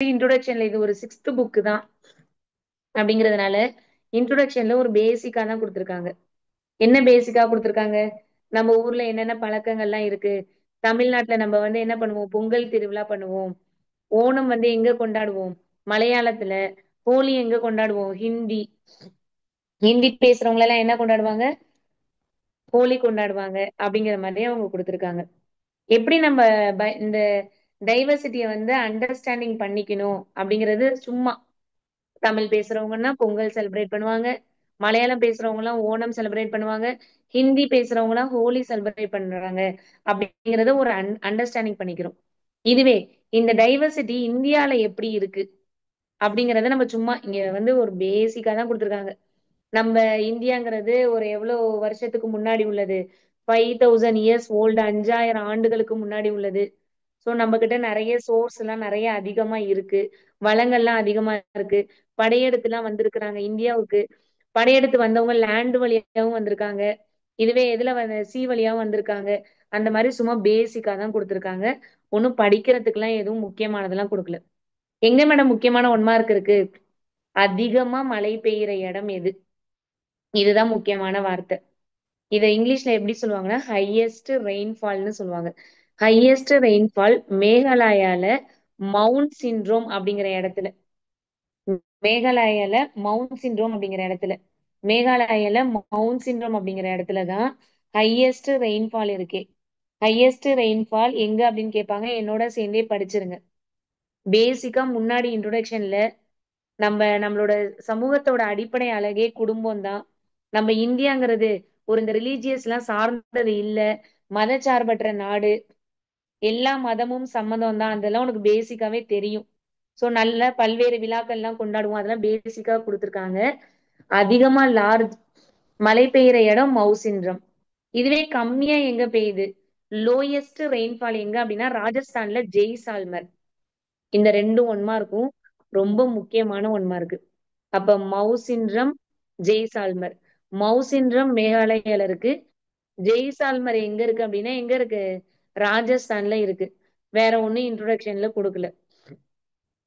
இன்ட்ரோடக்ஷன்ல இது ஒரு sixth book தான் அப்படிங்கறதுனால இன்ட்ரோடக்ஷன்ல ஒரு பேசிக்கா தான் கொடுத்துருக்காங்க. என்ன பேசிக்கா கொடுத்துருக்காங்க? நம்ம ஊர்ல என்னென்ன பழக்கங்கள்லாம் இருக்கு. தமிழ்நாட்டுல நம்ம வந்து என்ன பண்ணுவோம், பொங்கல் திருவிழா பண்ணுவோம். ஓணம் வந்து எங்க கொண்டாடுவோம், மலையாளத்துல. ஹோலி எங்க கொண்டாடுவோம், ஹிந்தி. ஹிந்தி பேசுறவங்க எல்லாம் என்ன கொண்டாடுவாங்க, ஹோலி கொண்டாடுவாங்க. அப்படிங்கிற மாதிரி அவங்க கொடுத்துருக்காங்க. எப்படி நம்ம இந்த டைவர்சிட்டியை வந்து அண்டர்ஸ்டாண்டிங் பண்ணிக்கணும் அப்படிங்கிறது சும்மா. தமிழ் பேசுறவங்கன்னா பொங்கல் செலிப்ரேட் பண்ணுவாங்க. மலையாளம் பேசுறவங்க எல்லாம் ஓணம் செலிப்ரேட் பண்ணுவாங்க. ஹிந்தி பேசுறவங்க எல்லாம் ஹோலி செலிப்ரேட் பண்றாங்க. அப்படிங்கறத ஒரு அண்டர்ஸ்டாண்டிங் பண்ணிக்கிறோம். இதுவே இந்த டைவர்சிட்டி இந்தியால எப்படி இருக்கு அப்படிங்கறத நம்ம சும்மா இங்க வந்து ஒரு பேசிக்கா தான் கொடுத்துருக்காங்க. நம்ம இந்தியாங்கிறது ஒரு எவ்வளவு வருஷத்துக்கு முன்னாடி உள்ளது, 5000 இயர்ஸ் ஓல்டு, 5000 ஆண்டுகளுக்கு முன்னாடி உள்ளது. சோ நம்ம கிட்ட நிறைய சோர்ஸ் எல்லாம் நிறைய அதிகமா இருக்கு. வளங்கள்லாம் அதிகமா இருக்கு. படையெடுத்து எல்லாம் வந்திருக்கிறாங்க இந்தியாவுக்கு. படையெடுத்து வந்தவங்க லேண்ட் வழியாவும் வந்திருக்காங்க. இதுவே எதுல சி வழியாவும் வந்திருக்காங்க. அந்த மாதிரி சும்மா பேசிக்கா தான் கொடுத்திருக்காங்க. ஒன்னும் படிக்கிறதுக்கு எல்லாம் எதுவும் முக்கியமானதெல்லாம் கொடுக்கல. எங்க மேடம் முக்கியமான 1 மார்க் இருக்கு? அதிகமா மழை பெய்யுற இடம் எது, இதுதான் முக்கியமான வார்த்தை. இத இங்கிலீஷ்ல எப்படி சொல்லுவாங்கன்னா ஹையஸ்ட் ரெயின்ஃபால்னு சொல்லுவாங்க. ஹையஸ்ட் ரெயின்ஃபால் மேகாலயால மவுண்ட் சிண்ட்ரோம் அப்படிங்கிற இடத்துல. மேகாலயால மவுண்ட் சிண்ட்ரோம் அப்படிங்கிற இடத்துல மேகாலயால மவுண்ட் சிண்ட்ரோம் அப்படிங்கிற இடத்துலதான் ஹையஸ்ட் ரெயின்ஃபால் இருக்கே. ஹையஸ்ட் ரெயின்ஃபால் எங்க அப்படின்னு கேட்பாங்க, என்னோட சேர்ந்தே படிச்சிருங்க. பேசிக்கா முன்னாடி இன்ட்ரோடக்ஷன்ல நம்மளோட சமூகத்தோட அடிப்படை அழகே குடும்பம் தான். நம்ம இந்தியாங்கிறது ஒரு இந்த ரிலீஜியஸ் எல்லாம் சார்ந்தது இல்ல, மதச்சார்பற்ற நாடு. எல்லா மதமும் சம்மதம் தான், அதெல்லாம் உனக்கு பேசிக்காவே தெரியும். சோ நல்ல பல்வேறு விழாக்கள் எல்லாம் கொண்டாடுவோம், அதெல்லாம் பேசிக்கா கொடுத்துருக்காங்க. அதிகமா லார்ஜ் மழை பெய்யுற இடம் மவுசின்றம். இதுவே கம்மியா எங்க பெய்யுது, லோயஸ்ட் ரெயின்ஃபால் எங்க அப்படின்னா ராஜஸ்தான்ல ஜெய்சால்மர். இந்த 2 1 மார்க்கும் ரொம்ப முக்கியமான 1 மார்க். அப்ப மவுசின்றம், ஜெய்சால்மர். மவுசின்றம் மேகாலயால இருக்கு. ஜெய்சால்மர் எங்க இருக்கு அப்படின்னா எங்க இருக்கு, ராஜஸ்தான்ல இருக்கு. வேற ஒண்ணும் இன்ட்ரோடக்ஷன்ல கொடுக்கல.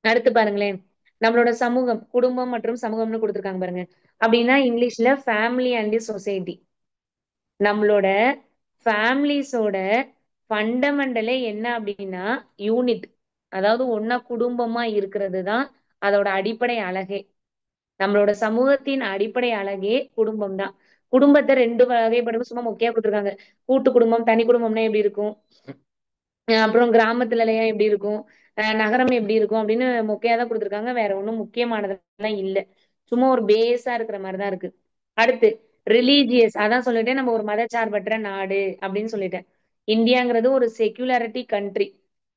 அடுத்து பாருங்களேன், நம்மளோட சமூகம், குடும்பம் மற்றும் சமூகம்னு கொடுத்துருக்காங்க பாருங்க. அப்படின்னா இங்கிலீஷ்ல ஃபேமிலி அண்ட் சொசைட்டி. நம்மளோட ஃபேமிலிஸோட ஃபண்டமெண்டலே என்ன அப்படின்னா யூனிட். அதாவது ஒன்னா குடும்பமா இருக்கிறது தான் அதோட அடிப்படை அழகே. நம்மளோட சமூகத்தின் அடிப்படை அழகே குடும்பம் தான். குடும்பத்தை 2 வகைப்படும் சும்மா மொக்கையா கொடுத்துருக்காங்க. கூட்டு குடும்பம், தனி குடும்பம்னா எப்படி இருக்கும், அப்புறம் கிராமத்துல எல்லாம் எப்படி இருக்கும், நகரம் எப்படி இருக்கும் அப்படின்னு மொக்கையா தான் கொடுத்துருக்காங்க. வேற ஒண்ணும் முக்கியமானதெல்லாம் இல்ல. சும்மா ஒரு பேஸா இருக்கிற மாதிரிதான் இருக்கு. அடுத்து ரிலீஜியஸ், அதான் சொல்லிட்டேன் நம்ம ஒரு மதச்சார்பற்ற நாடு அப்படின்னு சொல்லிட்டேன். இந்தியாங்கிறது ஒரு செக்யூலாரிட்டி கண்ட்ரி.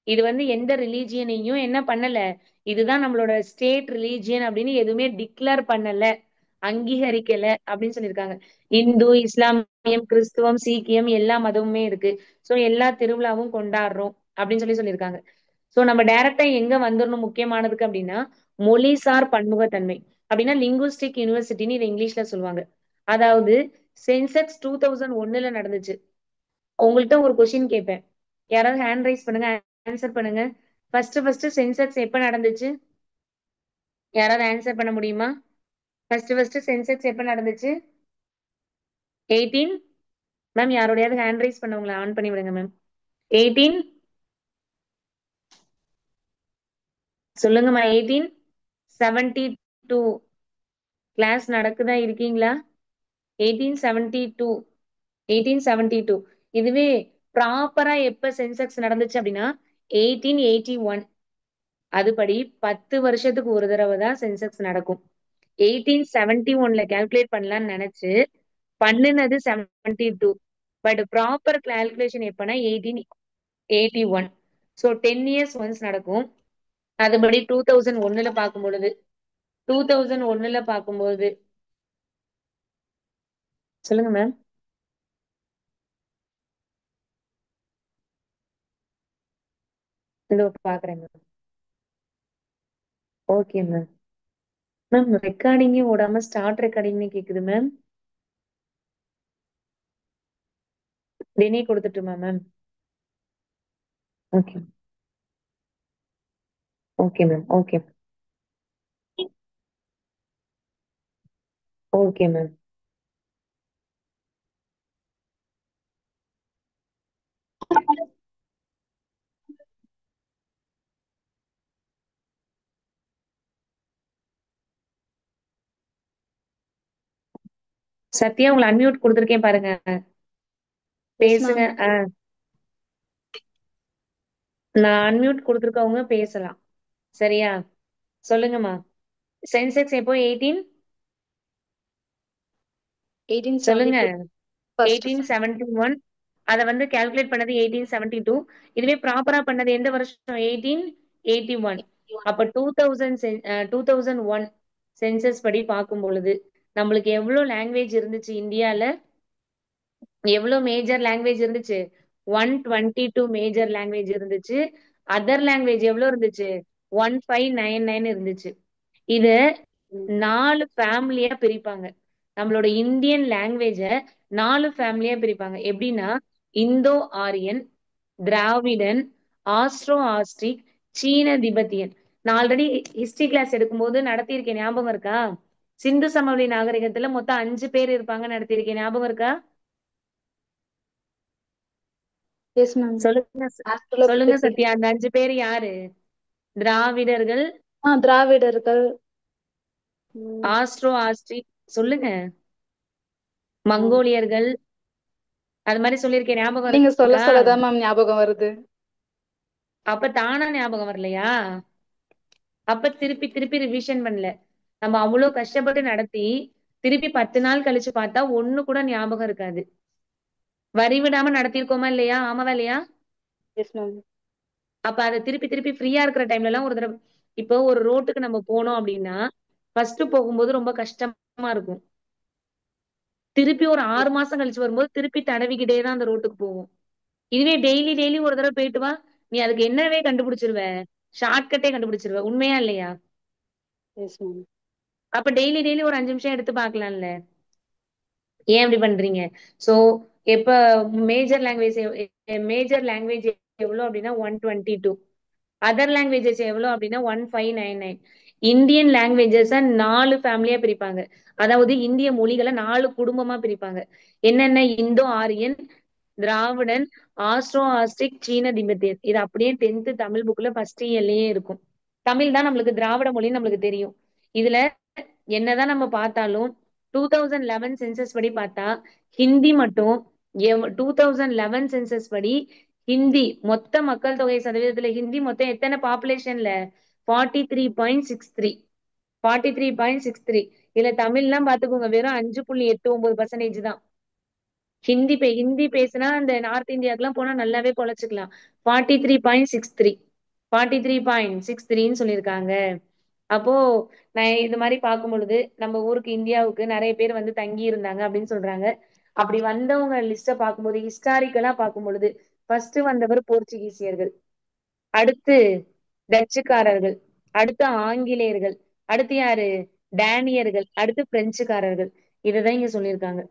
இது வந்து எந்த ரிலீஜியனையும் என்ன பண்ணல, இதுதான் நம்மளோட ஸ்டேட் ரிலீஜியன் அப்படின்னு எதுவுமே டிக்ளேர் பண்ணல, அங்கீகரிக்கல அப்படின்னு சொல்லியிருக்காங்க. இந்து, இஸ்லாமியம், கிறிஸ்துவம், சீக்கியம் எல்லா மதமுமே இருக்கு. சோ எல்லா திருவிழாவும் கொண்டாடுறோம் அப்படின்னு சொல்லியிருக்காங்க. சோ நம்ம டைரக்டா எங்க வந்துடணும் முக்கியமானதுக்கு அப்படின்னா மொழிசார் பன்முகத்தன்மை. அப்படின்னா லிங்குஸ்டிக் யூனிவர்சிட்டின்னு இதை இங்கிலீஷ்ல சொல்லுவாங்க. அதாவது சென்செக்ஸ் 2001ல நடந்துச்சு. உங்கள்கிட்ட ஒரு கொஸ்டின் கேட்பேன், யாராவது ஹேண்ட் ரைஸ் பண்ணுங்க, ஆன்சர் பண்ணுங்க. ஃபர்ஸ்ட் சென்செக்ஸ் எப்ப நடந்துச்சு, யாராவது ஆன்சர் பண்ண முடியுமா? ஃபர்ஸ்ட் சென்செக்ஸ் எப்ப நடந்துச்சு? 18. மேம் யாரோடையாவது ஹேண்ட் ரைஸ் பண்ணவங்களை ஆன் பண்ணி விடுங்க மேம். 18 சொல்லுங்கம்மா. 1872. கிளாஸ் நடக்குதா, இருக்கீங்களா? 1872. 1872. இதுவே ப்ராப்பரா எப்ப சென்செக்ஸ் நடந்துச்சு அப்படின்னா 1881. அதுபடி 10 வருஷத்துக்கு ஒரு தடவை தான் சென்செக்ஸ் நடக்கும். 1871ல கால்குலேட் பண்ணலாம்னு நினைச்சு பண்ணுனது 72. பட் ப்ராப்பர் கால்குலேஷன் எப்பன்னா 1881. ஸோ 10 இயர்ஸ் ஒன்ஸ் நடக்கும். அதுபடி 2001ல பார்க்கும் பொழுது 2001ல பார்க்கும்போது சொல்லுங்க மேம். இதோ பாக்குறேன் மேம். Okay ma'am. மேம் ரெக்கார்டிங்கே ஓடாம ஸ்டார்ட் ரெக்கார்டிங்னு கேக்குது மேம். டினே கொடுத்துட்டுமா ma'am? Okay. Okay ma'am. Okay. Okay ma'am. Sathya, உங்களை அன்மியூட் கொடுத்துருக்கேன் பாருங்க. எஸ் பேசுங்க. மேம். நான் அன்மியூட் கொடுத்துருக்கவங்க பேசலாம். சரியா? சொல்லுங்கம்மா. சென்செக்ஸ் எப்போ 18? சொல்லுங்க. 1872 ஃபர்ஸ்ட். 1871. அத வந்து கால்குலேட் பண்ணது 1872. இதுவே ப்ராப்பரா பண்ணது எந்த வருஷம்? 1881. அப்ப 2001 சென்சஸ் படி பார்க்கும் பொழுது நம்மளுக்கு எவ்வளவு லாங்குவேஜ் இருந்துச்சு இந்தியால? எவ்வளவு மேஜர் லாங்குவேஜ் இருந்துச்சு? 122 மேஜர் லாங்குவேஜ் இருந்துச்சு. அதர் லாங்குவேஜ் எவ்வளவு இருந்துச்சு? 1599 இருந்துச்சு. இத 4 ஃபேமிலியா பிரிப்பாங்க. நம்மளோட இந்தியன் லாங்குவேஜ 4 ஃபேமிலியா பிரிப்பாங்க. எப்படின்னா, இந்தோ ஆரியன், திராவிடன், ஆஸ்ட்ரோ ஆஸ்ட்ரிக், சீன திபெத்தியன். நான் ஆல்ரெடி ஹிஸ்டரி கிளாஸ் எடுக்கும்போது நடத்தியிருக்கேன், ஞாபகம் இருக்கா? சிந்து சமவெளி நாகரிகத்துல மொத்தம் 5 பேர் இருப்பாங்க, நடத்தியிருக்கேன், ஞாபகம் இருக்கா? Yes ma'am. சொல்லுங்க சொல்லுங்க ஆஸ்ட்ரலோபிதேசியன். சத்யா, அந்த 5 பேர் யாரு? திராவிடர்கள், திராவிடர்கள். ம், ஆஸ்ட்ரோ ஆஸ்ட்ரிக், சொல்லுங்க, ஆ. மங்கோலியர்கள், அது மாதிரி சொல்லியிருக்கேன், ஞாபகம் நீங்க சொல்ல இருக்கா? சொல்லதான் மேம் ஞாபகம் வருது. அப்ப தானா ஞாபகம் வரலையா? அப்ப திருப்பி திருப்பி ரிவிஷன் பண்ணல. நம்ம அவ்வளவு கஷ்டப்பட்டு நடத்தி திருப்பி 10 நாள் கழிச்சு பார்த்தா ஒண்ணு கூட ஞாபகம் இருக்காது. வரி விடாம நடத்திருக்கோமா இல்லையா? ஆமாவா இல்லையா? Yes ma'am. அப்ப அதை திருப்பி திருப்பி ஃப்ரீயா இருக்கிற டைம்ல எல்லாம் ஒரு தடவை, இப்போ ஒரு ரோட்டுக்கு நம்ம போனோம் அப்படின்னா ஃபர்ஸ்ட் போகும்போது ரொம்ப கஷ்டமா இருக்கும். திருப்பி ஒரு 6 மாசம் கழிச்சு வரும்போது திருப்பி தடவிக்கிட்டே தான் அந்த ரோட்டுக்கு போவோம். இதுவே டெய்லி டெய்லி ஒரு தடவை போயிட்டு வா, நீ அதுக்கு என்னவே கண்டுபிடிச்சிருவ, ஷார்ட்கட்டே கண்டுபிடிச்சிருவ. உண்மையா இல்லையா? Yes ma'am. அப்ப டெய்லி டெய்லி ஒரு 5 நிமிஷம் எடுத்து பார்க்கலாம்ல. ஏன் இப்படி பண்றீங்க? சோ எப்ப மேஜர் லாங்குவேஜ் எவ்வளவு அப்படின்னா 122. அதர் லாங்குவேஜஸ் எவ்வளவு அப்படின்னா 1599. இந்தியன் லாங்குவேஜஸ் 4 ஃபேமிலியா பிரிப்பாங்க. அதாவது இந்திய மொழிகளை 4 குடும்பமா பிரிப்பாங்க. என்னென்ன? இந்தோ ஆரியன், திராவிடன், ஆஸ்ட்ரோ ஆஸ்ட்ரிக், சீன திபெத்தியன். இது அப்படியே 10th தமிழ் புக்ல ஃபர்ஸ்ட் இயர்லயே இருக்கும். தமிழ் தான் நம்மளுக்கு திராவிட மொழின்னு நம்மளுக்கு தெரியும். இதுல என்னதான் நம்ம பார்த்தாலும் 2011 சென்சஸ் படி பார்த்தா ஹிந்தி மட்டும் 2011 சென்சஸ் படி ஹிந்தி மொத்த மக்கள் தொகை சதவீதத்துல ஹிந்தி மொத்தம் எத்தனை பாப்புலேஷன்ல? 43.63. 43.63. இதுல தமிழ்லாம் பாத்துக்கோங்க, வெறும் 5.89% தான். ஹிந்தி பேசினா அந்த நார்த் இந்தியாவுக்குலாம் போனா நல்லாவே பொழைச்சுக்கலாம். 43.63. 43.63ன்னு சொல்லியிருக்காங்க. அப்போ நான் இது மாதிரி பார்க்கும் பொழுது நம்ம ஊருக்கு இந்தியாவுக்கு நிறைய பேர் வந்து தங்கி இருந்தாங்க அப்படின்னு சொல்றாங்க. அப்படி வந்தவங்க லிஸ்ட பார்க்கும்போது ஹிஸ்டாரிக்கலா பார்க்கும் பொழுது ஃபர்ஸ்ட் வந்தவர் போர்ச்சுகீசியர்கள், அடுத்து டச்சுக்காரர்கள், அடுத்து ஆங்கிலேயர்கள், அடுத்து யாரு? டேனியர்கள், அடுத்து பிரெஞ்சுக்காரர்கள். இததான் இங்க சொல்லியிருக்காங்க.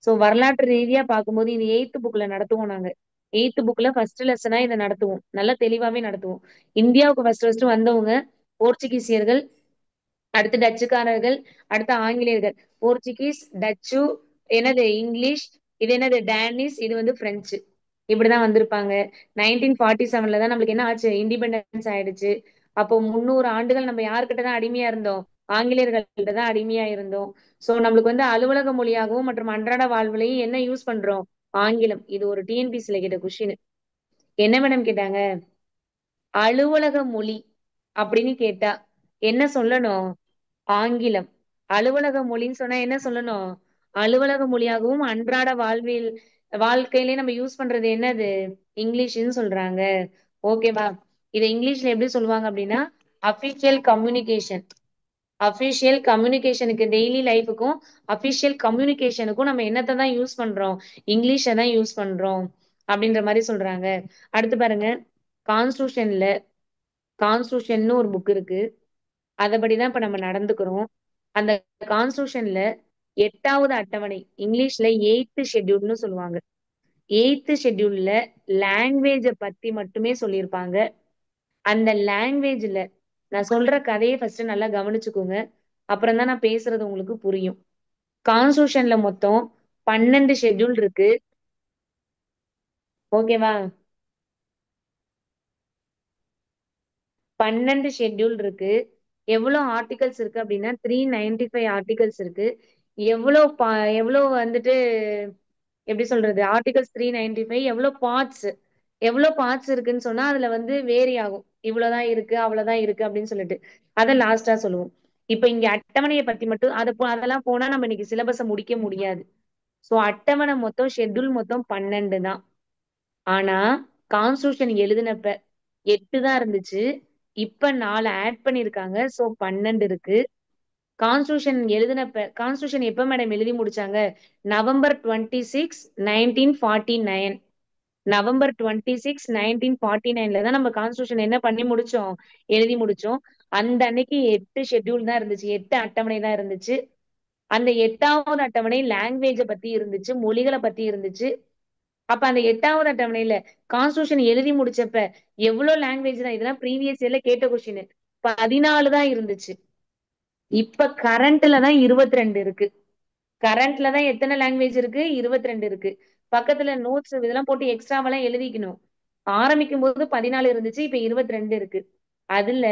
சோ வரலாற்று ரீதியா பார்க்கும்போது இது 8th புக்ல நடத்துவோம் நாங்க. 8th புக்ல ஃபர்ஸ்ட் லெசனா இதை நடத்துவோம், நல்லா தெளிவாவே நடத்துவோம். இந்தியாவுக்கு ஃபர்ஸ்ட் வந்தவங்க போர்ச்சுகீசியர்கள், அடுத்து டச்சுக்காரர்கள், அடுத்து ஆங்கிலேயர்கள். போர்ச்சுகீஸ், டச்சு, என்னது இங்கிலீஷ், இது என்னது டேனிஷ், இது வந்து பிரெஞ்சு. இப்படிதான் வந்திருப்பாங்க. 1947 தான் நம்மளுக்கு என்ன ஆச்சு? இண்டிபெண்டன்ஸ் ஆயிடுச்சு. அப்போ 300 ஆண்டுகள் நம்ம யாருக்கிட்ட தான் அடிமையா இருந்தோம்? ஆங்கிலேயர்கள்ட்ட தான் அடிமையா இருந்தோம். சோ நம்மளுக்கு வந்து அலுவலக மொழியாகவும் மற்றும் அன்றாட வாழ்வுலையும் என்ன யூஸ் பண்றோம்? ஆங்கிலம். இது ஒரு டிஎன்பிசில கேட்ட கொஸ்டின். என்ன மேடம் கேட்டாங்க? அலுவலக மொழி அப்படின்னு கேட்டா என்ன சொல்லணும்? ஆங்கிலம். அலுவலக மொழின்னு சொன்னா என்ன சொல்லணும்? அலுவலக மொழியாகவும் அன்றாட வாழ்க்கையிலே நம்ம யூஸ் பண்றது என்னது? இங்கிலீஷ்னு சொல்றாங்க. ஓகேவா? இதை இங்கிலீஷ்ல எப்படி சொல்லுவாங்க அப்படின்னா அபிஷியல் கம்யூனிகேஷன். அபிஷியல் கம்யூனிகேஷனுக்கு டெய்லி லைஃபுக்கும் அபிஷியல் கம்யூனிகேஷனுக்கும் நம்ம என்னத்தை தான் யூஸ் பண்றோம்? இங்கிலீஷை தான் யூஸ் பண்றோம் அப்படின்ற மாதிரி சொல்றாங்க. அடுத்து பாருங்க, கான்ஸ்டியூஷன்ல கான்ஸ்டியூஷன் ஒரு புக் இருக்கு. அதபடிதான் இப்ப நம்ம நடந்துக்கிறோம். அந்த கான்ஸ்டியூஷன்ல 8வது அட்டவணை, இங்கிலீஷ்ல 8th ஷெட்யூல்னு சொல்லுவாங்க. 8th ஷெட்யூல்ல லாங்குவேஜ பத்தி மட்டுமே சொல்லியிருப்பாங்க. அந்த லாங்குவேஜ்ல நான் சொல்ற கதையை ஃபர்ஸ்ட் நல்லா கவனிச்சுக்கோங்க. அப்புறம் தான் நான் பேசுறது உங்களுக்கு புரியும். கான்ஸ்டியூஷன்ல மொத்தம் 12 ஷெட்யூல் இருக்கு. ஓகேவா? 12 ஷெட்யூல் இருக்கு. எவ்வளவு ஆர்டிகல்ஸ் இருக்கு அப்படின்னா 395 ஆர்டிகல்ஸ் இருக்கு. எவ்வளவு எவ்வளவு வந்துட்டு எப்படி சொல்றது, ஆர்டிகல்ஸ் 395 எவ்வளவு பார்ட்ஸ் இருக்குன்னு சொன்னா அதுல வந்து வேரி ஆகும். இவ்வளவுதான் இருக்கு அவ்வளவுதான் இருக்கு அப்படின்னு சொல்லிட்டு அதை லாஸ்டா சொல்லுவோம். இப்ப இங்க அட்டவணையை பத்தி மட்டும் அதெல்லாம் போனா நம்ம இன்னைக்கு சிலபஸை முடிக்க முடியாது. சோ அட்டவணை மொத்தம் ஷெட்யூல் மொத்தம் 12 தான். ஆனா கான்ஸ்டியூஷன் எழுதினப்ப 8 தான் இருந்துச்சு. இப்ப 4 ஆட் பண்ணிருக்காங்க. சோ 12 இருக்கு. கான்ஸ்டியூஷன் எப்ப மேடம் எழுதி முடிச்சாங்க? நவம்பர் 26, 1949. நவம்பர் 26, 1949 தான் நம்ம கான்ஸ்டியூஷன் என்ன பண்ணி முடிச்சோம், எழுதி முடிச்சோம். அந்த அன்னைக்கு 8 ஷெட்யூல் தான் இருந்துச்சு, 8 அட்டவணை தான் இருந்துச்சு. அந்த 8வது அட்டவணை லாங்குவேஜ பத்தி இருந்துச்சு, மொழிகளை பத்தி இருந்துச்சு. அப்ப அந்த 8வது அட்டவணையில கான்ஸ்டியூஷன் எழுதி முடிச்சப்ப எவ்வளவு லாங்குவேஜ் தான், இதெல்லாம் ப்ரீவியஸ் இயர்ல கேட்ட கொஸ்டின், 14 தான் இருந்துச்சு. இப்ப கரண்ட்ல தான் 22 இருக்கு. கரண்ட்ல தான் எத்தனை லாங்குவேஜ் இருக்கு? 22 இருக்கு. பக்கத்துல நோட்ஸ் இதெல்லாம் போட்டு எக்ஸ்ட்ராவெல்லாம் எழுதிக்கணும். ஆரம்பிக்கும் போது 14 இருந்துச்சு, இப்ப 22 இருக்கு. அதுல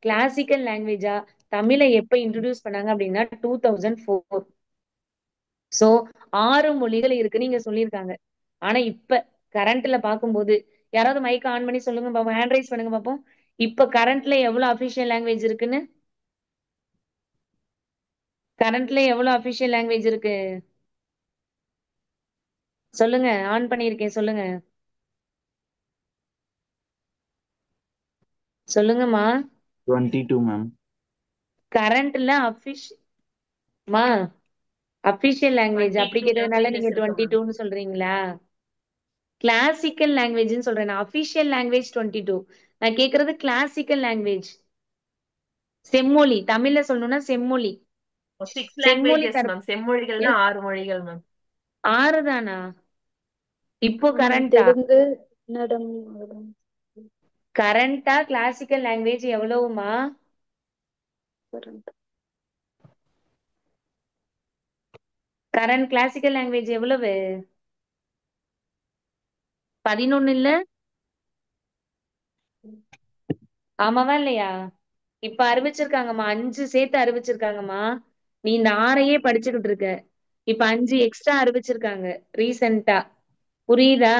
கிளாசிக்கல் லாங்குவேஜா தமிழை எப்ப இன்ட்ரோடியூஸ் பண்ணாங்க அப்படின்னா 2004. சோ 6 மொழிகள் இருக்குன்னு நீங்க சொல்லியிருக்காங்க. ஆனா இப்ப கரண்ட்ல பாக்கும்போது யாராவது மைக் ஆன் பண்ணி சொல்லுங்க பாப்போம், ஹேண்ட் ரைஸ் பண்ணுங்க பாப்போம். இப்ப கரண்ட்ல எவ்வளவு அபிஷியல் லாங்குவேஜ் இருக்குன்னு, கரண்ட்ல எவ்வளவு அபிஷியல் லாங்குவேஜ் இருக்கு சொல்லுங்க. ஆன் பண்ணியிருக்கேன், சொல்லுங்க. சொல்லுங்கம்மா. 22, ma'am. கரண்ட்ல மா அபிஷியல் லாங்குவேஜ் 22 அப்படிங்கிறதுனால languages நீங்க இருக்கு மேம். 22ன்னு சொல்றீங்களா? கிளாசிக்கல் லாங்குவேஜ்னு சொல்றேன் நான். Official language 22. நான் கேக்குறது கிளாசிக்கல் லாங்குவேஜ், செம்மொழி. தமிழ்ல சொல்லணும்னா செம்மொழி. 6 செம்மொழி languages மேம். செம்மொழிகள்னா 6 மொழிகள் மேம். 6 தானா? இப்போ மேம் கரண்டா? தெலுங்கு, கன்னடம், மலையாளம், கரண்டா கிளாசிக்கல் லாங்குவேஜ் எவ்வளவுமா? கன்னடம். கரண்ட் கிளாசிக்கல் லாங்குவேஜ் எவ்வளவு? 11 இல்ல? ஆமாவா இல்லையா? இப்ப அறிவிச்சிருக்காங்கம்மா, 5 சேர்த்து அறிவிச்சிருக்காங்கம்மா. நீ இந்த 6ஐயே படிச்சுக்கிட்டு இருக்க. இப்ப 5 எக்ஸ்ட்ரா அறிவிச்சிருக்காங்க ரீசெண்டா. புரியுதா?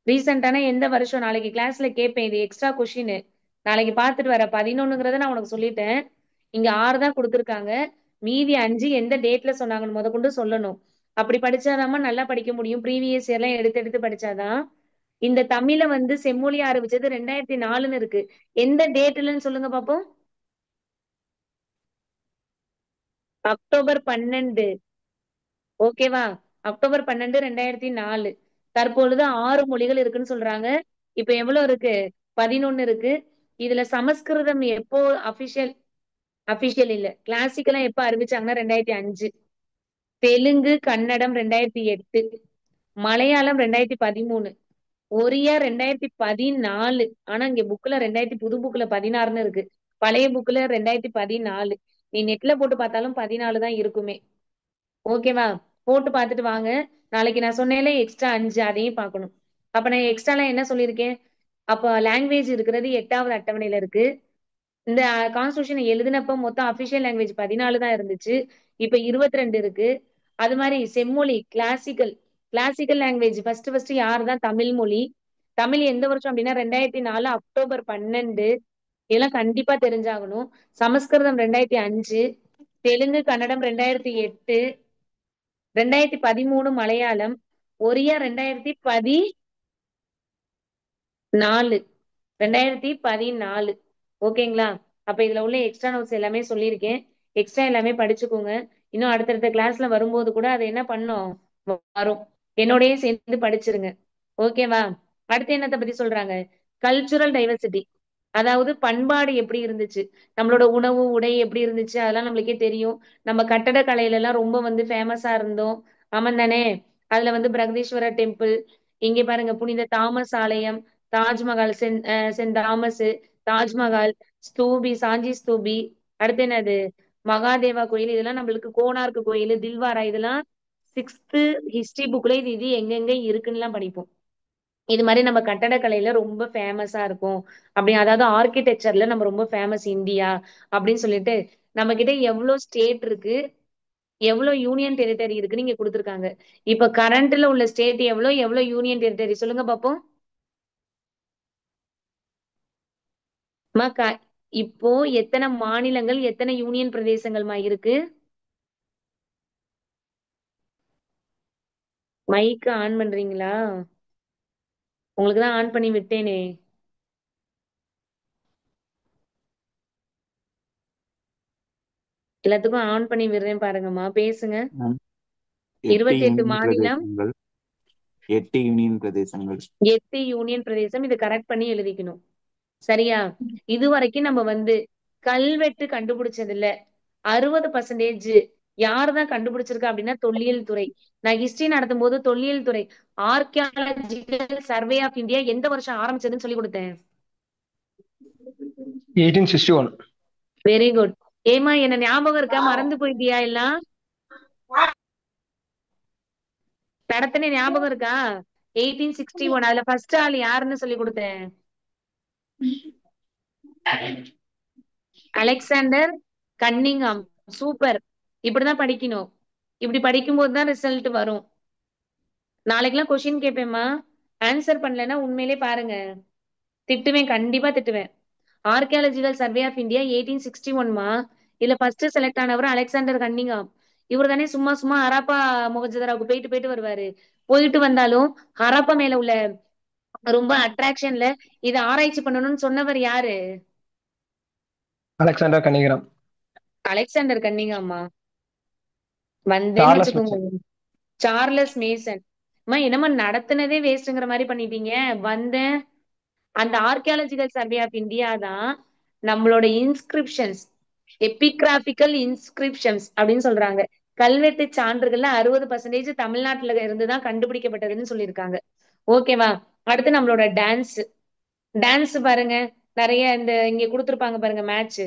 ரீசெண்டானா எந்த வருஷம்? நாளைக்கு கிளாஸ்ல கேட்பேன், இது எக்ஸ்ட்ரா கொஷின். நாளைக்கு பார்த்துட்டு வர. 11ங்கிறத நான் உனக்கு சொல்லிட்டேன். இங்க 6 தான் கொடுத்திருக்காங்க. மீதி 5 எந்த டேட்ல சொன்னாங்கன்னு முத கொண்டு சொல்லணும். அப்படி படிச்சாதாம்மா நல்லா படிக்க முடியும். ப்ரீவியஸ் இயர்லாம் எடுத்து எடுத்து படிச்சாதான். இந்த தமிழை வந்து செம்மொழி ஆரம்பிச்சது 2004ன்னு இருக்கு. எந்த டேட்லன்னு சொல்லுங்க பாப்போம். அக்டோபர் 12. ஓகேவா? அக்டோபர் 12, 2004. தற்பொழுது 6 மொழிகள் இருக்குன்னு சொல்றாங்க. இப்ப எவ்வளவு இருக்கு? 11 இருக்கு. இதுல சமஸ்கிருதம் எப்போ அபிஷியல் அபிஷியல் இல்ல, கிளாசிக்கலா எப்ப அறிவிச்சாங்கன்னா 2005. தெலுங்கு கன்னடம் 2008. மலையாளம் 2013. ஒரியா 2014. ஆனா இங்க புது புக்ல 16ன்னு இருக்கு. பழைய புக்ல 2014. நீ நெட்ல போட்டு பார்த்தாலும் 14 தான் இருக்குமே. ஓகேவா? போட்டு பார்த்துட்டு வாங்க. நாளைக்கு நான் சொன்னேன்ல எக்ஸ்ட்ரா 5, அதையும் பார்க்கணும். அப்ப நான் எக்ஸ்ட்ராலாம் என்ன சொல்லியிருக்கேன்? அப்ப லாங்குவேஜ் இருக்கிறது 8வது அட்டவணையில இருக்கு. இந்த கான்ஸ்டியூஷன் எழுதினப்ப மொத்தம் அபிஷியல் லாங்குவேஜ் 14 தான் இருந்துச்சு. இப்ப 22 இருக்கு. அது மாதிரி செம்மொழி கிளாசிக்கல் லாங்குவேஜ் ஃபர்ஸ்ட் யார் தான்? தமிழ் மொழி. தமிழ் எந்த வருஷம் அப்படின்னா 2004 அக்டோபர் 12. இதெல்லாம் கண்டிப்பா தெரிஞ்சாகணும். சமஸ்கிருதம் 2005. தெலுங்கு கன்னடம் 2008. 2013 மலையாளம். ஒரியா 2014. 2014. ஓகேங்களா? அப்ப இதுல உள்ள எக்ஸ்ட்ரா நோட்ஸ் எல்லாமே சொல்லியிருக்கேன். எக்ஸ்ட்ரா எல்லாமே படிச்சுக்கோங்க. இன்னும் அடுத்தடுத்த கிளாஸ்ல வரும்போது கூட அது என்ன பண்ணும், வரும். என்னோடயே சேர்ந்து படிச்சிருங்க. ஓகேவா? அடுத்து என்னத்தை பத்தி சொல்றாங்க? Cultural diversity. அதாவது பண்பாடு எப்படி இருந்துச்சு, நம்மளோட உணவு உடை எப்படி இருந்துச்சு, அதெல்லாம் நம்மளுக்கே தெரியும். நம்ம கட்டடக்கலையில எல்லாம் ரொம்ப வந்து ஃபேமஸா இருந்தோம். ஆமாம் தானே? அதுல வந்து பிரகதீஸ்வரர் டெம்பிள், இங்க பாருங்க புனித தாமஸ் ஆலயம், தாஜ்மஹால், சென்ட் தாமஸ், தாஜ்மஹால், ஸ்தூபி, சாஞ்சி ஸ்தூபி, அடுத்து என்னது மகாதேவா கோயில், இதெல்லாம் நம்மளுக்கு கோனார்க் கோயில், தில்வாரா, இதெல்லாம் சிக்ஸ்த் ஹிஸ்டரி புக்ல இது இது எங்கெங்க இருக்குன்னுலாம் படிப்போம். இது மாதிரி நம்ம கட்டடக்கலையில ரொம்ப ஃபேமஸா இருக்கும் அப்படி, அதாவது ஆர்கிடெக்சர்ல நம்ம ரொம்ப ஃபேமஸ் இந்தியா அப்படின்னு சொல்லிட்டு நம்ம கிட்ட எவ்வளவு ஸ்டேட் இருக்கு, எவ்வளவு யூனியன் டெரிட்டரி இருக்குன்னு இங்க கொடுத்துருக்காங்க. இப்ப கரண்ட்ல உள்ள ஸ்டேட் எவ்வளவு, எவ்வளவு யூனியன் டெரிட்டரி சொல்லுங்க பாப்போம். அம்மா, இப்போ எத்தனை மாநிலங்கள் எத்தனை யூனியன் பிரதேசங்கள்மா இருக்கு? மைக் ஆன் பண்றீங்களா? உங்களுக்கு தான் ஆன் பண்ணி விட்டேனே. எல்லாத்துக்கும் ஆன் பண்ணி விடுறேன் பாருங்கம்மா, பேசுங்க. மேம், 8 28 யூனியன் மாநிலம், பிரதேசங்கள் 8 யூனியன் பிரதேசங்கள் 8 யூனியன் பிரதேசம். இதை கரெக்ட் பண்ணி எழுதிக்கணும். சரியா? இது வரைக்கும் நம்ம வந்து கல்வெட்டு கண்டுபிடிச்சது இல்ல. 60% யார் தான் கண்டுபிடிச்சிருக்கா அப்படின்னா தொல்லியல் துறை. நான் ஹிஸ்டரி நடத்தும் போது தொல்லியல் துறை ஆர்கியாலஜிக்கல் சர்வே ஆஃப் இந்தியா எந்த வருஷம் ஆரம்பிச்சதுன்னு சொல்லி கொடுத்தேன். 1861. Very good. ஏமா, என்ன ஞாபகம் இருக்கா? மறந்து போயிட்டியா எல்லாம்? நடத்தின ஞாபகம் இருக்கா? 1861. அதுல ஃபர்ஸ்ட் ஆள் யாருன்னு சொல்லி கொடுத்தேன்? Alexander Cunningham. சூப்பர். இப்படிதான் படிக்கணும். இப்படி படிக்கும்போது தான் ரிசல்ட் வரும். நாளைக்கெல்லாம் கொஸ்டின் கேட்பேம்மா, ஆன்சர் பண்ணலைன்னா உண்மையிலே பாருங்க திட்டுவேன், கண்டிப்பா திட்டுவேன். ஆர்கியாலஜிக்கல் சர்வே ஆஃப் இந்தியா 1861மா. இதுல ஃபர்ஸ்ட் செலக்ட் ஆனவர் அலெக்சாண்டர் கன்னிங்ஹாம். இவர் தானே சும்மா சும்மா ஹராப்பா மொகஞ்சதாராவுக்கு போயிட்டு போயிட்டு வருவாரு. போயிட்டு வந்தாலும் ஹராப்பா மேல உள்ள ரொம்ப அட்ராக்ஷன்ல இதை ஆராய்ச்சி பண்ணணும்னு சொன்னவர் யாரு? அலெக்சாண்டர் கனிகரம். அலெக்சாண்டர் கன்னிங்ஹாம்மா. வந்தேன்னு சார்லஸ் வச்சுக்கோங்க. மிச்சம். Charles Mason. அம்மா, என்னம்மா நடத்துனதே வேஸ்ட்ங்கிற மாதிரி பண்ணிட்டீங்க. வந்தேன். அந்த ஆர்கியாலஜிக்கல் சர்வே ஆஃப் இந்தியா தான் நம்மளோட இன்ஸ்கிரிப்ஷன்ஸ், எபிகிராபிக்கல் இன்ஸ்கிரிப்ஷன்ஸ் அப்படின்னு சொல்றாங்க. கல்வெட்டு சான்றுகள்ல 60% தமிழ்நாட்டுல இருந்துதான் கண்டுபிடிக்கப்பட்டதுன்னு சொல்லியிருக்காங்க. ஓகேவா? அடுத்து நம்மளோட டான்ஸ். டான்ஸ் பாருங்க, நிறைய இந்த இங்க கொடுத்துருப்பாங்க பாருங்க மேட்ச்.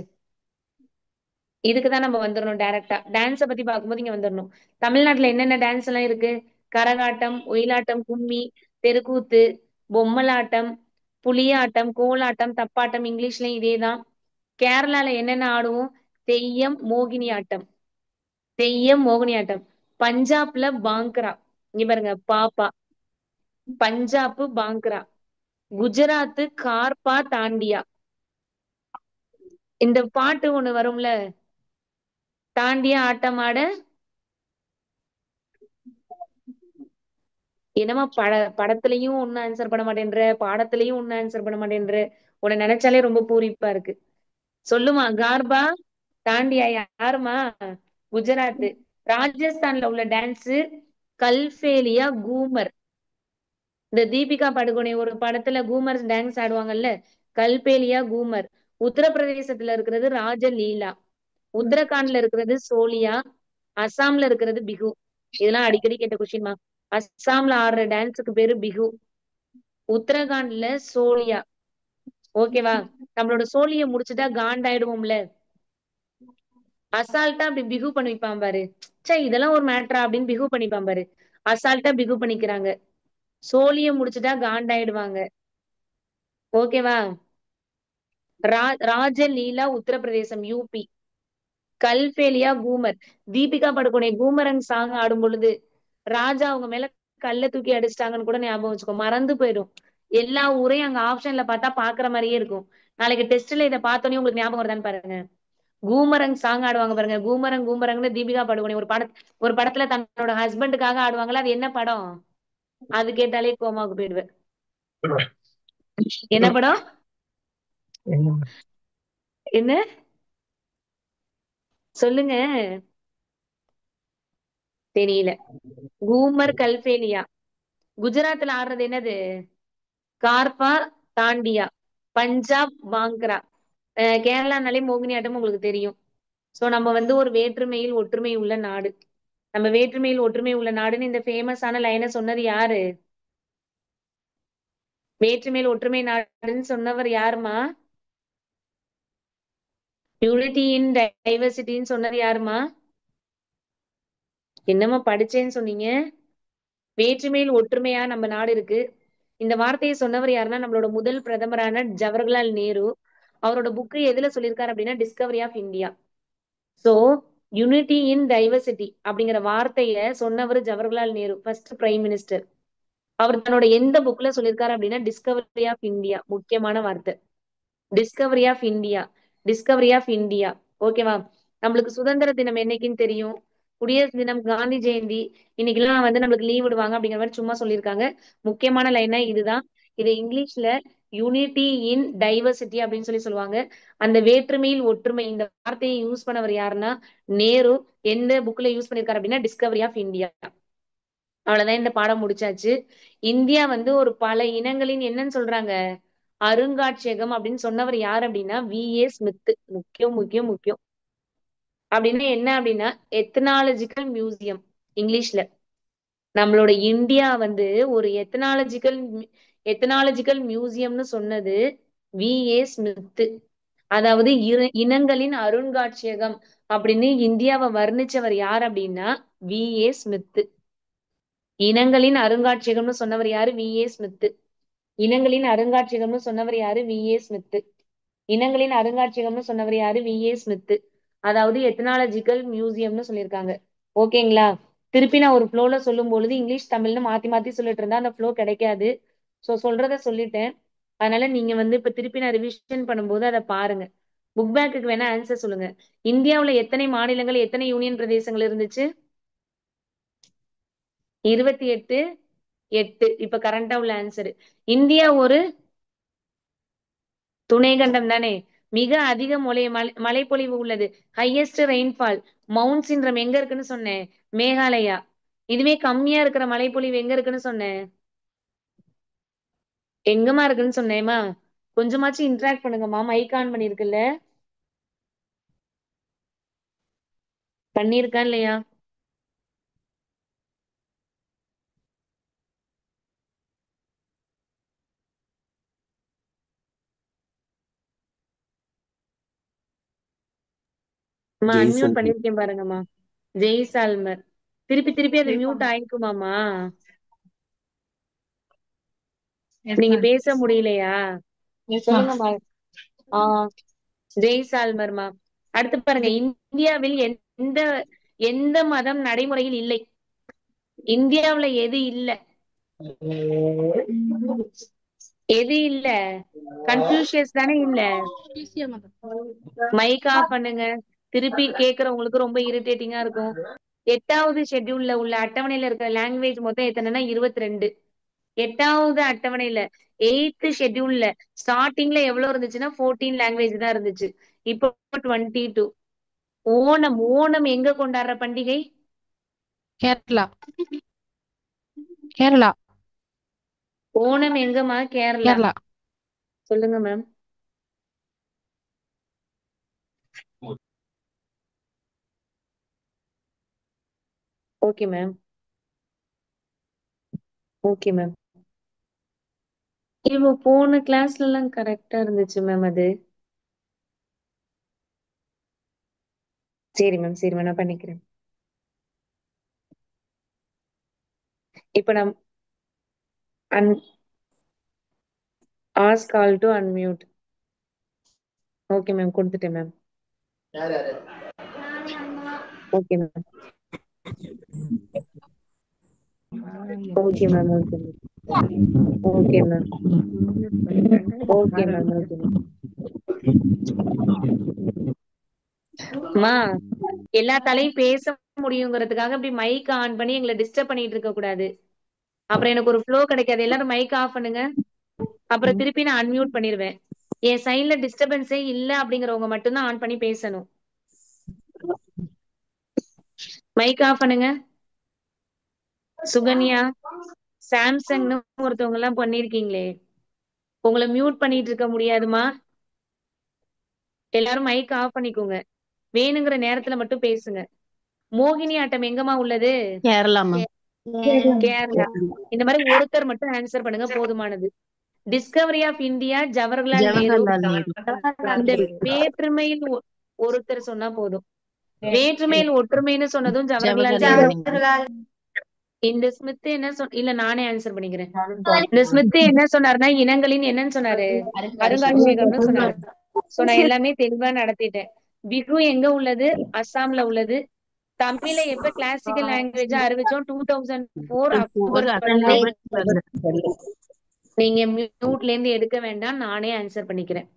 இதுக்குதான் நம்ம வந்துடணும் டைரக்டா. டான்ஸ பத்தி பார்க்கும்போது இங்க வந்துடணும். தமிழ்நாட்டுல என்னென்ன டான்ஸ் எல்லாம் இருக்கு? கரகாட்டம், ஒயிலாட்டம், கும்மி, தெருக்கூத்து, பொம்மலாட்டம், புலியாட்டம், கோலாட்டம், தப்பாட்டம். இங்கிலீஷ்லயும் இதேதான். கேரளால என்னென்ன ஆடுவோம்? தெய்யம், மோகினி ஆட்டம். தெய்யம், மோகினி ஆட்டம். பஞ்சாப்ல பாங்க்ரா. இங்க பாருங்க, பாப்பா. பஞ்சாப் பாங்க்ரா. குஜராத் கார்பா தாண்டியா. இந்த பாட்டு ஒண்ணு வரும்ல, தாண்டியா ஆட்டம் ஆட. என்னமா படத்துலயும் ஒன்னும் ஆன்சர் பண்ண மாட்டேன்ற, பாடத்திலயும் ஒன்னும் ஆன்சர் பண்ண மாட்டேன்ற. உன்னை நினைச்சாலே ரொம்ப பூரிப்பா இருக்கு. சொல்லுமா, கார்பா தாண்டியா யாருமா? குஜராத். ராஜஸ்தான்ல உள்ள டான்ஸ் கல்பேலியா கூமர். இந்த தீபிகா படுகோனே ஒரு படத்துல கூமர் டான்ஸ் ஆடுவாங்கல்ல, கல்பேலியா கூமர். உத்தரப்பிரதேசத்துல இருக்கிறது ராஜலீலா. உத்தரகாண்ட்ல இருக்கிறது சோலியா. அசாம்ல இருக்கிறது பிகு. இதெல்லாம் அடிக்கடி கேட்ட கொஸ்டின்மா. அஸ்ஸாம்ல ஆடுற டான்ஸுக்கு பேரு பிகு. உத்தரகாண்ட்ல சோலியா. ஓகேவா? நம்மளோட சோழிய முடிச்சுட்டா காண்டாயிடுவோம்ல, அசால்ட்டா அப்படி பிகு பண்ணிப்பான் பாரு. சே, இதெல்லாம் ஒரு மேட்டரா அப்படின்னு பிகு பண்ணிப்பான் பாரு. அசால்ட்டா பிகு பண்ணிக்கிறாங்க. சோழிய முடிச்சுட்டா காண்டாயிடுவாங்க. ஓகேவா? ராஜலீலா உத்தரப்பிரதேசம் யூபி. கல்பேலியா கூமர். தீபிகா படுகோனே கூமரங் சாங் ஆடும் பொழுது ராஜா அவங்க மேல கல்ல தூக்கி அடிச்சிட்டாங்கன்னு கூட ஞாபகம் வச்சுக்கோ, மறந்து போயிடும். எல்லா ஊரையும் அங்க ஆப்ஷன்ல பார்த்தா பாக்குற மாதிரியே இருக்கும். நாளைக்கு டெஸ்ட்ல இதை பார்த்தோன்னே உங்களுக்கு ஞாபகம் வருதான்னு பாருங்க. கூமரங் சாங் ஆடுவாங்க பாருங்க, கூமரங் கூமரங்னு தீபிகா படுகோனே ஒரு படத்துல தன்னோட ஹஸ்பண்டுக்காக ஆடுவாங்கல்ல, அது என்ன படம்? அது கேட்டாலே கோமாவுக்கு போயிடுவேன். என்ன படம்? என்ன சொல்லுங்க. தெரியல. கூமர் கல்பேலியா. குஜராத்ல ஆடுறது என்னது? கார்பா தாண்டியா. பஞ்சாப் பாங்க்ரா. கேரளானாலே மோகினி ஆட்டம் உங்களுக்கு தெரியும். சோ நம்ம வந்து ஒரு வேற்றுமையில் ஒற்றுமை உள்ள நாடு. நம்ம வேற்றுமையில் ஒற்றுமை உள்ள நாடுன்னு இந்த ஃபேமஸான லைனை சொன்னது யாரு? வேற்றுமையில் ஒற்றுமை நாடுன்னு சொன்னவர் யாருமா? யூனிட்டி இன் டைவர்சிட்டின்னு சொன்னது யாருமா? என்னம்மா படிச்சேன்னு சொன்னீங்க? வேற்றுமையில் ஒற்றுமையா நம்ம நாடு இருக்கு. இந்த வார்த்தையை சொன்னவர் யாருன்னா நம்மளோட முதல் பிரதமரான ஜவஹர்லால் நேரு. அவரோட புக்கு எதுல சொல்லியிருக்காரு அப்படின்னா discovery of India. So unity in diversity அப்படிங்கிற வார்த்தைய சொன்னவர் Jawaharlal Nehru, first prime minister. அவர் தன்னோட எந்த புக்ல சொல்லியிருக்காரு அப்படின்னா டிஸ்கவரி ஆஃப் இந்தியா. முக்கியமான வார்த்தை discovery of India. Discovery of India. ஓகேவா? நம்மளுக்கு சுதந்திர தினம் என்னைக்குன்னு தெரியும். குடியரசு தினம், காந்தி ஜெயந்தி, இன்னைக்கெல்லாம் வந்து நம்மளுக்கு லீவ் விடுவாங்க அப்படிங்கிற மாதிரி சும்மா சொல்லியிருக்காங்க. முக்கியமான லைனா இதுதான். இதை இங்கிலீஷ்ல யூனிட்டி இன் டைவர்சிட்டி அப்படின்னு சொல்லி சொல்லுவாங்க. அந்த வேற்றுமையில் ஒற்றுமை இந்த வார்த்தையை யூஸ் பண்ணவர் யாருன்னா நேரு. எந்த புக்ல யூஸ் பண்ணிருக்காரு அப்படின்னா டிஸ்கவரி ஆஃப் இந்தியா. அவ்வளவுதான், இந்த பாடம் முடிச்சாச்சு. இந்தியா வந்து ஒரு பல இனங்களின் என்னன்னு சொல்றாங்க அருங்காட்சியகம் அப்படின்னு சொன்னவர் யார் அப்படின்னா வி.ஏ. ஸ்மித். முக்கியம் முக்கியம் முக்கியம். அப்படின்னா என்ன அப்படின்னா எத்னாலஜிக்கல் மியூசியம் இங்கிலீஷ்ல. நம்மளோட இந்தியா வந்து ஒரு எத்னாலஜிக்கல் மியூசியம்னு சொன்னது வி.ஏ. ஸ்மித். அதாவது இனங்களின் அருங்காட்சியகம் அப்படின்னு இந்தியாவை வர்ணிச்சவர் யார் அப்படின்னா வி.ஏ. ஸ்மித். இனங்களின் அருங்காட்சியகம்னு சொன்னவர் யாரு? வி.ஏ. ஸ்மித். இனங்களின் அருங்காட்சியகம்னு சொன்னவர் யாரு? வி.ஏ. ஸ்மித். இனங்களின் அருங்காட்சியகம்னு சொன்னவர் யாரு? வி.ஏ. ஸ்மித். அதாவது எத்னாலஜிக்கல் மியூசியம்னு சொல்லியிருக்காங்க. ஓகேங்களா? திருப்பி நான் ஒரு ஃப்ளோல சொல்லும் பொழுது இங்கிலீஷ் தமிழ்னு மாத்தி மாத்தி சொல்லிட்டு இருந்தா அந்த ஃப்ளோ கிடைக்காது. சோ சொல்றத சொல்லிட்டேன். அதனால நீங்க வந்து இப்ப திருப்பி நான் ரிவிஷன் பண்ணும்போது அதை பாருங்க. புக் பேக்குக்கு வேணா ஆன்சர் சொல்லுங்க. இந்தியாவுல எத்தனை மாநிலங்கள், எத்தனை யூனியன் பிரதேசங்கள் இருந்துச்சு? 28. 8. இப்ப கரண்டா உள்ள ஆன்சர். இந்தியா ஒரு துணைக்கண்டம் தானே. மிக அதிக மழைப்பொழிவு உள்ளது. ஹையஸ்ட் ரெயின்ஃபால் மவுண்ட் சிண்ட்ரம் எங்க இருக்குன்னு சொன்னேன்? மேகாலயா. இதுவே கம்மியா இருக்கிற மழைப்பொழிவு எங்க இருக்குன்னு சொன்னேன்? எங்கம்மா இருக்குன்னு சொன்னேமா? கொஞ்சமாச்சும் இன்டராக்ட் பண்ணுங்கம்மா. மைக் ஆன் பண்ணிருக்குல்ல? பண்ணிருக்கா இல்லையா? அம்மா அன்மியூட் ஜெய்சல்மர். பண்ணிருக்கேன் பாருங்கம்மா. ஜெய்சால்மர். திருப்பி திருப்பி அது மியூட் ஆயிக்குமாமா? நீங்க பேச முடியலையா? சொல்லுங்கம்மா. ஆஹ் ஜெய்சால்மர்மா. அடுத்து பாருங்க, இந்தியாவில் எந்த எந்த மதம் நடைமுறையில் இல்லை? இந்தியாவுல எது இல்ல? எது இல்ல? கன்ஃபியூஷியஸ் தானே இல்ல? மைக் ஆஃப் பண்ணுங்க. திருப்பி கேக்குறவங்களுக்கு ரொம்ப இரிட்டேட்டிங்கா இருக்கும். 8வது ஷெட்யூல்ல உள்ள அட்டவணையில இருக்கிற லாங்குவேஜ் மொத்தம் எத்தனைன்னா 22. 8வது அட்டவணையில 8th ஷெட்யூல்ல ஸ்டார்டிங்ல எவ்வளவு இருந்துச்சுன்னா 14 லாங்குவேஜ் தான் இருந்துச்சு. இப்போ 22. ஓணம். ஓணம் எங்க கொண்டாடுற பண்டிகை? கேரளா. கேரளா. ஓணம் எங்கம்மா? கேரளா. கேரளா. சொல்லுங்க ma'am. Okay ma'am. Okay ma'am. இப்போ போன கிளாஸ்ல எல்லாம் கரெக்டா இருந்துச்சு மேம் அது. சரி மேம், சரி மேம், நான் பண்ணிக்கிறேன். இப்ப நான் ask all to unmute. Okay ma'am, கொடுத்துட்டேன் ma'am. Okay ma'am. Okay ma'am. Okay ma'am. Okay ma'am. Okay ma'am. Okay ma'am. அம்மா, எல்லாத்தாலையும் பேச முடியுங்கிறதுக்காக இப்படி மைக் ஆன் பண்ணி எங்களை டிஸ்டர்ப் பண்ணிட்டு இருக்க கூடாது. அப்புறம் எனக்கு ஒரு ஃப்ளோ கிடைக்காது. எல்லாரும் மைக் ஆஃப் பண்ணுங்க. அப்புறம் திருப்பி நான் அன்மியூட் பண்ணிருவேன். என் சைட்ல டிஸ்டர்பன்ஸே இல்ல அப்படிங்கிறவங்க மட்டும்தான் ஆன் பண்ணி பேசணும். மைக் ஆஃப் பண்ணுங்க. சுகன்யா, சாம்சங்னு ஒருத்தவங்க எல்லாம் பண்ணிருக்கீங்களே, உங்களை மியூட் பண்ணிட்டு இருக்க முடியாதுமா. எல்லாரும் மைக் ஆஃப் பண்ணிக்கோங்க. வேணுங்கிற நேரத்துல மட்டும் பேசுங்க. மோகினி ஆட்டம் எங்கம்மா உள்ளது? கேரளா மேம். கேரளா. இந்த மாதிரி ஒருத்தர் மட்டும் ஆன்சர் பண்ணுங்க, போதுமானது. Discovery of India Jawaharlal Nehru. Jawaharlal Nehru. இந்த வேற்றுமையில் ஒருத்தர் சொன்னா போதும். வேற்றுமையில் ஒற்றுமைன்னு சொன்னதும் ஜவஹர்லால் ஜவஹர்லால் நேரு. நேரு. இந்த ஸ்மித் என்ன இல்ல நானே ஆன்சர் பண்ணிக்கிறேன். இந்த ஸ்மித் என்ன சொன்னாருன்னா இனங்களின் என்னன்னு சொன்னாரு, அருங்காட்சியகம்னு சொன்னாரு. சோ நான் எல்லாமே தெளிவா நடத்திட்டேன். பிகு எங்க உள்ளது? அஸ்ஸாம்ல உள்ளது. தமிழை எப்ப கிளாசிக்கல் லாங்குவேஜா அறிவிச்சோம்? 2004 அக்டோபர் 12. நீங்க மியூட்ல இருந்து எடுக்க வேண்டாம், நானே ஆன்சர் பண்ணிக்கிறேன்.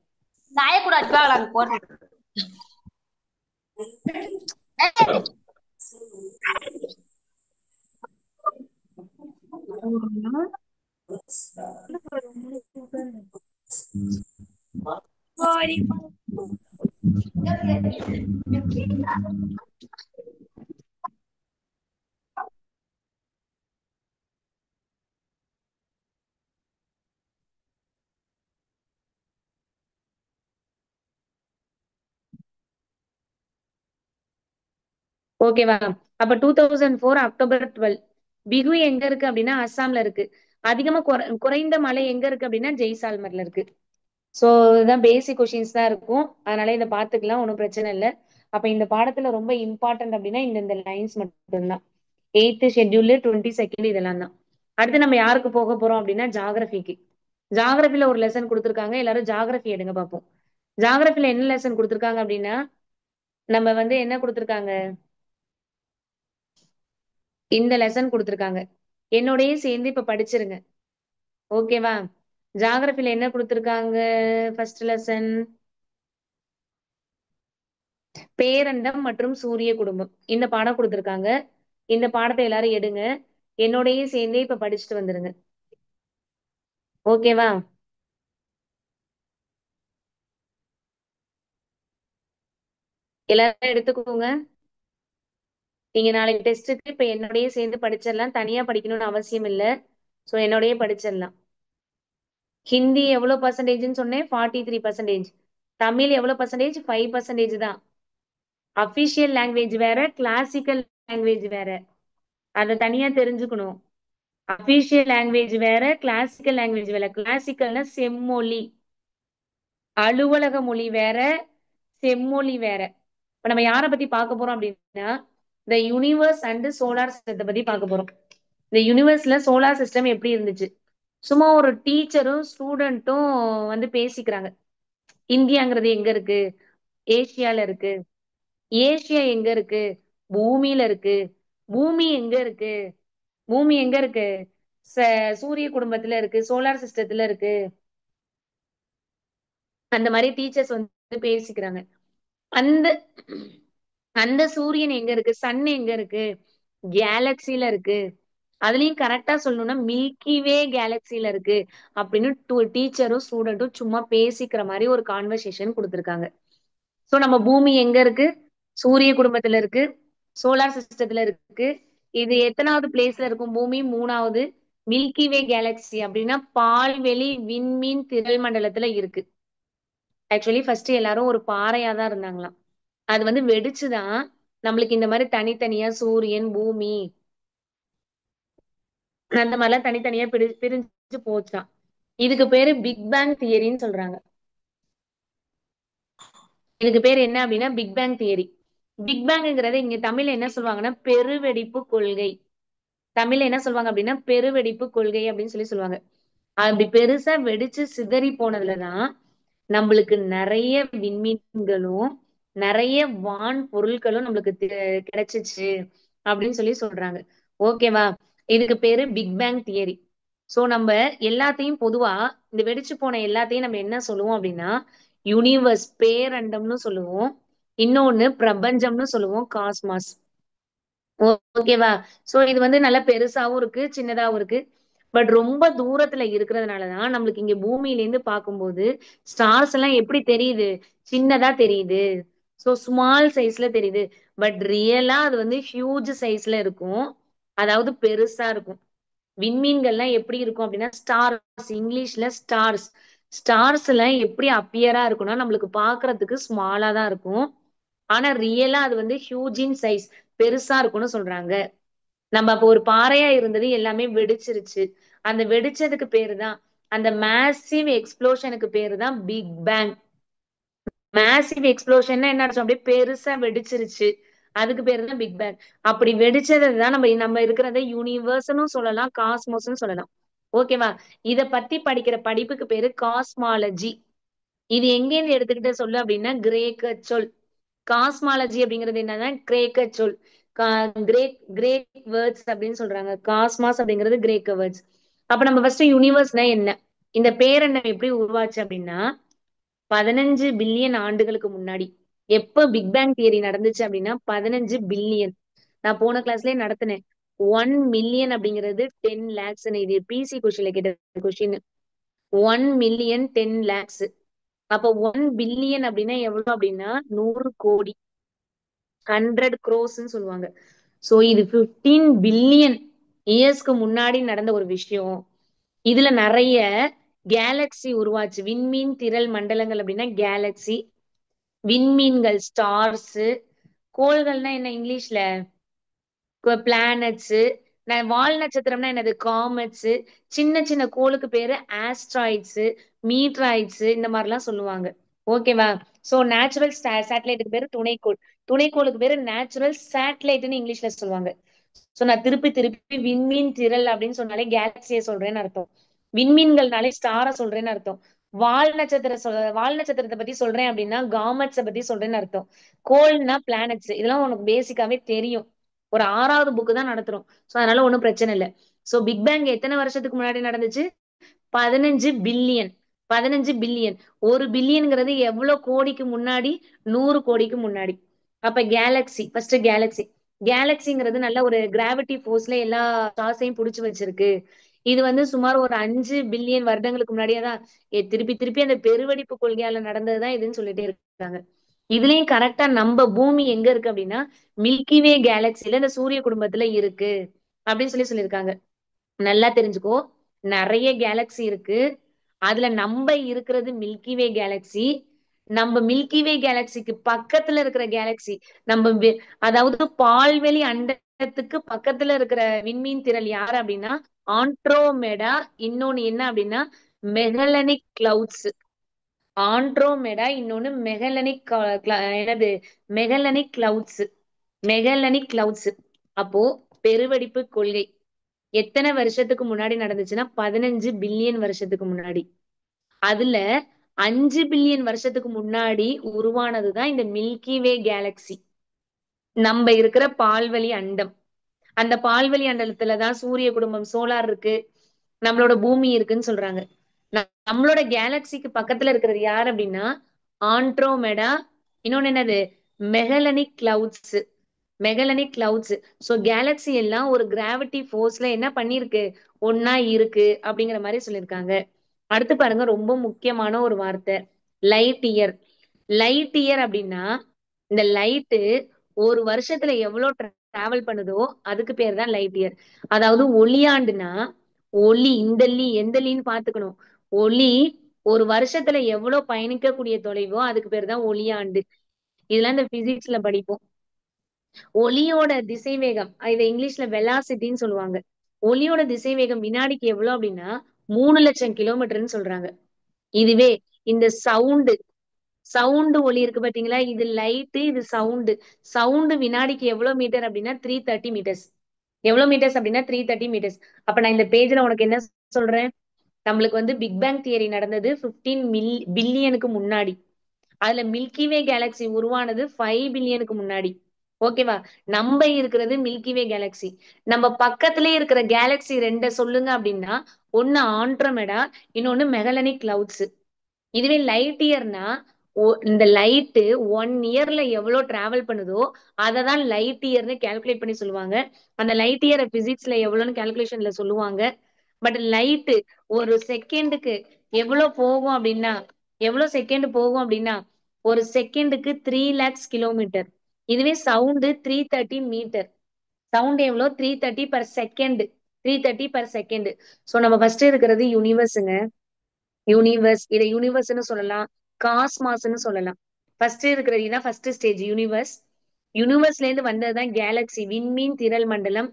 ஓகேவா? அப்ப 2004 அக்டோபர் 12. பிகு எங்க இருக்கு அப்படின்னா அஸ்ஸாம்ல இருக்கு. அதிகமா குறைந்த மழை எங்க இருக்கு அப்படின்னா ஜெய்சால்மர்ல இருக்கு. சோ இதுதான் பேசிக் கொஸ்டின்ஸ் தான் இருக்கும். அதனால இதை பாத்துக்கலாம், ஒன்றும் பிரச்சனை இல்லை. அப்ப இந்த பாடத்துல ரொம்ப இம்பார்ட்டன்ட் அப்படின்னா இந்த லைன்ஸ் மட்டும்தான். 8th ஷெட்யூல் 22 இதெல்லாம் தான். அடுத்து நம்ம யாருக்கு போக போறோம் அப்படின்னா ஜாகிரபிக்கு. ஜாகிரபில ஒரு லெசன் கொடுத்துருக்காங்க, எல்லாரும் ஜாகிரபி எடுங்க பார்ப்போம். ஜாகிரபில என்ன லெசன் கொடுத்துருக்காங்க அப்படின்னா நம்ம என்ன கொடுத்துருக்காங்க, இந்த லெசன் கொடுத்துருக்காங்க. என்னோடயே சேர்ந்து இப்ப படிச்சிருங்க. ஓகேவா? ஜாகிரபில என்ன கொடுத்துருக்காங்க? ஃபர்ஸ்ட் லெசன் பேரண்டம் மற்றும் சூரிய குடும்பம், இந்த பாடம் கொடுத்துருக்காங்க. இந்த பாடத்தை எல்லாரும் எடுங்க, என்னோடயே சேர்ந்தே இப்ப படிச்சுட்டு வந்துருங்க. ஓகேவா? எல்லாரும் எடுத்துக்கோங்க. நீங்க நாளைக்கு டெஸ்ட்டுக்கு இப்ப என்னோடயே சேர்ந்து படிச்சிடலாம், தனியா படிக்கணும்னு அவசியம் இல்லை. சோ என்னோடயே படிச்சிடலாம். ஹிந்தி எவ்வளவு பர்சன்டேஜ்னு சொன்னேன்? 43%. தமிழ் எவ்வளவு பர்சன்டேஜ்? 5% தான். அபிஷியல் லாங்குவேஜ் வேற, கிளாசிக்கல் லாங்குவேஜ் வேற, அதை தனியா தெரிஞ்சுக்கணும். அபிஷியல் லாங்குவேஜ் வேற, கிளாசிக்கல் லாங்குவேஜ் வேற. கிளாசிக்கல்னா செம்மொழி, அலுவலக மொழி வேற, செம்மொழி வேற. இப்ப நம்ம யாரை பத்தி பார்க்க போறோம் அப்படின்னா இந்த யூனிவர்ஸ் அண்ட் சோலார் சிஸ்டத்தை பத்தி பார்க்க போறோம். இந்த யூனிவர்ஸ்ல சோலார் சிஸ்டம் எப்படி இருந்துச்சு, சும்மா ஒரு டீச்சரும் ஸ்டூடெண்ட்டும் பேசிக்கிறாங்க. இந்தியாங்கிறது எங்க இருக்கு? ஏசியால இருக்கு. ஏசியா எங்க இருக்கு? பூமியில இருக்கு. பூமி எங்க இருக்கு? பூமி எங்க இருக்கு? சூரிய குடும்பத்துல இருக்கு, சோலார் சிஸ்டத்துல இருக்கு. அந்த மாதிரி டீச்சர்ஸ் பேசிக்கிறாங்க. அந்த அந்த சூரியன் எங்க இருக்கு? சன் எங்க இருக்கு? கேலக்சில இருக்கு. அதுலயும் கரெக்டா சொல்லணும்னா மில்கி வே கேலக்சில இருக்கு அப்படின்னு டீச்சரும் ஸ்டூடெண்ட்டும் சும்மா பேசிக்கிற மாதிரி ஒரு கான்வர்சேஷன் கொடுத்துருக்காங்க. சோ நம்ம பூமி எங்க இருக்கு? சூரிய குடும்பத்துல இருக்கு, சோலார் சிஸ்டத்துல இருக்கு. இது எத்தனாவது பிளேஸ்ல இருக்கும்? பூமி 3வது. மில்கி வே கேலக்சி அப்படின்னா பால்வெளி விண்மீன் திரள் மண்டலத்துல இருக்கு. ஆக்சுவலி ஃபர்ஸ்ட் எல்லாரும் ஒரு பாறையா தான் இருந்தாங்களாம். அது வெடிச்சுதான் நம்மளுக்கு இந்த மாதிரி தனித்தனியா சூரியன், பூமி அந்த மாதிரிலாம் தனித்தனியா பிரிஞ்சு போச்சாம். இதுக்கு பேரு பிக் பேங் தியரின்னு சொல்றாங்க. இதுக்கு பேர் என்ன அப்படின்னா பிக் பேங் தியரி. பிக் பேங்ங்கிறத இங்க தமிழ்ல என்ன சொல்லுவாங்கன்னா பெருவெடிப்பு கொள்கை. தமிழ்ல என்ன சொல்லுவாங்க அப்படின்னா பெருவெடிப்பு கொள்கை அப்படின்னு சொல்லுவாங்க. அப்படி பெருசா வெடிச்சு சிதறி போனதுலதான் நம்மளுக்கு நிறைய விண்மீன்களும் நிறைய வான் பொருட்களும் நம்மளுக்கு கிடைச்சிச்சு அப்படின்னு சொல்றாங்க. ஓகேவா? இதுக்கு பேரு பிக் பேங் தியரி. சோ நம்ம எல்லாத்தையும் பொதுவா இந்த வெடிச்சு போன எல்லாத்தையும் நம்ம என்ன சொல்லுவோம் அப்படின்னா யூனிவர்ஸ், பேரண்டம்னு சொல்லுவோம். இன்னொன்னு பிரபஞ்சம்னு சொல்லுவோம், காஸ்மாஸ். ஓகேவா? சோ இது நல்லா பெருசாவும் இருக்கு, சின்னதாவும் இருக்கு. பட் ரொம்ப தூரத்துல இருக்கிறதுனாலதான் நம்மளுக்கு இங்க பூமியில இருந்து பார்க்கும்போது ஸ்டார்ஸ் எல்லாம் எப்படி தெரியுது? சின்னதா தெரியுது. சோ ஸ்மால் சைஸ்ல தெரியுது. பட் ரியலா அது ஹியூஜ் சைஸ்ல இருக்கும், அதாவது பெருசா இருக்கும். விண்மீன்கள்லாம் எப்படி இருக்கும் அப்படின்னா ஸ்டார்ஸ், இங்கிலீஷ்ல ஸ்டார்ஸ். ஸ்டார்ஸ் எல்லாம் எப்படி அப்பியரா இருக்கும்னா நம்மளுக்கு பாக்குறதுக்கு ஸ்மாலா தான் இருக்கும். ஆனா ரியலா அது ஹியூஜ் இன் சைஸ், பெருசா இருக்கும்னு சொல்றாங்க. நம்ம அப்போ ஒரு பாறையா இருந்தது எல்லாமே வெடிச்சிருச்சு. அந்த வெடிச்சதுக்கு பேரு தான், அந்த மேசிவ் எக்ஸ்ப்ளோஷனுக்கு பேரு தான் பிக் பேங். மேசிவ் எக்ஸ்ப்ளோஷன்னா என்ன அர்த்தம்? அப்படியே பெருசா வெடிச்சிருச்சு, அதுக்கு பேரு தான் பிக் பேங். அப்படி வெடிச்சதை தான் நம்ம நம்ம இருக்கிறத யூனிவர்ஸ்னு சொல்லலாம், காஸ்மோஸ்னு சொல்லலாம். ஓகேவா? இத பத்தி படிக்கிற படிப்புக்கு பேரு காஸ்மாலஜி. இது எங்கேருந்து எடுத்துக்கிட்ட சொல்லு அப்படின்னா கிரேக்க சொல். காஸ்மாலஜி அப்படிங்கிறது என்னன்னா கிரேக்க சொல். கிரேக் வேர்ட்ஸ் அப்படின்னு சொல்றாங்க. காஸ்மாஸ் அப்படிங்கிறது கிரேக்க வேர்ட்ஸ். அப்ப நம்ம ஃபர்ஸ்ட் யூனிவர்ஸ்னா என்ன, இந்த பேரெண்ணம் எப்படி உருவாச்சு அப்படின்னா 15 பில்லியன் ஆண்டுகளுக்கு முன்னாடி. எப்ப பிக் பேங் தியரி நடந்துச்சு அப்படின்னா 15 பில்லியன். நான் போன கிளாஸ்லயே நடத்தினேன். 1 மில்லியன் அப்படிங்கிறது 10 லேக்ஸ். இது பிசி கொஸ்டின்ல கேட்ட கொஸ்டின். 1 மில்லியன் 10 லேக்ஸ். அப்ப 1 பில்லியன் அப்படின்னா எவ்வளவு அப்படின்னா 100 கோடி, 100 crores சொல்லுவாங்க. சோ இது 15 பில்லியன் இயர்ஸ்க்கு முன்னாடி நடந்த ஒரு விஷயம். இதுல நிறைய கேலக்சி உருவாச்சு. விண்மீன் திரள் மண்டலங்கள் அப்படின்னா கேலக்சி, விண்மீன்கள் ஸ்டார்ஸ், கோள்கள்னா என்ன இங்கிலீஷ்ல பிளானட்ஸ், வால் நட்சத்திரம்னா என்னது காமெட்ஸ், சின்ன சின்ன கோளுக்கு பேரு ஆஸ்ட்ராய்ட்ஸ், மீட்ராய்ட்ஸ், இந்த மாதிரிலாம் சொல்லுவாங்க. ஓகேவா? சோ நேச்சுரல் சேட்டலைட்டுக்கு பேரு துணைக்கோள், துணைக்கோளுக்கு பேரு நேச்சுரல் சேட்டலைட்னு இங்கிலீஷ்ல சொல்லுவாங்க. சோ நான் திருப்பி திருப்பி விண்மீன் திரள் அப்படின்னு சொன்னாலே கேலக்சியை சொல்றேன்னு அர்த்தம், விண்மீன்கள்னாலே ஸ்டார சொல்றேன்னு அர்த்தம், வால் நட்சத்திரத்தை பத்தி சொல்றேன் அப்படின்னா காமெட்ஸ பத்தி சொல்றேன்னு அர்த்தம், கோள்னா பிளானட்ஸ். இதெல்லாம் உனக்கு பேசிக்காவே தெரியும், ஒரு 6வது புக்கு தான் நடத்துறோம். சோ அதனால ஒண்ணும் பிரச்சனை இல்லை. சோ பிக் பேங் எத்தனை வருஷத்துக்கு முன்னாடி நடந்துச்சு? 15 பில்லியன். 15 பில்லியன். 1 பில்லியன்ங்கிறது எவ்வளவு கோடிக்கு முன்னாடி? 100 கோடிக்கு முன்னாடி. அப்ப கேலக்சி ஃபர்ஸ்ட் கேலக்சி. கேலக்சிங்கிறது நல்ல ஒரு கிராவிட்டி போர்ஸ்ல எல்லா ஸ்டார்ஸையும் புடிச்சு வச்சிருக்கு. இது வந்து சுமார் ஒரு 5 பில்லியன் வருடங்களுக்கு முன்னாடியே தான் திருப்பி திருப்பி அந்த பெருவெடிப்பு கொள்கையால நடந்ததுதான் இதுன்னு சொல்லிட்டே இருக்காங்க. இதுலயும் கரெக்டா நம்ம பூமி எங்க இருக்கு அப்படின்னா மில்கிவே கேலக்சில இந்த சூரிய குடும்பத்துல இருக்கு அப்படின்னு சொல்லியிருக்காங்க. நல்லா தெரிஞ்சுக்கோ, நிறைய கேலக்சி இருக்கு. அதுல நம்ம இருக்கிறது மில்கிவே கேலக்சி. நம்ம மில்கிவே கேலக்சிக்கு பக்கத்துல இருக்கிற கேலக்சி, நம்ம அதாவது பால்வெளி அண்டத்துக்கு பக்கத்துல இருக்கிற விண்மீன் திரள் யாரு அப்படின்னா ஆண்ட்ரோமெடா. இன்னொன்னு என்ன அப்படின்னா மெகலனிக் கிளவுட்ஸ். ஆண்ட்ரோமெடா, இன்னொன்னு மெகலனிக் என்னது மெகலனிக் கிளவுட்ஸ். Magellanic clouds. அப்போ பெருவெடிப்பு கொள்கை எத்தனை வருஷத்துக்கு முன்னாடி நடந்துச்சுன்னா 15 பில்லியன் வருஷத்துக்கு முன்னாடி. அதுல 5 பில்லியன் வருஷத்துக்கு முன்னாடி உருவானதுதான் இந்த மில்கிவே கேலக்சி, நம்ம இருக்கிற பால்வழி அண்டம். அந்த பால்வழி அண்டலத்துலதான் சூரிய குடும்பம் சோலார் இருக்கு, நம்மளோட பூமி இருக்குன்னு சொல்றாங்க. நம்மளோட கேலக்சிக்கு பக்கத்துல இருக்கிறது யார் அப்படின்னா ஆண்ட்ரோமெடா, இன்னொன்னு என்னது Magellanic clouds. Magellanic clouds. So Galaxy எல்லாம் ஒரு கிராவிட்டி போர்ஸ்ல என்ன பண்ணிருக்கு, ஒன்னா இருக்கு அப்படிங்கிற மாதிரி சொல்லியிருக்காங்க. அடுத்து பாருங்க, ரொம்ப முக்கியமான ஒரு வார்த்தை, லைட் இயர். லைட் இயர் அப்படின்னா இந்த லைட்டு ஒரு வருஷத்துல எவ்வளவு டிராவல் பண்ணுதோ அதுக்கு பேர் தான் லைட் இயர். அதாவது ஒளியாண்டுனா ஒளி, இந்த லீ எந்த லீன்னு பாத்துக்கணும். ஒளி ஒரு வருஷத்துல எவ்வளவு பயணிக்கக்கூடிய தொலைவோ அதுக்கு பேர் தான் ஒளியாண்டு. இதெல்லாம் இந்த பிசிக்ஸ்ல படிப்போம். ஒளியோட திசைவேகம், இதை இங்கிலீஷ்ல வெலாசிட்டின்னு சொல்லுவாங்க. ஒளியோட திசைவேகம் வினாடிக்கு எவ்வளவு அப்படின்னா 3 லட்சம் கிலோமீட்டர்னு சொல்றாங்க. இதுவே இந்த சவுண்டு ஒளி இருக்கு பாத்தீங்களா, இது லைட்டு, இது சவுண்டு. சவுண்டு வினாடிக்கு எவ்வளவு மீட்டர் அப்படின்னா 330 மீட்டர்ஸ். எவ்வளவு மீட்டர்ஸ் அப்படின்னா 330 மீட்டர்ஸ். அப்ப நான் இந்த பேஜ்ல உனக்கு என்ன சொல்றேன், நம்மளுக்கு வந்து பிக் பேங் தியரி நடந்தது 15 பில்லியனுக்கு முன்னாடி. அதுல மில்கிவே கேலக்சி உருவானது 5 பில்லியனுக்கு முன்னாடி. ஓகேவா? நம்ம இருக்கிறது மில்கிவே கேலக்சி. நம்ம பக்கத்திலேயே இருக்கிற கேலக்சி ரெண்ட சொல்லுங்க அப்படின்னா ஒன்னு ஆண்ட்ரோமெடா, இன்னொன்னு மெகலனிக் கிளவுட்ஸ். இதுவே லைட் இயர்னா இந்த லைட்டு 1 இயர்ல எவ்வளவு டிராவல் பண்ணுதோ அததான் லைட் இயர்னு கால்குலேட் பண்ணி சொல்லுவாங்க. அந்த லைட் இயரை பிசிக்ஸ்ல எவ்வளவுன்னு கால்குலேஷன்ல சொல்லுவாங்க. பட் லைட்டு ஒரு செகண்டுக்கு எவ்வளவு போகும் அப்படின்னா, எவ்வளவு செகண்ட் போகும் அப்படின்னா ஒரு செகண்டுக்கு 3 lakhs கிலோமீட்டர். இதுவே சவுண்டு 330 மீட்டர். சவுண்ட் எவ்வளவு 330 per second. 330 per second. So நம்ம ஃபர்ஸ்ட் இருக்கிறது யூனிவர்ஸ்ங்க. யூனிவர்ஸ், இதை யூனிவர்ஸ்னு சொல்லலாம், காஸ்மாஸ்னு சொல்லலாம். ஃபர்ஸ்ட் இருக்கிறது இதான் ஃபர்ஸ்ட் ஸ்டேஜ் யூனிவர்ஸ். யூனிவர்ஸ்ல இருந்து வந்ததுதான் கேலக்சி, விண்மீன் திரள் மண்டலம்.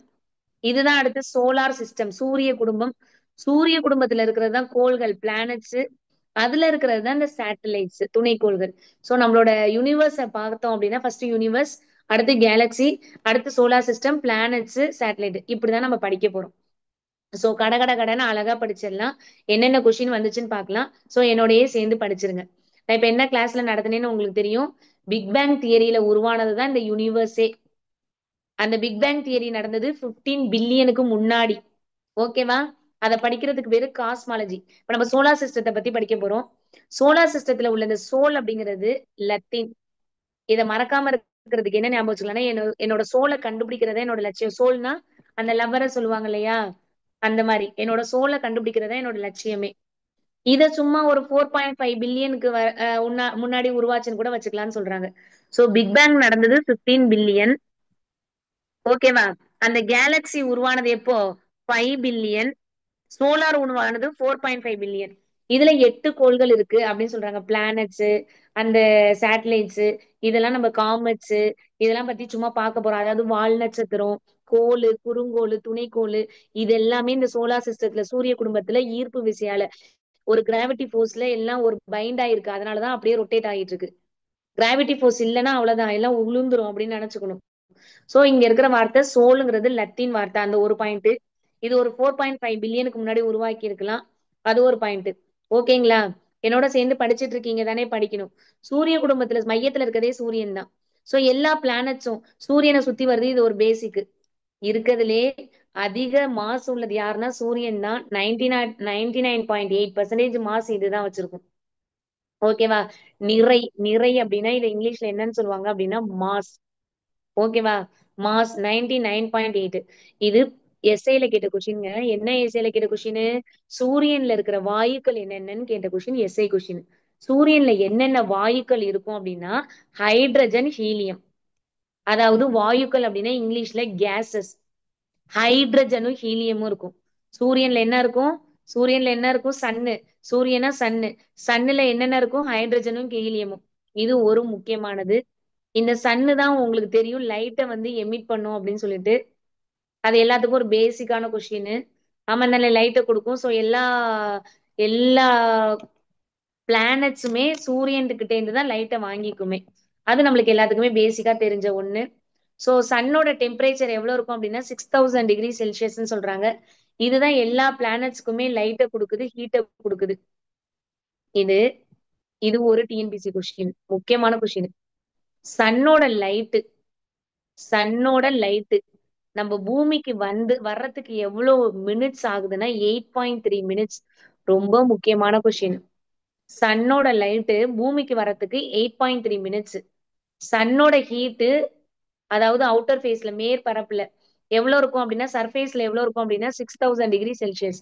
இதுதான் அடுத்து சோலார் சிஸ்டம், சூரிய குடும்பம். சூரிய குடும்பத்துல இருக்கிறது தான் கோள்கள், பிளானட்ஸ். அதுல இருக்கிறது தான் இந்த சேட்டலைட்ஸ், துணைக்கோள்கள். சோ நம்மளோட யூனிவர்ஸ பார்த்தோம் அப்படின்னா ஃபர்ஸ்ட் யூனிவர்ஸ், அடுத்து கேலக்ஸி, அடுத்து சோலார் சிஸ்டம், பிளானட்ஸ், சேட்டலைட், இப்படிதான் நம்ம படிக்க போறோம். சோ கட கட கடன்னு அழகா படிச்சிடலாம். என்னென்ன கொஸ்டின் வந்துச்சுன்னு பார்க்கலாம். சோ என்னோடயே சேர்ந்து படிச்சிருங்க. நான் இப்ப என்ன கிளாஸ்ல நடத்தினேன்னு உங்களுக்கு தெரியும். பிக் பேங் தியரியில உருவானதுதான் இந்த யூனிவர்ஸே. அந்த பிக் பேங் தியரி நடந்தது 15 பில்லியனுக்கு முன்னாடி. ஓகேவா? அதை படிக்கிறதுக்கு பேரு காஸ்மாலஜி. இப்ப நம்ம சோலார் சிஸ்டத்தை பத்தி படிக்க போறோம். சோலார் சிஸ்டத்துல உள்ள இந்த சோல் அப்படிங்கிறது லத்தீன். இதை மறக்காம இருக்கிறதுக்கு என்ன ஞாபகம் வச்சுக்கலாம்னா, என்னோட சோலை கண்டுபிடிக்கிறதா என்னோட லட்சியம். சோல்னா அந்த லவ்வரை சொல்லுவாங்க இல்லையா, அந்த மாதிரி என்னோட சோலை கண்டுபிடிக்கிறதா என்னோட லட்சியமே. இத சும்மா ஒரு 4.5 பில்லியனுக்கு முன்னாடி உருவாச்சுன்னு கூட வச்சுக்கலாம்னு சொல்றாங்க. சோ பிக் பேங் நடந்தது 15 பில்லியன். ஓகேவா? அந்த கேலக்சி உருவானது எப்போ? 5 பில்லியன். சோலார் உருவானது 4.5 பில்லியன். இதுல 8 கோள்கள் இருக்கு அப்படின்னு சொல்றாங்க. பிளானட்ஸ், அந்த சேட்டலைட்ஸ், இதெல்லாம் நம்ம காமெட்ஸ், இதெல்லாம் பத்தி சும்மா பார்க்க போறோம். அதாவது வால் நட்சத்திரம், கோளு, குறுங்கோளு, துணைக்கோளு, இது எல்லாமே இந்த சோலார் சிஸ்டத்துல சூரிய குடும்பத்துல ஈர்ப்பு விசையால ஒரு கிராவிட்டி ஃபோர்ஸ்ல எல்லாம் ஒரு பைண்ட் ஆயிருக்கு. அதனாலதான் அப்படியே ரொட்டேட் ஆகிட்டு இருக்கு. கிராவிட்டி ஃபோர்ஸ் இல்லைன்னா அவ்வளவுதான், எல்லாம் உளுந்துரும் அப்படின்னு நினைச்சுக்கணும். சோ இங்க இருக்கிற வார்த்தை சோலுங்கிறது லத்தீன் வார்த்தை. அந்த ஒரு பாயிண்ட். இது ஒரு 4.5 பில்லியனுக்கு முன்னாடி உருவாக்கி இருக்கலாம். அது ஒரு பாயிண்ட். ஓகேங்களா? என்னோட சேர்ந்து படிச்சுட்டு இருக்கீங்க தானே? படிக்கணும். சூரிய குடும்பத்துல மையத்துல இருக்கிறதே சூரியன் தான். சோ எல்லா பிளானட்ஸும் சூரியனை சுத்தி வருது. இது ஒரு பேசிக். இருக்கிறதுலே அதிக மாஸ் உள்ளது யாருன்னா சூரியன் தான். 99.8% மாஸ் இதுதான் வச்சிருக்கும். ஓகேவா? நிறை, நிறை அப்படின்னா இதை இங்கிலீஷ்ல என்னன்னு சொல்லுவாங்க அப்படின்னா மாஸ். ஓகேவா? மாஸ் 99.8. இது எஸ்ஐல கேட்ட கொஸ்டின்ங்க. என்ன எஸ்ஐல கேட்ட கொஸ்டின்? சூரியன்ல இருக்கிற வாயுக்கள் என்னென்னு கேட்ட கொஸ்டின் எஸ்ஐ கொஸ்டின். சூரியன்ல என்னென்ன வாயுக்கள் இருக்கும் அப்படின்னா ஹைட்ரஜன், ஹீலியம். அதாவது வாயுக்கள் அப்படின்னா இங்கிலீஷ்ல கேசஸ். ஹைட்ரஜனும் ஹீலியமும் இருக்கும். சூரியன்ல என்ன இருக்கும்? சூரியன்ல என்ன இருக்கும்? சன்னு. சூரியனா சன்னு. சன்னுல என்னென்ன இருக்கும்? ஹைட்ரஜனும் ஹீலியமும். இது ஒரு முக்கியமானது. இந்த சன்னு தான் உங்களுக்கு தெரியும் லைட்டை வந்து எமிட் பண்ணும் அப்படின்னு சொல்லிட்டு. அது எல்லாத்துக்கும் ஒரு பேசிக்கான கொஸ்டின். ஆமா தானே? லைட்டை கொடுக்கும். ஸோ எல்லா எல்லா பிளானட்ஸுமே சூரியன் கிட்ட இருந்து தான் லைட்டை வாங்கிக்குமே. அது நம்மளுக்கு எல்லாத்துக்குமே பேசிக்கா தெரிஞ்ச ஒண்ணு. ஸோ சன்னோட டெம்பரேச்சர் எவ்வளவு இருக்கும் அப்படின்னா 6000 டிகிரி செல்சியஸ்ன்னு சொல்றாங்க. இதுதான் எல்லா பிளானட்ஸ்க்குமே லைட்டை கொடுக்குது, ஹீட்டை கொடுக்குது. இது இது ஒரு டிஎன்பிசி கொஸ்டின், முக்கியமான கொஸ்டின். சன்னோட லைட்டு சன்னோட லைட்டு நம்ம பூமிக்கு வர்றதுக்கு எவ்வளவு மினிட்ஸ் ஆகுதுன்னா 8.3 மினிட்ஸ். ரொம்ப முக்கியமான கொஸ்டின். சன்னோட லைட்டு பூமிக்கு வர்றதுக்கு 8.3 மினிட்ஸ். சன்னோட ஹீட்டு, அதாவது அவுட்டர் ஃபேஸ்ல மேற்பரப்புல எவ்வளவு இருக்கும் அப்படின்னா சர்ஃபேஸ்ல எவ்வளவு இருக்கும் அப்படின்னா 6000 டிகிரி செல்சியஸ்.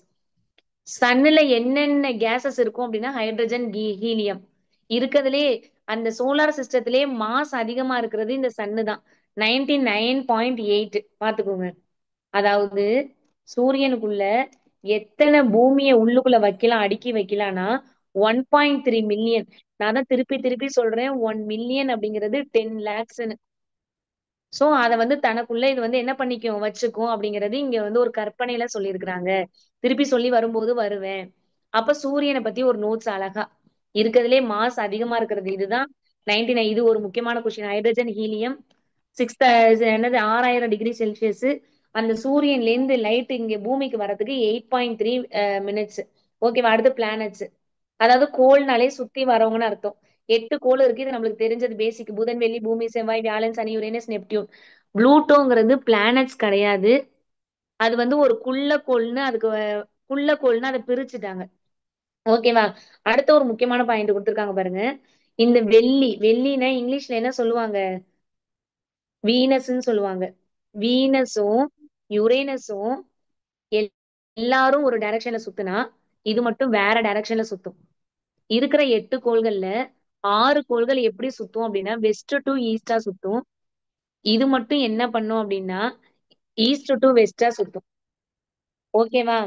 சன்னுல என்னென்ன கேசஸ் இருக்கும் அப்படின்னா ஹைட்ரஜன், ஹீலியம். இருக்கிறதுலே அந்த சோலார் சிஸ்டத்திலே மாஸ் அதிகமா இருக்கிறது இந்த சன்னு தான். 99.8. பாத்துக்கோங்க. அதாவது சூரியனுக்குள்ள எத்தனை பூமியை உள்ளுக்குள்ள வைக்கலாம், அடுக்கி வைக்கலாம்னா 1.3 மில்லியன். நான் தான் திருப்பி திருப்பி சொல்றேன், 1 மில்லியன் அப்படிங்கிறது 10 lakhsன்னு. சோ அத வந்து தனக்குள்ள இது வந்து என்ன பண்ணிக்கும், வச்சுக்கும் அப்படிங்கிறது இங்க வந்து ஒரு கற்பனையில சொல்லியிருக்கிறாங்க. திருப்பி சொல்லி வரும்போது வருவேன். அப்ப சூரியனை பத்தி ஒரு நோட்ஸ் அழகா இருக்கிறதுலே மாஸ் அதிகமா இருக்கிறது இதுதான். 99. இது ஒரு முக்கியமான question. Hydrogen, helium, 6000 degree Celsius. அந்த சூரியன்ல இருந்து லைட் இங்க பூமிக்கு வர்றதுக்கு 8.3 மினிட்ஸ். ஓகேவா? அடுத்து பிளானட்ஸ், அதாவது கோள்னாலே சுத்தி வரவங்கன்னு அர்த்தம். 8 கோள் இருக்கு. இது நம்மளுக்கு தெரிஞ்சது பேசிக். புதன், வெள்ளி, பூமி, செவ்வாய், வியாழன், சனி, யுரேனஸ், நெப்டியூன். ப்ளூட்டோங்கிறது பிளானட்ஸ் கிடையாது. அது வந்து ஒரு குள்ளக்கோள்னு அதுக்கு குள்ளக்கோள்னு அதை பிரிச்சுட்டாங்க. ஓகேவா? அடுத்த ஒரு முக்கியமான பாயிண்ட் கொடுத்துருக்காங்க பாருங்க. இந்த வெள்ளி, வெள்ளினா இங்கிலீஷ்ல என்ன சொல்லுவாங்க? வீனஸ்ன்னு சொல்லுவாங்க. வீனஸும் யுரேனஸும் எல்லாரும் ஒரு டைரக்ஷன்ல சுத்துனா இது மட்டும் வேற டைரக்ஷன்ல சுத்தும். இருக்கிற 8 கோள்கள்ல 6 கோள்கள் எப்படி சுத்தும் அப்படின்னா வெஸ்ட் டு ஈஸ்டா சுத்தும். இது மட்டும் என்ன பண்ணும் அப்படின்னா ஈஸ்ட் டு வெஸ்டா சுத்தும். ஓகேவா?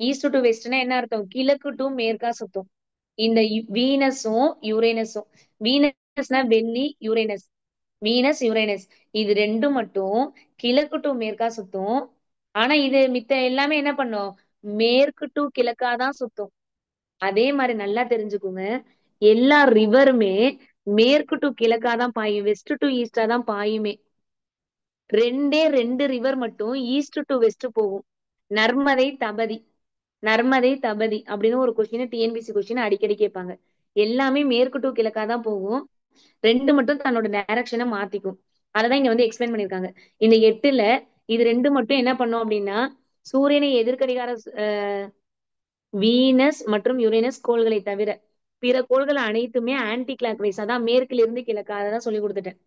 ஈஸ்ட் டு வெஸ்ட்னா என்ன அர்த்தம்? கிழக்கு டு மேற்கா சுத்தும். இந்த வீனஸும் யுரேனஸும். வீனஸ்னா வெள்ளி, யுரேனஸ். வீனஸ், யுரேனஸ் இது ரெண்டும் மட்டும் கிழக்கு டு மேற்கா சுத்தும். ஆனா இது மித்த எல்லாமே என்ன பண்ணும்? மேற்கு டு கிழக்கா தான் சுத்தும். அதே மாதிரி நல்லா தெரிஞ்சுக்குங்க, எல்லா ரிவருமே மேற்கு டு கிழக்கா தான் பாயும், வெஸ்ட் டு ஈஸ்டா தான் பாயுமே. ரெண்டே ரெண்டு ரிவர் மட்டும் ஈஸ்ட் டு வெஸ்ட் போகும். நர்மதை, தபதி. நர்மதை, தபதி அப்படின்னு ஒரு கொஸ்டின் டிஎன்பிசி கொஸ்டின் அடிக்கடி கேட்பாங்க. எல்லாமே மேற்கு டு கிழக்கா தான் போகும். ரெண்டு மட்டும் தன்னோட டைரக்ஷனை மாத்திக்கும். அததான் இங்க வந்து எக்ஸ்பிளைன் பண்ணிருக்காங்க. இந்த 8ல இது ரெண்டு மட்டும் என்ன பண்ணும் அப்படின்னா, சூரியனை எதிர்கடிகார வீனஸ் மற்றும் யுரேனஸ் கோள்களை தவிர பிற கோள்கள் அனைத்துமே ஆன்டி கிளாக் வைஸ், அதான் மேற்குல இருந்து கிழக்கு, அதான் சொல்லி கொடுத்துட்டேன்.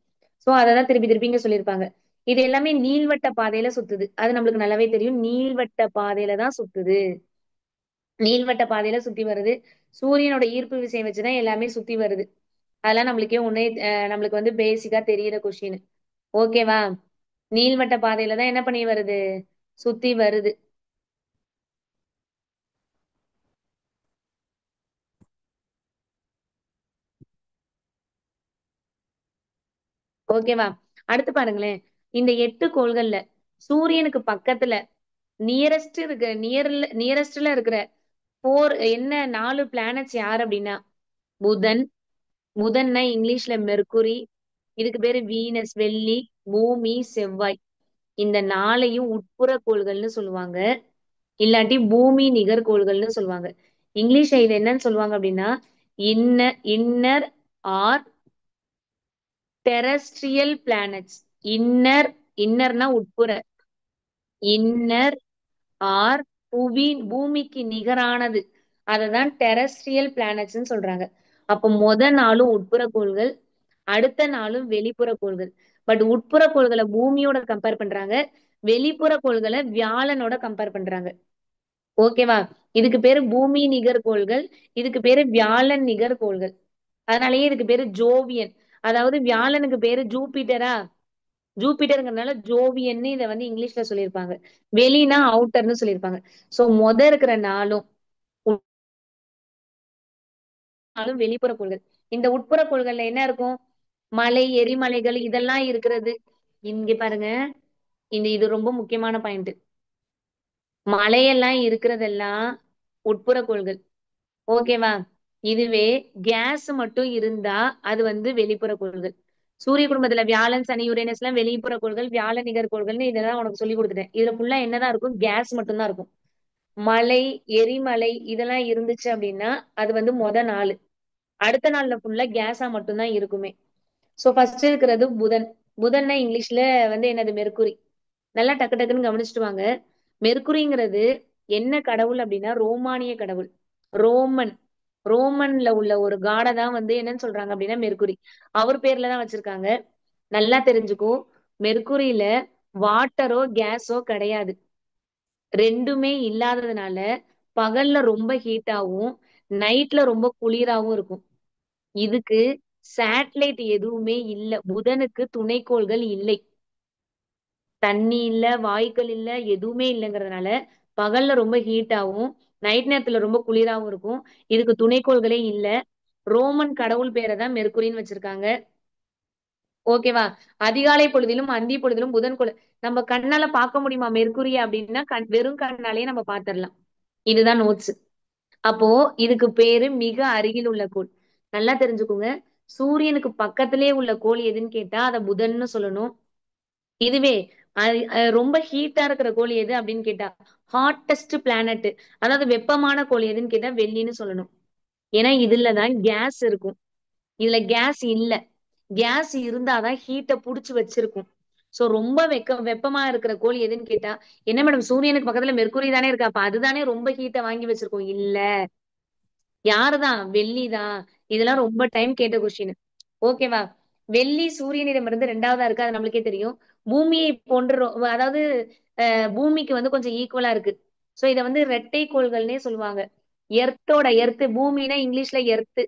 சோ அததான் திருப்பி திருப்பி இங்க சொல்லியிருப்பாங்க. இது எல்லாமே நீள்வட்ட பாதையில சுத்துது, அது நம்மளுக்கு நல்லாவே தெரியும். நீள்வட்ட பாதையில தான் சுத்துது, நீள்வட்ட பாதையில சுத்தி வருது. சூரியனோட ஈர்ப்பு விசையை வச்சுதான் எல்லாமே சுத்தி வருது. அதெல்லாம் நம்மளுக்கே ஒன்னே நம்மளுக்கு வந்து பேசிக்கா தெரியிற கொஸ்டின். ஓகேவா? நீள்வட்ட பாதையில தான் என்ன பண்ணி வருது, சுத்தி வருது. ஓகேவா? அடுத்து பாருங்களேன், இந்த 8 கோள்கள்ல சூரியனுக்கு பக்கத்துல நியரஸ்ட்ல இருக்கிற என்ன 4 பிளானட்ஸ் யார் அப்படின்னா, புதன். புதன்னா இங்கிலீஷ்ல மெர்க்குரி, இதுக்கு பேரு வீனஸ் வெள்ளி, பூமி செவ்வாய். இந்த 4ஐயும் உட்புற கோள்கள்னு சொல்லுவாங்க, இல்லாட்டி பூமி நிகர்கோள்கள்னு சொல்லுவாங்க. இங்கிலீஷ்ல இது என்னன்னு சொல்லுவாங்க அப்படின்னா, inner or terrestrial planets. Inner, இன்னர்னா உட்புற, இன்னர் ஆர் பூமிக்கு நிகரானது, அததான் டெரஸ்ட்ரியல் பிளானட்ஸ்ன்னு சொல்றாங்க. அப்போ நாளும் உட்புற கோள்கள், அடுத்த நாளும் வெளிப்புற கோள்கள். பட் உட்புற கோள்களை பூமியோட கம்பேர் பண்றாங்க, வெளிப்புற கோள்களை வியாழனோட கம்பேர் பண்றாங்க. ஓகேவா? இதுக்கு பேரு பூமி நிகர் கோள்கள், இதுக்கு பேரு வியாழன் நிகர் கோள்கள். அதனாலயே இதுக்கு பேரு ஜோவியன். அதாவது வியாழனுக்கு பேரு ஜூபிட்டரா, ஜூபிட்டருங்கிறதுனால ஜோவியன்னு இதை வந்து இங்கிலீஷ்ல சொல்லியிருப்பாங்க. வெளினா அவுட்டர்னு சொல்லியிருப்பாங்க. சோ இருக்கிற நாளும் வெளிப்புற கோள்கள். இந்த உட்புற கோள்கள்ல என்ன இருக்கும், மலை, எரிமலைகள் இதெல்லாம் இருக்கிறது. இங்க பாருங்க, இது ரொம்ப முக்கியமான பாயிண்ட். மலையெல்லாம் இருக்கிறதெல்லாம் உட்புற கோள்கள். ஓகேவா? இதுவே கேஸ் மட்டும் இருந்தா அது வந்து வெளிப்புற கோள்கள். சூரிய குடும்பத்துல வியாழன், சனி, யுரேனஸ் எல்லாம் வெளிப்புற கோள்கள், வியாழ நிகர் கோள்கள்னு இதெல்லாம் உனக்கு சொல்லி கொடுத்துட்டேன். இதுல ஃபுல்லா என்னதான் இருக்கும், கேஸ் மட்டும்தான் இருக்கும். மலை, எரிமலை இதெல்லாம் இருந்துச்சு அப்படின்னா அது வந்து நாள், அடுத்த நாள்ல ஃபுல்லா கேஸா மட்டும்தான் இருக்குமே. சோ ஃபர்ஸ்ட் இருக்கிறது புதன். புதன்னா இங்கிலீஷ்ல வந்து என்னது, மெர்க்குரி. நல்லா டக்கு டக்குன்னு கவனிச்சுட்டு வாங்க. மெர்க்குரிங்கிறது என்ன கடவுள் அப்படின்னா, ரோமானிய கடவுள். ரோமன், ரோமன்ல உள்ள ஒரு காடை தான் வந்து என்னன்னு சொல்றாங்க அப்படின்னா மெர்க்குரி. அவர் பேர்ல தான் வச்சிருக்காங்க. நல்லா தெரிஞ்சுக்கோ, மெர்க்குரியில வாட்டரோ கேஸோ கிடையாது. ரெண்டுமே இல்லாததுனால பகல்ல ரொம்ப ஹீட்டாவும் நைட்ல ரொம்ப குளிராவும் இருக்கும். இதுக்கு சேட்டலைட் எதுவுமே இல்ல, புதனுக்கு துணைக்கோள்கள் இல்லை. தண்ணி இல்ல, வாயுக்கள் இல்ல, எதுவுமே இல்லைங்கிறதுனால பகல்ல ரொம்ப ஹீட்டாவும் நைட் நேரத்துல ரொம்ப குளிராவும் இருக்கும். இதுக்கு துணைக்கோள்களே இல்ல. ரோமன் கடவுள் பேரை தான் மெர்க்குரின்னு வச்சிருக்காங்க. ஓகேவா? அதிகாலை பொழுதிலும் அந்தி பொழுதிலும் புதன் கோள் நம்ம கண்ணால பார்க்க முடியுமா மெர்க்குரிய அப்படின்னா, வெறும் கண்ணாலேயே நம்ம பார்த்திடலாம். இதுதான் நோட்ஸ். அப்போ இதுக்கு பேரு மிக அருகில் உள்ள கோள். நல்லா தெரிஞ்சுக்கோங்க, சூரியனுக்கு பக்கத்திலே உள்ள கோள் எதுன்னு கேட்டா அதை புதன்னு சொல்லணும். இதுவே ரொம்ப ஹீட்டா இருக்கிற கோள் எது அப்படின்னு கேட்டா, ஹாட்டஸ்ட் பிளானட், அதாவது வெப்பமான கோள் எதுன்னு கேட்டா வெள்ளின்னு சொல்லணும். ஏன்னா இதுலதான் கேஸ் இருக்கும், இதுல கேஸ் இல்ல. கேஸ் இருந்தாதான் ஹீட்டை புடிச்சு வச்சிருக்கும். சோ ரொம்ப வெப்பமா இருக்கிற கோள் எதுன்னு கேட்டா, என்ன மேடம் சூரியனுக்கு பக்கத்துல மெர்க்குரி தானே இருக்கா, அப்ப அதுதானே ரொம்ப ஹீட்டை வாங்கி வச்சிருக்கோம். இல்ல, யாருதான், வெள்ளிதான். இதெல்லாம் ரொம்ப டைம் கேட்ட கொஸ்டின். ஓகேவா? வெள்ளி சூரியனிடமிருந்து ரெண்டாவதா இருக்கு, அது நம்மளுக்கே தெரியும். பூமியை போன்று அதாவது பூமிக்கு வந்து கொஞ்சம் ஈக்குவலா இருக்கு. சோ இத வந்து இரட்டை கோள்கள்னே சொல்லுவாங்க. எர்த், பூமினா இங்கிலீஷ்ல எர்த்.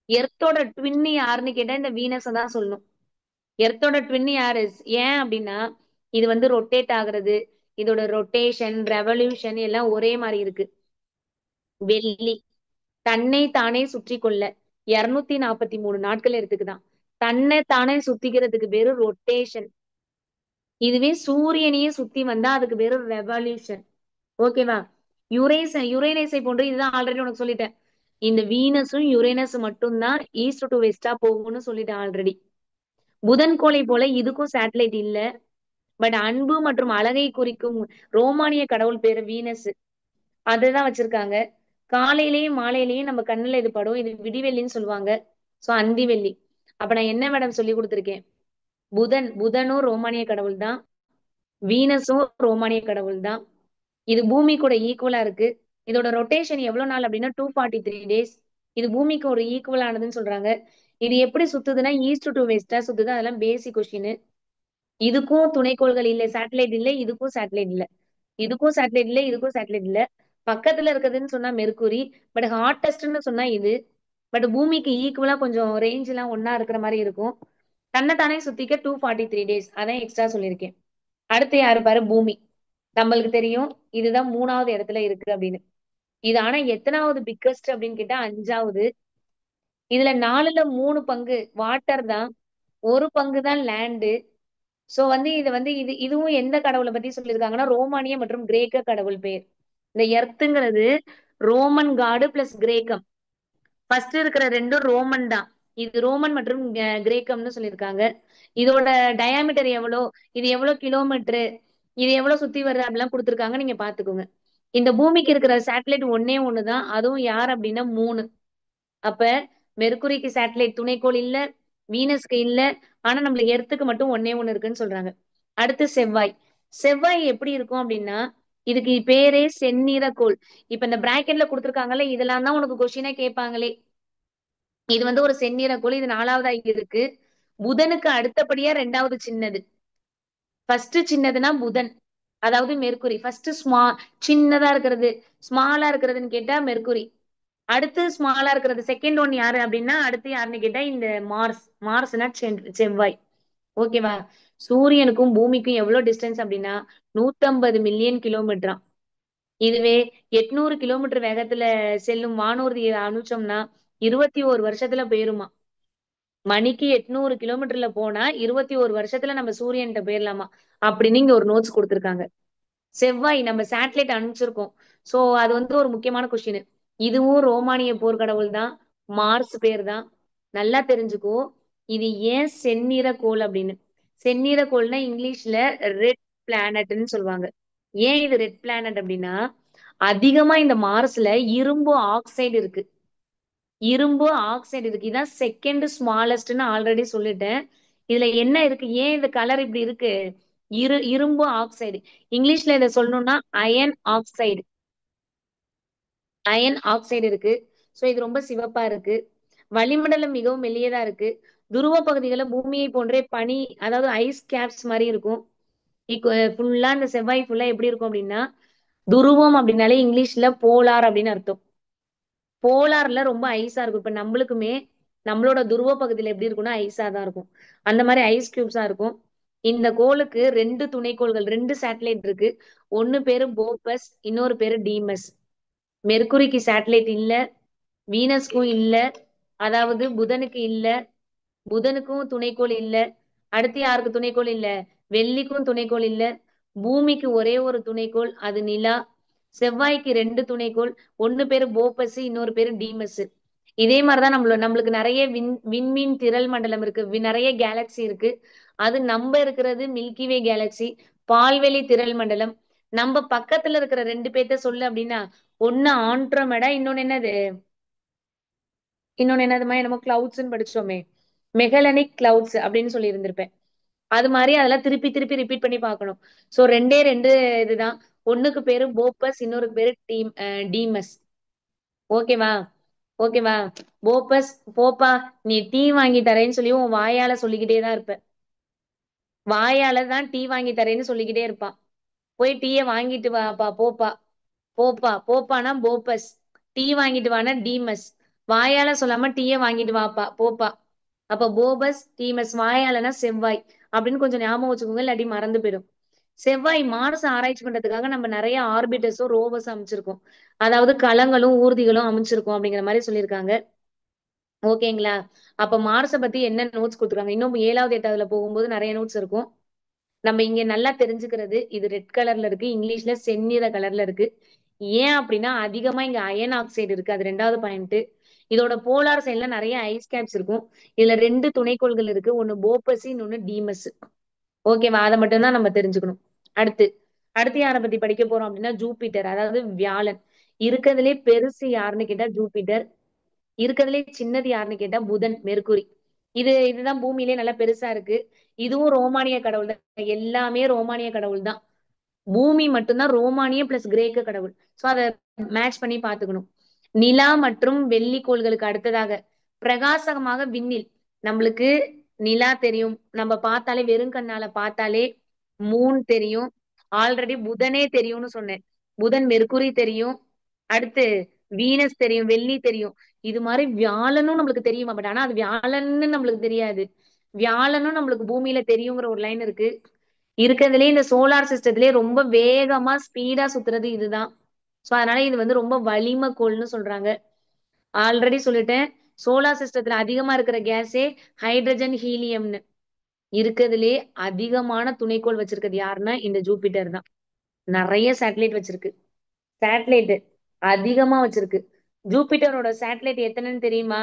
எர்த்தோட ட்வின் யாருன்னு கேட்டா இந்த வீனஸ் தான் சொல்லணும். எர்த்தோட ட்வின் யாரு, ஏன் அப்படின்னா இது வந்து ரொட்டேட் ஆகுறது, இதோட ரொட்டேஷன் ரெவல்யூஷன் எல்லாம் ஒரே மாதிரி இருக்கு. வெள்ளி தன்னை தானே சுற்றி கொள்ள 243 நாட்கள் எடுத்துக்குதான். தன்னை தானே சுத்திக்கிறதுக்கு பேரு ரொட்டேஷன். இதுவே சூரியனையே சுத்தி வந்தா அதுக்கு பேரு ரெவல்யூஷன். ஓகேவா? யுரேனஸை போன்று, இதுதான் ஆல்ரெடி உனக்கு சொல்லிட்டேன், இந்த வீனஸும் யுரேனஸும் மட்டும்தான் ஈஸ்ட் டு வெஸ்டா போகும்னு சொல்லிட்டேன் ஆல்ரெடி. புதன் கோளை போல இதுக்கும் சேட்டலைட் இல்ல. பட் அன்பு மற்றும் அழகை குறிக்கும் ரோமானிய கடவுள் பேரு வீனஸ். அதுதான் வச்சிருக்காங்க. காலையிலயும் மாலையிலயும் நம்ம கண்ணுல இது படும். இது விடிவெள்ளின்னு சொல்லுவாங்க. சோ அந்தி வெள்ளி. அப்ப நான் என்ன மேடம் சொல்லி கொடுத்திருக்கேன்? புதனும் ரோமானிய கடவுள் தான், வீனஸும் ரோமானிய கடவுள் தான். இது பூமி கூட ஈக்குவலா இருக்கு. இதோட ரொட்டேஷன் எவ்வளவு நாள் அப்படின்னா 243 days. இது பூமிக்கு ஒரு ஈக்குவல் ஆனதுன்னு சொல்றாங்க. இது எப்படி சுத்துதுன்னா ஈஸ்ட் டு வெஸ்டா சுத்துது. அதெல்லாம் பேசிக் கொஸ்டின். இதுக்கும் துணைக்கோள்கள் இல்ல, சேட்டலைட் இல்ல, இதுக்கும் சேட்டலைட் இல்ல, இதுக்கும் சேட்டலைட் இல்ல, இதுக்கும் சேட்டலைட் இல்ல. பக்கத்துல இருக்குதுன்னு சொன்னா மெர்க்குரி. பட் ஹாட்டஸ்ட்னு சொன்னா இது. பட் பூமிக்கு ஈக்குவலா கொஞ்சம் ரேஞ்ச் எல்லாம் ஒன்னா இருக்கிற மாதிரி இருக்கும். தன்னைத்தானே சுத்திக்க 243 days. அதான் எக்ஸ்ட்ரா சொல்லியிருக்கேன். அடுத்து யாரு பாரு, பூமி. நம்மளுக்கு தெரியும் இதுதான் 3வது இடத்துல இருக்கு அப்படின்னு. இது ஆனா எத்தனாவது பிக்கஸ்ட் அப்படின்னு கேட்டா 5வது. இதுல 3 பங்கு வாட்டர் தான், 1 பங்கு தான் லேண்டு. சோ இதுவும் எந்த கடவுளை பத்தி சொல்லியிருக்காங்கன்னா ரோமானிய மற்றும் கிரேக்க கடவுள் பேர். இந்த எர்த்துங்கிறது ரோமன் காடு பிளஸ் கிரேக்கம். ஃபர்ஸ்ட் இருக்கிற ரெண்டும் ரோமன் தான். இது ரோமன் மற்றும் கிரேக்கம்னு சொல்லியிருக்காங்க. இதோட டயாமீட்டர் எவ்வளோ, இது எவ்வளவு கிலோமீட்டர், இது எவ்வளவு சுத்தி வருது அப்படிலாம் கொடுத்துருக்காங்க. நீங்க பாத்துக்கோங்க. இந்த பூமிக்கு இருக்கிற சேட்டலைட் ஒன்னே ஒண்ணுதான். அதுவும் யார் அப்படின்னா 3. அப்ப மெர்க்குரிக்கு சேட்டலைட் துணைக்கோள் இல்ல, வீனஸ்க்கு இல்ல. ஆனா நம்மளுக்கு எர்த்துக்கு மட்டும் ஒன்னே ஒண்ணு இருக்குன்னு சொல்றாங்க. அடுத்து செவ்வாய். செவ்வாய் எப்படி இருக்கும் அப்படின்னா இதுக்கு பேரே செந்நிறக்கோள். இப்ப இந்த பிராக்கெட்ல கொடுத்துருக்காங்கல்ல, இதெல்லாம் தான் உனக்கு கொஸ்டினா கேட்பாங்களே. இது ஒரு செந்நிறக்கோள். இது 4வதா இருக்கு. புதனுக்கு அடுத்தபடியா 2வது சின்னது. ஃபர்ஸ்ட் சின்னதுன்னா புதன், அதாவது மெர்க்குரி. ஃபர்ஸ்ட் சின்னதா இருக்கிறது, ஸ்மாலா இருக்கிறதுன்னு கேட்டா மெர்க்குரி. அடுத்து ஸ்மாலா இருக்கிறது செகண்ட் ஒன் யாரு அப்படின்னா அடுத்து யாருன்னு கேட்டா இந்த மார்ஸ். மார்ஸ்னா செவ்வாய். ஓகேவா? சூரியனுக்கும் பூமிக்கும் எவ்வளவு டிஸ்டன்ஸ் அப்படின்னா 150 மில்லியன் கிலோமீட்டரா. இதுவே 800 கிலோமீட்டர் வேகத்துல செல்லும் வானூர்தியை அனுப்பிச்சோம்னா 21 வருஷத்துல போயிருமா. மணிக்கு 800 கிலோமீட்டர்ல போனா 21 வருஷத்துல நம்ம சூரியன்கிட்ட போயிடலாமா அப்படின்னு இங்க ஒரு நோட்ஸ் கொடுத்திருக்காங்க. செவ்வாய் நம்ம சேட்டலைட் அனுப்பிச்சிருக்கோம். சோ அது ஒரு முக்கியமான கொஸ்டின். இதுவும் ரோமானிய போர்க்கடவுள் தான், மார்ஸ் பேர் தான். நல்லா தெரிஞ்சுக்கோ. இது ஏன் செந்நிற கோள் அப்படின்னு. செந்நிற கோள்னா இங்கிலீஷ்ல ரெட் பிளானட்னு சொல்லுவாங்க. ஏன் இது ரெட் பிளானட் அப்படின்னா அதிகமா இந்த மார்ஸ்ல இரும்பு ஆக்சைடு இருக்கு. இரும்பு ஆக்சைடு இருக்கு. இதான் செகண்ட் ஸ்மாலஸ்ட்னு ஆல்ரெடி சொல்லிட்டேன். இதுல என்ன இருக்கு, ஏன் இந்த கலர் இப்படி இருக்கு? இரும்பு ஆக்சைடு. இங்கிலீஷ்ல இதை சொல்லணும்னா அயன் ஆக்சைடு. அயன் ஆக்சைடு இருக்கு. சோ இது ரொம்ப சிவப்பா இருக்கு. வளிமண்டலம் மிகவும் மெல்லியதா இருக்கு. துருவ பகுதிகளை பூமியை போன்றே பனி, அதாவது ஐஸ் கேப்ஸ் மாதிரி இருக்கும். ஃபுல்லா இந்த செவ்வாய் ஃபுல்லா எப்படி இருக்கும் அப்படின்னா துருவம் அப்படின்னாலே இங்கிலீஷ்ல போலார் அப்படின்னு அர்த்தம். போலார்ல ரொம்ப ஐஸா இருக்கும். இப்ப நம்மளுக்குமே நம்மளோட துருவ பகுதியில எப்படி இருக்கும்னா ஐஸா தான் இருக்கும். அந்த மாதிரி ஐஸ் கியூப்ஸா இருக்கும். இந்த கோளுக்கு 2 துணைக்கோள்கள், 2 சேட்டலைட் இருக்கு. ஒன்னு பேரு போபஸ், இன்னொரு பேரு டீமஸ். மெர்க்குரிக்கு சேட்டலைட் இல்ல, வீனஸ்க்கும் இல்ல, அதாவது புதனுக்கு இல்ல, புதனுக்கும் துணைக்கோள் இல்ல. அடுத்து யாருக்கு துணைக்கோள் இல்ல? வெள்ளிக்கும் துணைக்கோள் இல்ல. பூமிக்கு ஒரே ஒரு துணைக்கோள், அது நிலா. செவ்வாய்க்கு 2 துணைக்கோள், ஒன்னு பேரு போபஸ், இன்னொரு பேரு டீமஸ். இதே மாதிரிதான் நம்மளுக்கு நிறைய விண்மீன் திரள் மண்டலம் இருக்கு, நிறைய கேலக்சி இருக்கு. அது நம்ம இருக்கிறது மில்கிவே கேலக்சி, பால்வெளி திரள் மண்டலம். நம்ம பக்கத்துல இருக்கிற 2 பேர்த்த சொல்லு அப்படின்னா ஒன்னு ஆண்ட்ரோமெடா, இன்னொன்னு என்னதுமா, என்னமோ கிளவுட்ஸ்ன்னு படிச்சோமே, மெகலனிக் கிளவுட்ஸ் அப்படின்னு சொல்லி இருந்திருப்பேன். அது மாதிரி அதெல்லாம் திருப்பி திருப்பி ரிப்பீட் பண்ணி பார்க்கணும். சோ 2 இதுதான். ஒண்ணுக்கு பேரு போப்பஸ், இன்னொரு பேரு டீமஸ். ஓகேவா? ஓகேவா? போப்பஸ் போப்பா, நீ டீ வாங்கி தரேன்னு சொல்லி உன் வாயால சொல்லிக்கிட்டே தான் இருப்ப. வாயால தான் டீ வாங்கி தரேன்னு சொல்லிக்கிட்டே இருப்பான். போய் டீயை வாங்கிட்டு வாப்பா, போப்பா. போப்பானா போப்பஸ், டீ வாங்கிட்டு வானா டீமஸ். வாயால சொல்லாம டீயை வாங்கிட்டு வாப்பா, போப்பா. அப்ப போபஸ் டீமஸ், வாயாலனா செவ்வாய் அப்படின்னு கொஞ்சம் ஞாபகம் வச்சுக்கோங்க, இல்லாட்டி மறந்து போயிடும். செவ்வாய் மார்ஸ் ஆராய்ச்சி பண்றதுக்காக நம்ம நிறைய ஆர்பிட்டர்ஸும் ரோவர்ஸும் அமைச்சிருக்கோம். அதாவது களங்களும் ஊர்திகளும் அமைச்சிருக்கோம் அப்படிங்கிற மாதிரி சொல்லியிருக்காங்க. ஓகேங்களா? அப்ப மார்ஸை பத்தி என்ன நோட்ஸ் கொடுத்துருக்காங்க, இன்னும் 7வது 8வதுல போகும்போது நிறைய நோட்ஸ் இருக்கும். நம்ம இங்க நல்லா தெரிஞ்சுக்கிறது, இது ரெட் கலர்ல இருக்கு, இங்கிலீஷ்ல செந்நிற கலர்ல இருக்கு. ஏன் அப்படின்னா அதிகமா இங்க அயன் ஆக்சைடு இருக்கு, அது ரெண்டாவது பாயிண்ட். இதோட போலார் சைட்ல நிறைய ஐஸ் கேப்ஸ் இருக்கும். இதுல 2 துணைக்கோள்கள் இருக்கு, ஒன்னு போப்பஸ், இன்னொன்னு டீமஸ். ஓகேவா, அதை மட்டும் தான் நம்ம தெரிஞ்சுக்கணும். அடுத்து அடுத்து யாரை பத்தி படிக்க போறோம் அப்படின்னா ஜூபிட்டர், அதாவது வியாழன். இருக்கிறதுலே பெருசு யாருன்னு கேட்டா ஜூபிட்டர். இருக்கிறதுலே சின்னது யாருன்னு கேட்டா புதன், மெர்க்குரி. இதுதான் பூமியிலே நல்லா பெருசா இருக்கு. இதுவும் ரோமானிய கடவுள் தான், எல்லாமே ரோமானிய கடவுள் தான். பூமி மட்டும்தான் ரோமானிய பிளஸ் கிரேக்க கடவுள். சோ அதை மேட்ச் பண்ணி பாத்துக்கணும். நிலா மற்றும் வெள்ளி கோள்களுக்கு அடுத்ததாக பிரகாசமாக விண்ணில் நம்மளுக்கு நிலா தெரியும், நம்ம பார்த்தாலே வெறும் கண்ணால பார்த்தாலே. மூன் தெரியும், ஆல்ரெடி புதனே தெரியும்னு சொன்னேன். புதன், மெர்க்குரி தெரியும். அடுத்து வீனஸ் தெரியும், வெள்ளி தெரியும். இது மாதிரி வியாழனும் நம்மளுக்கு தெரியுமா, பட் ஆனா அது வியாழன்னு நம்மளுக்கு தெரியாது. வியாழனும் நம்மளுக்கு பூமியில தெரியுங்கிற ஒரு லைன் இருக்கு. இருக்கிறதுலே இந்த சோலார் சிஸ்டத்திலே ரொம்ப வேகமா ஸ்பீடா சுத்துறது இதுதான். சோ அதனால இது வந்து ரொம்ப வலிமை கோள்னு சொல்றாங்க. ஆல்ரெடி சொல்லிட்டேன், சோலார் சிஸ்டத்துல அதிகமா இருக்கிற கேஸே ஹைட்ரஜன், ஹீலியம்னு. இருக்கிறதுலே அதிகமான துணைக்கோள் வச்சிருக்கிறது யாருன்னா இந்த ஜூபிட்டர் தான். நிறைய சேட்டலைட் வச்சிருக்கு, சேட்டலைட் அதிகமா வச்சிருக்கு. ஜூபிட்டரோட சேட்டலைட் எத்தனைன்னு தெரியுமா?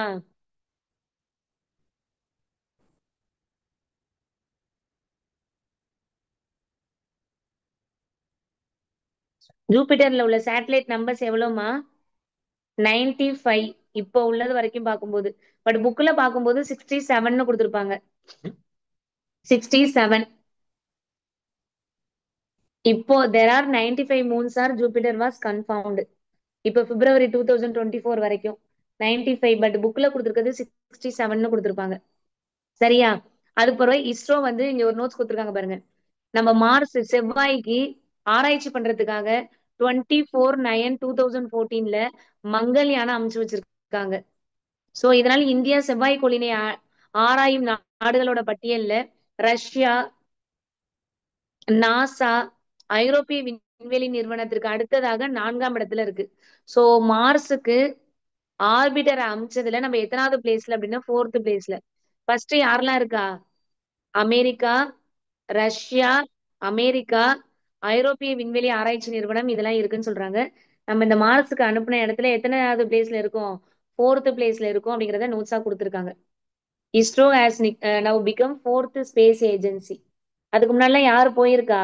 ஜூபிட்டர்ல உள்ள சேட்டலைட் நம்பர்ஸ் எவ்வளவுமா? 95 இப்போ உள்ளது வரைக்கும் பார்க்கும்போது. பட் புக்ல பார்க்கும்போது 67 கொடுத்திருப்பாங்க. 67. இப்போ there are 95 moons are Jupiter was confirmed. இப்போ பிப்ரவரி 2024 வரைக்கும் 95, பட் புக்ல கொடுத்திருக்கிறது 67 கொடுத்திருப்பாங்க. சரியா? அதுக்கு பிறகு இஸ்ரோ வந்து இங்க ஒரு நோட்ஸ் கொடுத்திருக்காங்க பாருங்க. நம்ம மார்ஸ், செவ்வாய்க்கு ஆராய்ச்சி பண்றதுக்காக 24/9/2014 மங்கள்யானை அமைச்சு வச்சிருக்காங்க. சோ இதனால இந்தியா செவ்வாய் கோளினை ஆராயும் நாடுகளோட பட்டியல்ல ரஷ்யா, நாசா, ஐரோப்பிய விண்வெளி நிறுவனத்திற்கு அடுத்ததாக 4ஆம் இடத்துல இருக்கு. சோ மார்ஸுக்கு ஆர்பிட்டர் அமைச்சதுல நம்ம எத்தனாவது பிளேஸ்ல அப்படின்னா 4th பிளேஸ்ல. ஃபர்ஸ்ட் யாரெல்லாம் இருக்கா? அமெரிக்கா, ரஷ்யா, அமெரிக்கா, ஐரோப்பிய விண்வெளி ஆராய்ச்சி நிறுவனம், இதெல்லாம் இருக்குன்னு சொல்றாங்க. நம்ம இந்த மார்ஸுக்கு அனுப்பின இடத்துல எத்தனாவது பிளேஸ்ல இருக்கோம்? 4th பிளேஸ்ல இருக்கும் அப்படிங்கறத நோட்ஸா கொடுத்திருக்காங்க. ISRO has now become 4th space agency. அதுக்கு முன்னாடி யாரு போயிருக்கா?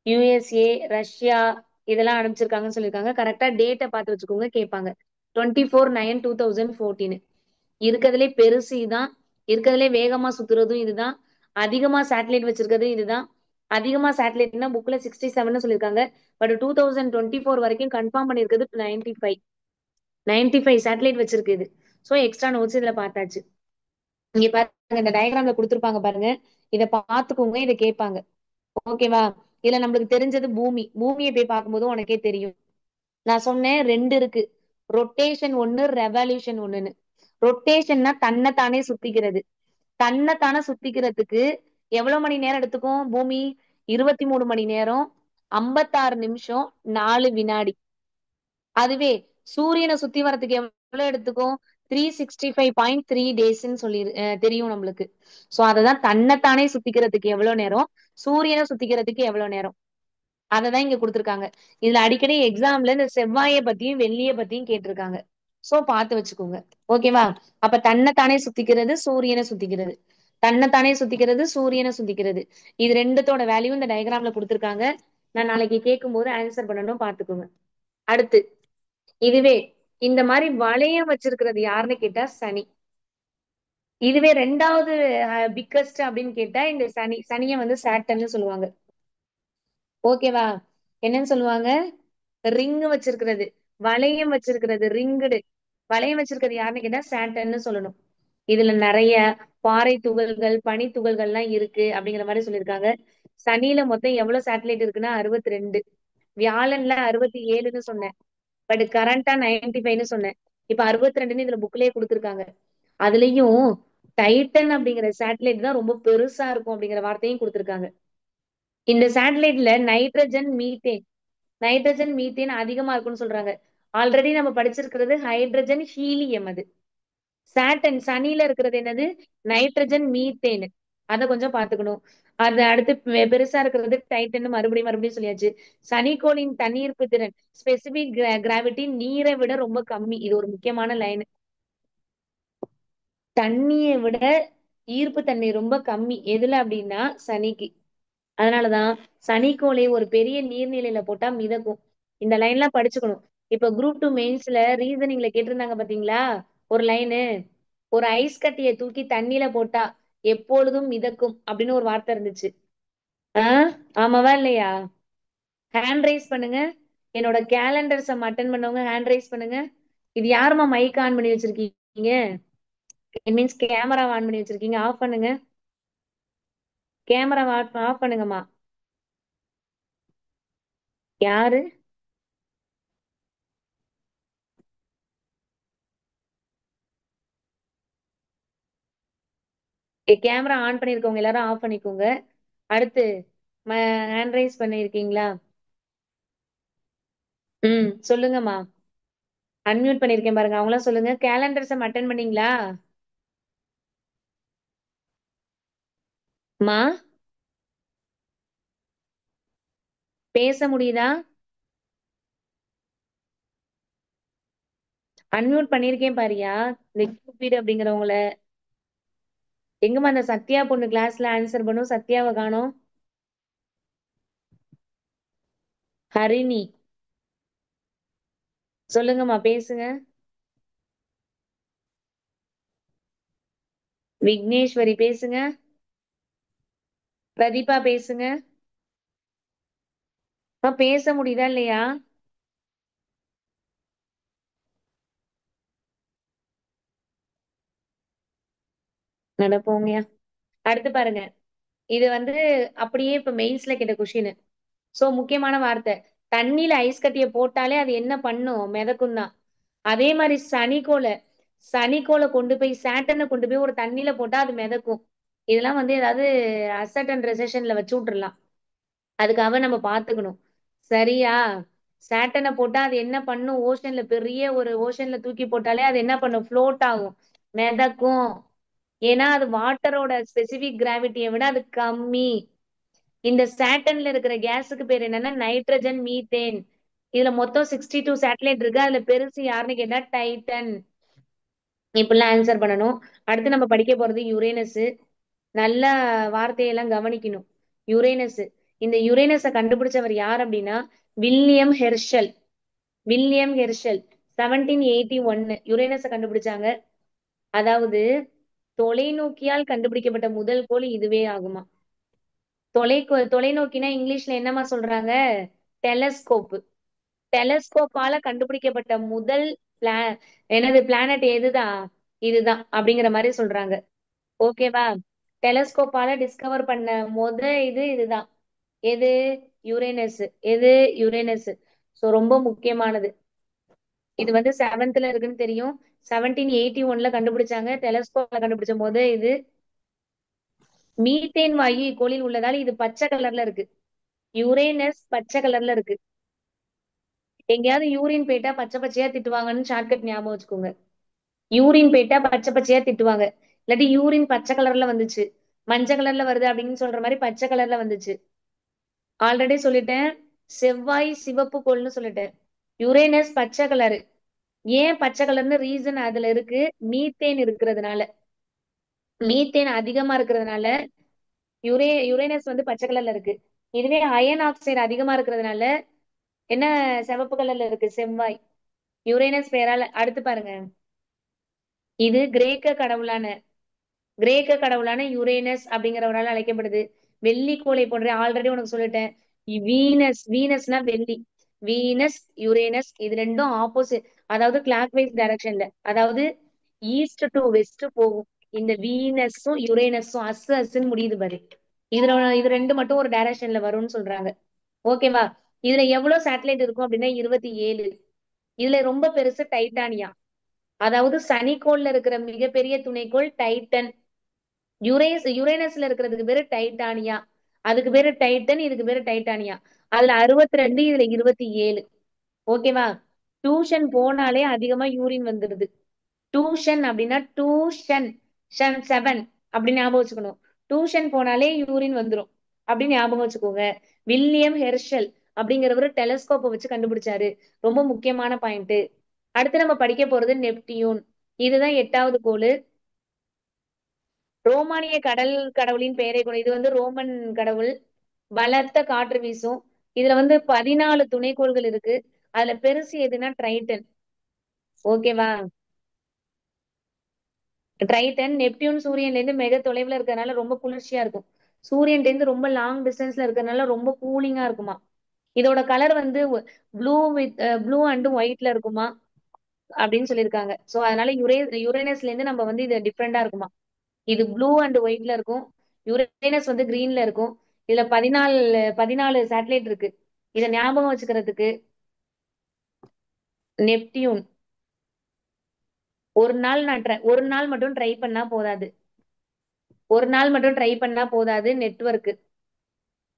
யுஎஸ்ஏ, ரஷ்யா, இதெல்லாம் அனுப்பிச்சிருக்காங்கன்னு சொல்லியிருக்காங்க. கரெக்டா டேட்டை பார்த்து வச்சுக்கோங்க, கேட்பாங்க. 24/9/2014. இருக்கிறதுலே பெருசு இதுதான், இருக்கிறதுலே வேகமா சுத்துறதும் இதுதான், அதிகமா சேட்டலைட் வச்சிருக்கிறது இதுதான். அதிகமா சேட்டலைட்னா புக்ல 67 சொல்லியிருக்காங்க, பட் 2024 வரைக்கும் கன்ஃபார்ம் பண்ணிருக்கிறது 95 சேட்டலைட் வச்சிருக்கு இது. சோ எக்ஸ்ட்ரா நோட்ஸ் இதுல பார்த்தாச்சு. இங்க பாருங்க, இந்த டயக்ராம்ல கொடுத்திருப்பாங்க பாருங்க, இத பாத்துக்கோங்க, இத கேட்பாங்க. ஓகேவா? இதுல நம்மளுக்கு தெரிஞ்சது பூமி. பூமியை போய் பார்க்கும்போது உனக்கே தெரியும். நான் சொன்னேன் 2 இருக்கு, ரொட்டேஷன் ஒண்ணு, ரெவல்யூஷன் ஒண்ணுன்னு. ரொட்டேஷன்னா தன்னைத்தானே சுத்திக்கிறது. தன்னைத்தானே சுத்திக்கிறதுக்கு எவ்வளவு மணி நேரம் எடுத்துக்கும் பூமி? 23 மணி நேரம் 56 நிமிஷம் 4 வினாடி. அதுவே சூரியனை சுத்தி வரதுக்கு எவ்வளவு எடுத்துக்கும்? 365.3 டேஸ்ன்னு சொல்லி தெரியும் நம்மளுக்கு. சோ அததான் தன்னைத்தானே சுத்திக்கிறதுக்கு எவ்வளவு நேரம், சூரியனை சுத்திக்கிறதுக்கு எவ்வளவு நேரம், அததான் இங்க கொடுத்திருக்காங்க. இதுல அடிக்கடி எக்ஸாம்ல இந்த செவ்வாயை பத்தியும் வெள்ளிய பத்தியும் கேட்டிருக்காங்க. சோ பார்த்து வச்சுக்கோங்க. ஓகேவா? அப்ப தன்னைத்தானே சுத்திக்கிறது, சூரியனை சுத்திக்கிறது, தன்னைத்தானே சுத்திக்கிறது, சூரியனை சுத்திக்கிறது. இது ரெண்டுத்தோட வேல்யூ இந்த டயக்ராம்ல கொடுத்திருக்காங்க. நான் நாளைக்கு கேட்கும் போது ஆன்சர் பண்ணணும், பாத்துக்கோங்க. அடுத்து இதுவே இந்த மாதிரி வளையம் வச்சிருக்கிறது யாருன்னு கேட்டா சனி. இதுவே ரெண்டாவது பிக்கஸ்ட் அப்படின்னு கேட்டா இந்த சனியை வந்து சாட்டர்ன்னு சொல்லுவாங்க. ஓகேவா? என்னன்னு சொல்லுவாங்க? ரிங் வச்சிருக்கிறது, வளையம் வச்சிருக்கிறது, ரிங்குடு வளையம் வச்சிருக்கிறது யாருன்னு கேட்டா சாட்டர்ன்னு சொல்லணும். இதுல நிறைய பாறை துகள்கள், பனி துகள்கள் எல்லாம் இருக்கு அப்படிங்கிற மாதிரி சொல்லியிருக்காங்க. சனியில மொத்தம் எவ்வளவு சேட்டலைட் இருக்குன்னா 62. வியாழன்ல 67ன்னு சொன்னேன், பட் கரண்டா 95ன்னு சொன்னேன். இப்ப 62ன்னு இதுல புக்லயே கொடுத்திருக்காங்க. அதுலயும் டைட்டன் அப்படிங்கிற சேட்டலைட் தான் ரொம்ப பெருசா இருக்கும் அப்படிங்கிற வார்த்தையும் கொடுத்திருக்காங்க. இந்த சேட்டலைட்ல நைட்ரஜன் மீத்தேன் அதிகமா இருக்கும்னு சொல்றாங்க. ஆல்ரெடி நம்ம படிச்சிருக்கிறது ஹைட்ரஜன், ஹீலியம். அது சாட்டன், சனியில இருக்கிறது என்னது? Nitrogen, methane. அதை கொஞ்சம் பாத்துக்கணும். அது அடுத்து பெருசா இருக்கிறது டைட்டன், மறுபடியும் மறுபடியும் சொல்லியாச்சு. சனிக்கோளின் தண்ணீர்ப்பு திறன் ஸ்பெசிபிக் கிராவிட்டி நீரை விட ரொம்ப கம்மி. இது ஒரு முக்கியமான லைன். தண்ணியை விட ஈர்ப்பு தன்மை ரொம்ப கம்மி எதுல அப்படின்னா சனிக்கு. அதனாலதான் சனிக்கோளை ஒரு பெரிய நீர்நிலையில போட்டா மிதக்கும். இந்த லைன்லாம் படிச்சுக்கணும். இப்ப குரூப் 2 மெயின்ஸ்ல ரீசனிங்ல கேட்டிருந்தாங்க பாத்தீங்களா? ஒரு லைனு, ஒரு ஐஸ் கட்டியை தூக்கி தண்ணியில போட்டா எப்பொழுதும் மிதக்கும் அப்படின்னு ஒரு வார்த்தை இருந்துச்சு. ஆஹ் ஆமாவா இல்லையா? ஹேண்ட் ரைஸ் பண்ணுங்க. என்னோட கேலண்டர்ஸ் அட்டன் பண்ணவங்க ஹேண்ட் ரைஸ் பண்ணுங்க. இது யாரும்மா மைக் ஆன் பண்ணி வச்சிருக்கீங்க? இட் மீன்ஸ் கேமரா ஆன் பண்ணி வச்சிருக்கீங்க. ஆஃப் பண்ணுங்க. கேமரா ஆஃப் பண்ணுங்கம்மா. யாரு? கேமரா ஆன் பண்ணிருக்கவங்க எல்லாரும் ஆஃப் பண்ணிக்கோங்க. அடுத்து ஹேண்ட் ரைஸ் பண்ணிருக்கீங்களா? சொல்லுங்கம்மா. அன்மியூட் பண்ணிருக்கேன் பாருங்க. அவங்களாம் சொல்லுங்க. கேலண்டர்ஸ் அட்டன் பண்ணீங்களா? மா பேச முடியுதா? அன்மியூட் பண்ணிருக்கேன் பாரியா. இந்த கியூபிட் அப்படிங்கிறவங்கள. எங்கம்மா அந்த சத்யா பொண்ணு கிளாஸ்ல ஆன்சர் பண்ணும்? சத்யாவை காணோம். ஹரிணி சொல்லுங்கம்மா, பேசுங்க. விக்னேஸ்வரி பேசுங்க. பிரதீபா பேசுங்க. பேச முடியுதா இல்லையா? நடப்போங்கயா. அடுத்து பாருங்க. இது வந்து அப்படியே இப்ப மெயின்ஸ்ல கேட்ட கொஸ்டின். சோ முக்கியமான வார்த்தை. தண்ணியில ஐஸ் கட்டிய போட்டாலே அது என்ன பண்ணும்? மிதக்கும் தான். அதே மாதிரி சனிக்கோளை கொண்டு போய் சேட்டனை கொண்டு போய் ஒரு தண்ணியில போட்டா அது மிதக்கும். இதெல்லாம் வந்து ஏதாவது அசட் அண்ட் ரெசஷன்ல வச்சு விட்டுறலாம். அதுக்காக நம்ம பாத்துக்கணும். சரியா? சேட்டனை போட்டா அது என்ன பண்ணும்? ஓஷன்ல பெரிய ஒரு ஓஷன்ல தூக்கி போட்டாலே அது என்ன பண்ணும்? ஃப்ளோட் ஆகும், மிதக்கும். ஏன்னா அது வாட்டரோட ஸ்பெசிபிக் கிராவிட்டியை விட அது கம்மி. இந்த சேட்டன்ல இருக்கிற கேஸுக்கு பேர் என்னன்னா நைட்ரஜன், மீத்தேன். இதுல மொத்தம் 62 சேட்டலைட் இருக்கு. அதுல பெருசு யாருன்னு கேட்டா டைட்டன். இப்படிலாம் ஆன்சர் பண்ணணும். அடுத்து நம்ம படிக்க போறது யுரேனஸ். நல்ல வார்த்தையெல்லாம் கவனிக்கணும். யுரேனஸ். இந்த யுரேனஸை கண்டுபிடிச்சவர் யார் அப்படின்னா வில்லியம் ஹெர்ஷல். வில்லியம் ஹெர்ஷல் 1781 யுரேனஸை கண்டுபிடிச்சாங்க. அதாவது தொலைநோக்கியால் கண்டுபிடிக்கப்பட்ட முதல் கோள் இதுவே ஆகுமா. தொலைநோக்கினா இங்கிலீஷ்ல என்னமா சொல்றாங்க? டெலஸ்கோப். டெலஸ்கோப்பால கண்டுபிடிக்கப்பட்ட முதல் பிளா என்னது பிளானட் எதுதான்? இதுதான் அப்படிங்கிற மாதிரி சொல்றாங்க. ஓகேவா? டெலஸ்கோப்பால டிஸ்கவர் பண்ண இதுதான். எது? யுரேனஸ். எது? யுரேனஸ். சோ ரொம்ப முக்கியமானது. இது வந்து 7th இருக்குன்னு தெரியும். 1781 கண்டுபிடிச்சாங்க. டெலஸ்கோப்ல கண்டுபிடிச்ச இது. மீத்தேன் வாயு இக்கோளில் உள்ளதால் இது பச்சை கலர்ல இருக்கு. யுரேனஸ் பச்சை கலர்ல இருக்கு. எங்கேயாவது யூரின் போயிட்டா பச்சை பச்சையா திட்டுவாங்கன்னு ஷார்ட்கட் ஞாபகம் வச்சுக்கோங்க. யூரின் போயிட்டா பச்சை பச்சையா திட்டுவாங்க. இல்லாட்டி யூரின் பச்சை கலர்ல வந்துச்சு, மஞ்சள் கலர்ல வருது அப்படின்னு சொல்ற மாதிரி பச்சை கலர்ல வந்துச்சு. ஆல்ரெடி சொல்லிட்டேன். செவ்வாய் சிவப்பு கோள்னு சொல்லிட்டேன். யுரேனஸ் பச்சை கலரு. ஏன் பச்சை கலர்னு ரீசன் அதுல இருக்கு. மீத்தேன் இருக்கிறதுனால. மீத்தேன் அதிகமா இருக்கிறதுனால யுரேனஸ் வந்து பச்சை கலர்ல இருக்கு. இதுவே அயன் ஆக்சைடு அதிகமா இருக்கிறதுனால என்ன சிவப்பு கலர்ல இருக்கு? செவ்வாய். யுரேனஸ் பேரால. அடுத்து பாருங்க. இது கிரேக்க கடவுளான யுரேனஸ் அப்படிங்கிறவரால் அழைக்கப்படுது. வெள்ளிக்கோளை போன்ற ஆல்ரெடி உனக்கு சொல்லிட்டேன். வீனஸ்னா வெள்ளி. வீனஸ் யுரேனஸ் இது ரெண்டும் ஆப்போசிட். அதாவது கிளாக் வைஸ் டைரக்ஷன்ல, அதாவது ஈஸ்ட் டு வெஸ்ட் போகும். இந்த வீனஸும் யுரேனஸும் அசுன்னு முடியுது பாரு. இது ரெண்டு மட்டும் ஒரு டைரக்ஷன்ல வரும்னு சொல்றாங்க. ஓகேவா? இதுல எவ்வளவு சேட்டலைட் இருக்கும் அப்படின்னா 27. இதுல ரொம்ப பெருசு டைட்டானியா. அதாவது சனிக்கோள்ல இருக்கிற மிகப்பெரிய துணைக்கோள் டைட்டன். யுரேனஸ்ல இருக்கிறதுக்கு பேரு டைட்டானியா. அதுக்கு பேரு டைட்டன், இதுக்கு பேரு டைட்டானியா. அதுல 62, இதுல 27. ஓகேவா? டியூஷன் போனாலே அதிகமா யூரின் வந்துடுது. டியூஷன் அப்படின்னா 7 அப்படின்னு ஞாபகம் வச்சுக்கணும். டியூஷன் போனாலே யூரின் வந்துரும் அப்படின்னு ஞாபகம் வச்சுக்கோங்க. வில்லியம் ஹெர்ஷல் அப்படிங்கிறவரு டெலஸ்கோப்பை வச்சு கண்டுபிடிச்சாரு. ரொம்ப முக்கியமான பாயிண்ட். அடுத்து நம்ம படிக்க போறது நெப்டியூன். இதுதான் 8வது கோள். ரோமானிய கடவுளின் பெயரை கூட, இது வந்து ரோமன் கடவுள். பலத்த காற்று வீசும். இதுல வந்து 14 துணைக்கோள்கள் இருக்கு. அதுல பெருசு எதுனா ட்ரைட்டன். ஓகேவா? ட்ரைட்டன். நெப்டியூன் சூரியன்ல இருந்து மிக தொலைவுல இருக்கறனால ரொம்ப குளிர்ச்சியா இருக்கும். சூரியன்ல இருந்து ரொம்ப லாங் டிஸ்டன்ஸ்ல இருக்கறனால ரொம்ப கூலிங்கா இருக்குமா. இதோட கலர் வந்து ப்ளூ அண்ட் ஒயிட்ல இருக்குமா அப்படின்னு சொல்லியிருக்காங்க. சோ அதனால யுரேனஸ்ல இருந்து நம்ம வந்து இது டிஃப்ரெண்டா இருக்குமா. இது ப்ளூ அண்ட் ஒயிட்ல இருக்கும். யுரேனஸ் வந்து கிரீன்ல இருக்கும். இதுல 14 சேட்டலைட் இருக்கு. இத ஞாபகம் வச்சுக்கிறதுக்கு நெப்டியூன். ஒரு நாள் மட்டும் ட்ரை பண்ணா போதாது.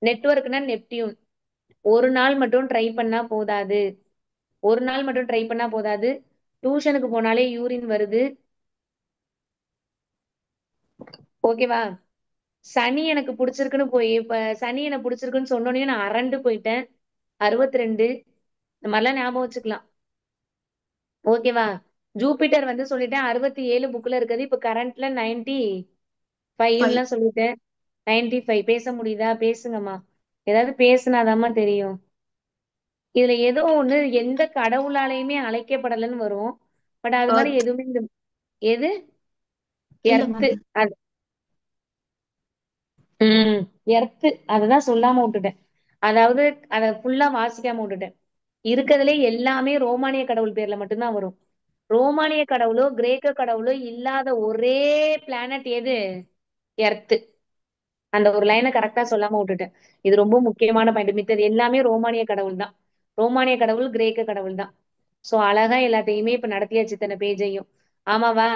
நெட்வொர்க்னா நெப்டியூன். ஒரு நாள் மட்டும் ட்ரை பண்ணா போதாது. டியூஷனுக்கு போனாலே யூரின் வருது. ஓகேவா? சனி எனக்கு பிடிச்சிருக்குன்னு சொன்னோடனே நான் அரண்டு போயிட்டேன். 62. இந்த மாதிரிலாம் ஞாபகம் வச்சுக்கலாம். ஓகேவா? ஜூபிட்டர் வந்து சொல்லிட்டேன் 67 புக்ல இருக்குது. இப்ப கரண்ட்ல 95 சொல்லிட்டேன். 95 பேச முடியுதா? பேசுங்கம்மா. ஏதாவது பேசுனாதாம்மா தெரியும். இதுல ஏதோ ஒண்ணு எந்த கடவுளாலையுமே அழைக்கப்படலைன்னு வரும். பட் அது மாதிரி எதுவுமே எது எர்த்து. அது எர்த்து அததான் சொல்லாம விட்டுட்டேன். அதாவது அத ஃபுல்லா வாசிக்காம விட்டுட்டேன். இருக்கிறதுலே எல்லாமே ரோமானிய கடவுள் பேர்ல மட்டும்தான் வரும். ரோமானிய கடவுளோ கிரேக்க கடவுளோ இல்லாத ஒரே பிளானட் எது? எர்த்து. அந்த ஒரு லைனை கரெக்டா சொல்லாம விட்டுட்டேன். இது ரொம்ப முக்கியமான பாயிண்ட். மித்தது எல்லாமே ரோமானிய கடவுள் தான். ரோமானிய கடவுள் கிரேக்க கடவுள் தான். சோ அழகா எல்லாத்தையுமே இப்ப நடத்தியாச்சு இத்தனை பேஜையும். ஆமாவா?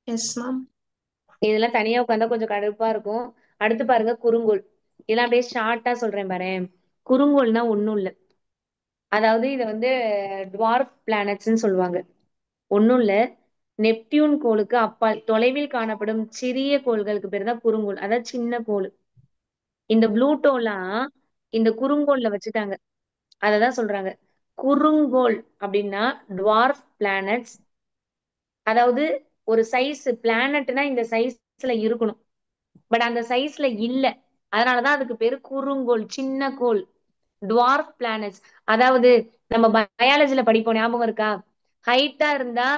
Yes ma'am. இதெல்லாம் தனியா உட்காந்தா கொஞ்சம் கடுப்பா இருக்கும். அடுத்து பாருங்க குறுங்கோள். இதெல்லாம் அப்படியே ஷார்ட்டா சொல்றேன் பாரு. குறுங்கோள்னா ஒண்ணும் இல்ல. அதாவது இத வந்து டுவார்ஃப் பிளானட்ஸ்ன்னு சொல்லுவாங்க. ஒண்ணும் இல்ல. நெப்டியூன் கோளுக்கு அப்பால் தொலைவில் காணப்படும் சிறிய கோள்களுக்கு பேர் தான் குறுங்கோள். அதாவது சின்ன கோள். இந்த ப்ளூட்டோலாம் இந்த குறுங்கோள்ல வச்சுட்டாங்க. அததான் சொல்றாங்க குறுங்கோள் அப்படின்னா டுவார்ஃப் பிளானட்ஸ். அதாவது ஒரு சைஸ் பிளானட்னா இந்த சைஸ்ல இருக்கணும். பட் அந்த சைஸ்ல இல்ல. அதனாலதான் அதுக்கு பேரு குறுங்கோள், சின்ன கோள். Dwarf planets. அதாவது நம்ம பயாலஜில படிப்போம், ஞாபகம் இருக்கா? ஹைட்டா இருந்தா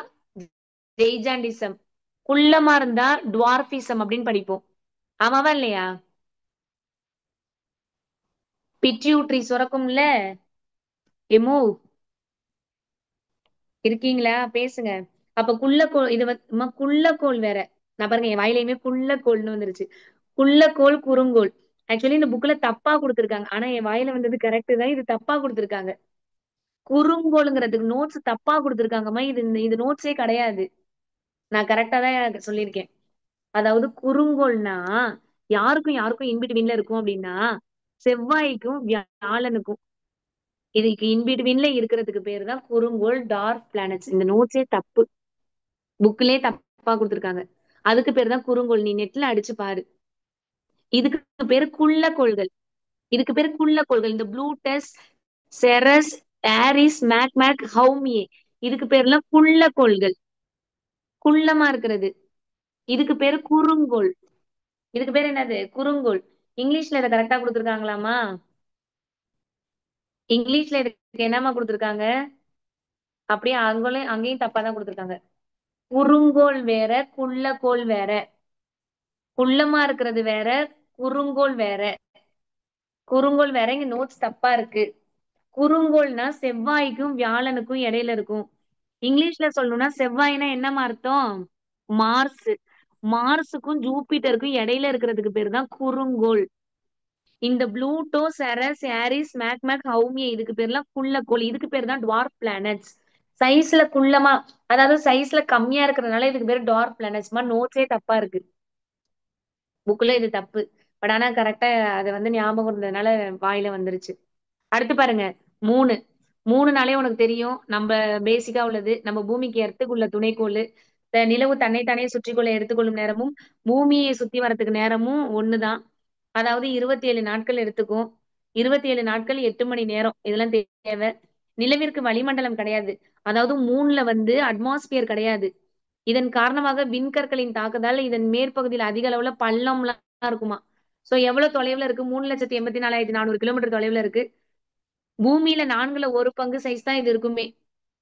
ஜெய்ஜாண்டிசம், குள்ளமா இருந்தா டுவார்பிசம் அப்படின்னு படிப்போம். ஆமாவா இல்லையா? பிட்யூட்ரி சுரக்கும்ல. எமோ இருக்கீங்களா? பேசுங்க. அப்ப குள்ளக்கோள் இது வந்து குள்ளக்கோள் வேற. நான் பாருங்க என் வாயிலையுமே குள்ளக்கோள்னு வந்துருச்சு. குள்ளக்கோள் குறுங்கோள். ஆக்சுவலி இந்த புக்ல தப்பா கொடுத்திருக்காங்க. ஆனா என் வாயில வந்தது கரெக்ட் தான். இது தப்பா கொடுத்திருக்காங்க. குறுங்கோளுங்கிறதுக்கு நோட்ஸ் தப்பா கொடுத்திருக்காங்கம்மா. இது நோட்ஸே கிடையாது. நான் கரெக்டா தான் சொல்லியிருக்கேன். அதாவது குறுங்கோள்னா யாருக்கும் யாருக்கும் இன்பிட்வீன்ல இருக்கும் அப்படின்னா செவ்வாய்க்கும் வியாழனுக்கும். இதுக்கு இன்பிட்வீன்ல இருக்கிறதுக்கு பேரு தான் குறுங்கோள், டார்க் பிளானட்ஸ். இந்த நோட்ஸே தப்பு. புக்லயே தப்பா கொடுத்திருக்காங்க. அதுக்கு பேரு தான் குறுங்கோள். நீ நெட்ல அடிச்சு பாரு. இதுக்கு பேரு குள்ளக்கோள்கள். இந்த ப்ளூட்டஸ், செரஸ், ஆரிஸ், மேக் ஹவுமியே. இதுக்கு பேர்லாம் குள்ளக்கோள்கள். குள்ளமா இருக்கிறது. இதுக்கு பேரு குறுங்கோள். இதுக்கு பேர் என்னது? குறுங்கோள். இங்கிலீஷ்ல இதை கரெக்டா கொடுத்திருக்காங்களாமா? இங்கிலீஷ்ல இதுக்கு என்னமா கொடுத்திருக்காங்க? அப்படியே அங்கேயும் தப்பா தான் கொடுத்திருக்காங்க. குறுங்கோள் வேற, குள்ளக்கோள் வேற. குள்ளமா இருக்கிறது வேற, குறுங்கோள் வேற. இங்க நோட்ஸ் தப்பா இருக்கு. குறுங்கோள்னா செவ்வாய்க்கும் வியாழனுக்கும் இடையில இருக்கும். இங்கிலீஷ்ல சொல்லணும்னா செவ்வாய்னா என்னமா அர்த்தம்? மார்ஸ். மார்ஸுக்கும் ஜூபிட்டருக்கும் இடையில இருக்கிறதுக்கு பேரு தான் குறுங்கோள். இந்த ப்ளூட்டோ, செரஸ், ஆரிஸ், மேக் ஹவுமியே இதுக்கு பேர்லாம் குள்ளக்கோள். இதுக்கு பேர் தான் டுவார்ஃப் பிளானட்ஸ். சைஸ்ல குள்ளமா, அதாவது சைஸ்ல கம்மியா இருக்கிறதுனால இதுக்கு பேர் டார்க் பிளானட்ஸ்மா. நோட்ஸே தப்பா இருக்கு. புக்ல இது தப்பு. பட் ஆனா கரெக்டா அதை வந்து ஞாபகம் இருந்ததுனால வாயில வந்துருச்சு. அடுத்து பாருங்க 3. 3 உனக்கு தெரியும். நம்ம பேசிக்கா உள்ளது. நம்ம பூமிக்கு எர்த்துக்குள்ள துணைக்கோள். நிலவு தன்னைத்தானே சுற்றிக்கொள்ள எடுத்துக்கொள்ளும் நேரமும் பூமியை சுத்தி வரதுக்கு நேரமும் ஒண்ணுதான். அதாவது 27 நாட்கள் எடுத்துக்கும். 27 நாட்கள் 8 மணி நேரம் இதெல்லாம் தேவை. நிலவிற்கு வளிமண்டலம் கிடையாது. அதாவது மூணுல வந்து அட்மாஸ்பியர் கிடையாது. இதன் காரணமாக விண்கற்களின் தாக்குதல் இதன் மேற்பகுதியில் அதிக அளவுல பள்ளம்லாம் இருக்குமா. சோ எவ்வளவு தொலைவுல இருக்கு? 3,84,400 கிலோமீட்டர் தொலைவுல இருக்கு. பூமியில 1/4 சைஸ் தான் இது இருக்குமே.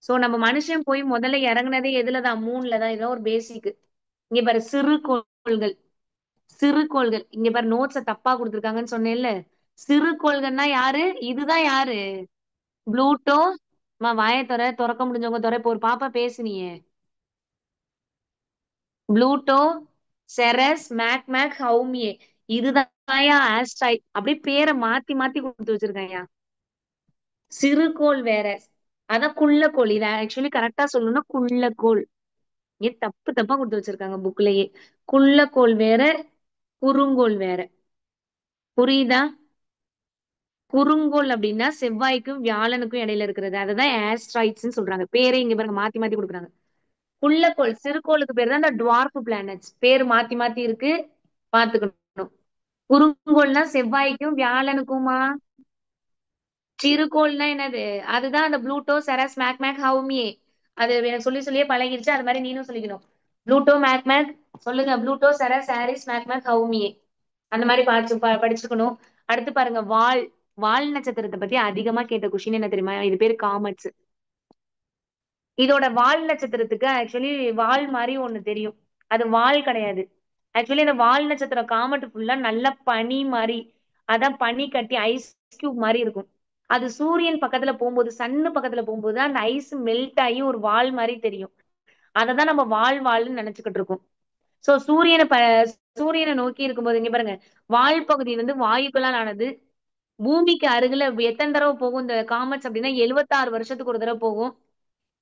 சோ நம்ம மனுஷன் போய் முதல்ல இறங்குனதே எதுலதான்? மூணுலதான். இதெல்லாம் ஒரு பேசிக். இங்க பாரு, சிறுகோள்கள். சிறுகோள்கள் இங்க பாரு, நோட்ஸ தப்பா கொடுத்துருக்காங்கன்னு சொன்னேன்ல. சிறுகோள்கள்னா யாரு? இதுதான் யாரு? ப்ளூட்டோ. வாயை திறக்க முடிஞ்சவங்க துறை. இப்போ ஒரு பாப்பா பேசுனியே, ப்ளூட்டோ, செரஸ், மேக் ஹவுமியே. இதுதான் ஆஸ்ட்ராய்ட். அப்படியே பேரை மாத்தி மாத்தி கொடுத்து வச்சிருக்காயா. சிறுகோள் வேற. அதான் குள்ளக்கோள். இத ஆக்சுவலி கரெக்டா சொல்லணும்னா குள்ளக்கோள். ஏன் தப்பு தப்பா கொடுத்து வச்சிருக்காங்க புக்லயே. குள்ளக்கோள் வேற, குறுங்கோள் வேற. புரியுதா? குறுங்கோள் அப்படின்னா செவ்வாய்க்கும் வியாழனுக்கும் இடையில இருக்கிறது. அதுதான் ஆஸ்ட்ராய்ட்ஸ் சொல்றாங்க. பேரே இங்க பாருங்க மாத்தி மாத்தி கொடுக்குறாங்க. குள்ளக்கோள், சிறுகோளுக்கு பேர் தான் இந்த டுவார்ஃப் பிளானட்ஸ். பேர் மாத்தி மாத்தி இருக்கு, பாத்துக்கணும். குறுங்கோள்னா செவ்வாய்க்கும் வியாழனுக்குமா. சிறுகோள்னா என்னது? அதுதான் அந்த ப்ளூட்டோ, செரஸ், மேக் ஹவுமியே. அது எனக்கு சொல்லி சொல்லியே பழகிடுச்சு. அது மாதிரி நீனும் சொல்லிக்கணும். ப்ளூட்டோ, மேக் சொல்லுங்க. Pluto, Ceres, Eris, make Haumea. அந்த மாதிரி படிச்சுக்கணும். அடுத்து பாருங்க, வால். வால் நட்சத்திரத்தை பத்தி அதிகமா கேட்ட கொஸ்டின் என்ன தெரியுமா? இது பேரு காமெட்ஸ். இதோட வால் நட்சத்திரத்துக்கு ஆக்சுவலி வால் மாதிரி ஒண்ணு தெரியும். அது வால் கிடையாது. ஆக்சுவலி இந்த வால் நட்சத்திரம் காமெட் ஃபுல்லா நல்ல பனி மாதிரி, அதான் பனி கட்டி ஐஸ் கியூப் மாதிரி இருக்கும். அது சூரியன் பக்கத்துல போகும்போது, சன்னு பக்கத்துல போகும்போது அந்த ஐஸ் மெல்ட் ஆகி ஒரு வால் மாதிரி தெரியும். அததான் நம்ம வால்னு நினைச்சுக்கிட்டு இருக்கோம். சோ சூரியனை நோக்கி இருக்கும்போது இங்க பாருங்க, வால் பகுதி வந்து வாயுக்களால் ஆனது. பூமிக்கு அருகில எத்தனை தடவை போகும் இந்த காமெட்ஸ் அப்படின்னா 76 வருஷத்துக்கு ஒரு தடவை போகும்.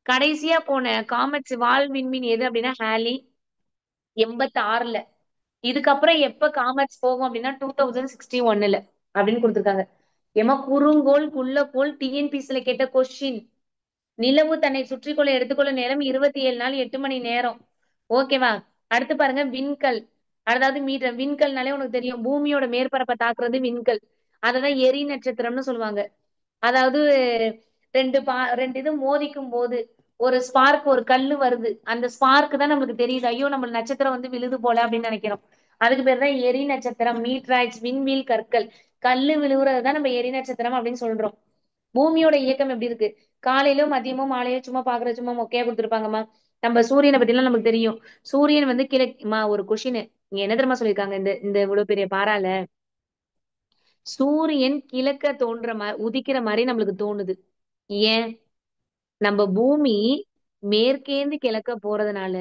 கடைசியா போன காமெட்ஸ் வால் விண்மீன் எது அப்படின்னா ஹேலி, 86ல. இதுக்கப்புறம் எப்ப காமெட்ஸ் போகும் அப்படின்னா 2061ல அப்படின்னு கொடுத்திருக்காங்க. ஏமா குறுங்கோள் குள்ளக்கோள் டிஎன்பிசில கேட்ட கொஸ்டின். நிலவு தன்னை சுற்றிக்கொள்ள எடுத்துக்கொள்ள நேரம் 27 நாள் 8 மணி நேரம். ஓகேவா? அடுத்து பாருங்க, விண்கல். அதாவது மீட்டர். விண்கல்னாலே உனக்கு தெரியும், பூமியோட மேற்பரப்பை தாக்குறது விண்கல். அததான் எரி நட்சத்திரம்னு சொல்லுவாங்க. அதாவது ரெண்டு இது மோதிக்கும் போது ஒரு ஸ்பார்க், ஒரு கல்லு வருது. அந்த ஸ்பார்க் தான் நம்மளுக்கு தெரியுது, ஐயோ நம்ம நட்சத்திரம் வந்து விழுது போல அப்படின்னு நினைக்கிறோம். அதுக்கு பேர் தான் எரி நட்சத்திரம். மீட்ராய்ட்ஸ், விண்வீல் கற்கள். கல்லு விழுவுறதுதான் நம்ம எரி நட்சத்திரம் அப்படின்னு சொல்றோம். பூமியோட இயக்கம் எப்படி இருக்கு? காலையிலோ மதியமோ மாலையோ சும்மா பாக்குற சும்மா மொக்கையா கொடுத்துருப்பாங்கம்மா. நம்ம சூரியனை பத்தி எல்லாம் நமக்கு தெரியும். சூரியன் வந்து கிழக்குமா. ஒரு கொஷின் இங்க என்ன தெரியுமா சொல்லியிருக்காங்க இந்த இந்த இவ்வளவு பெரிய பாறால? சூரியன் கிழக்க தோன்ற உதிக்கிற மாதிரி நம்மளுக்கு தோணுது. ஏன்? நம்ம பூமி மேற்கேந்து கிழக்க போறதுனால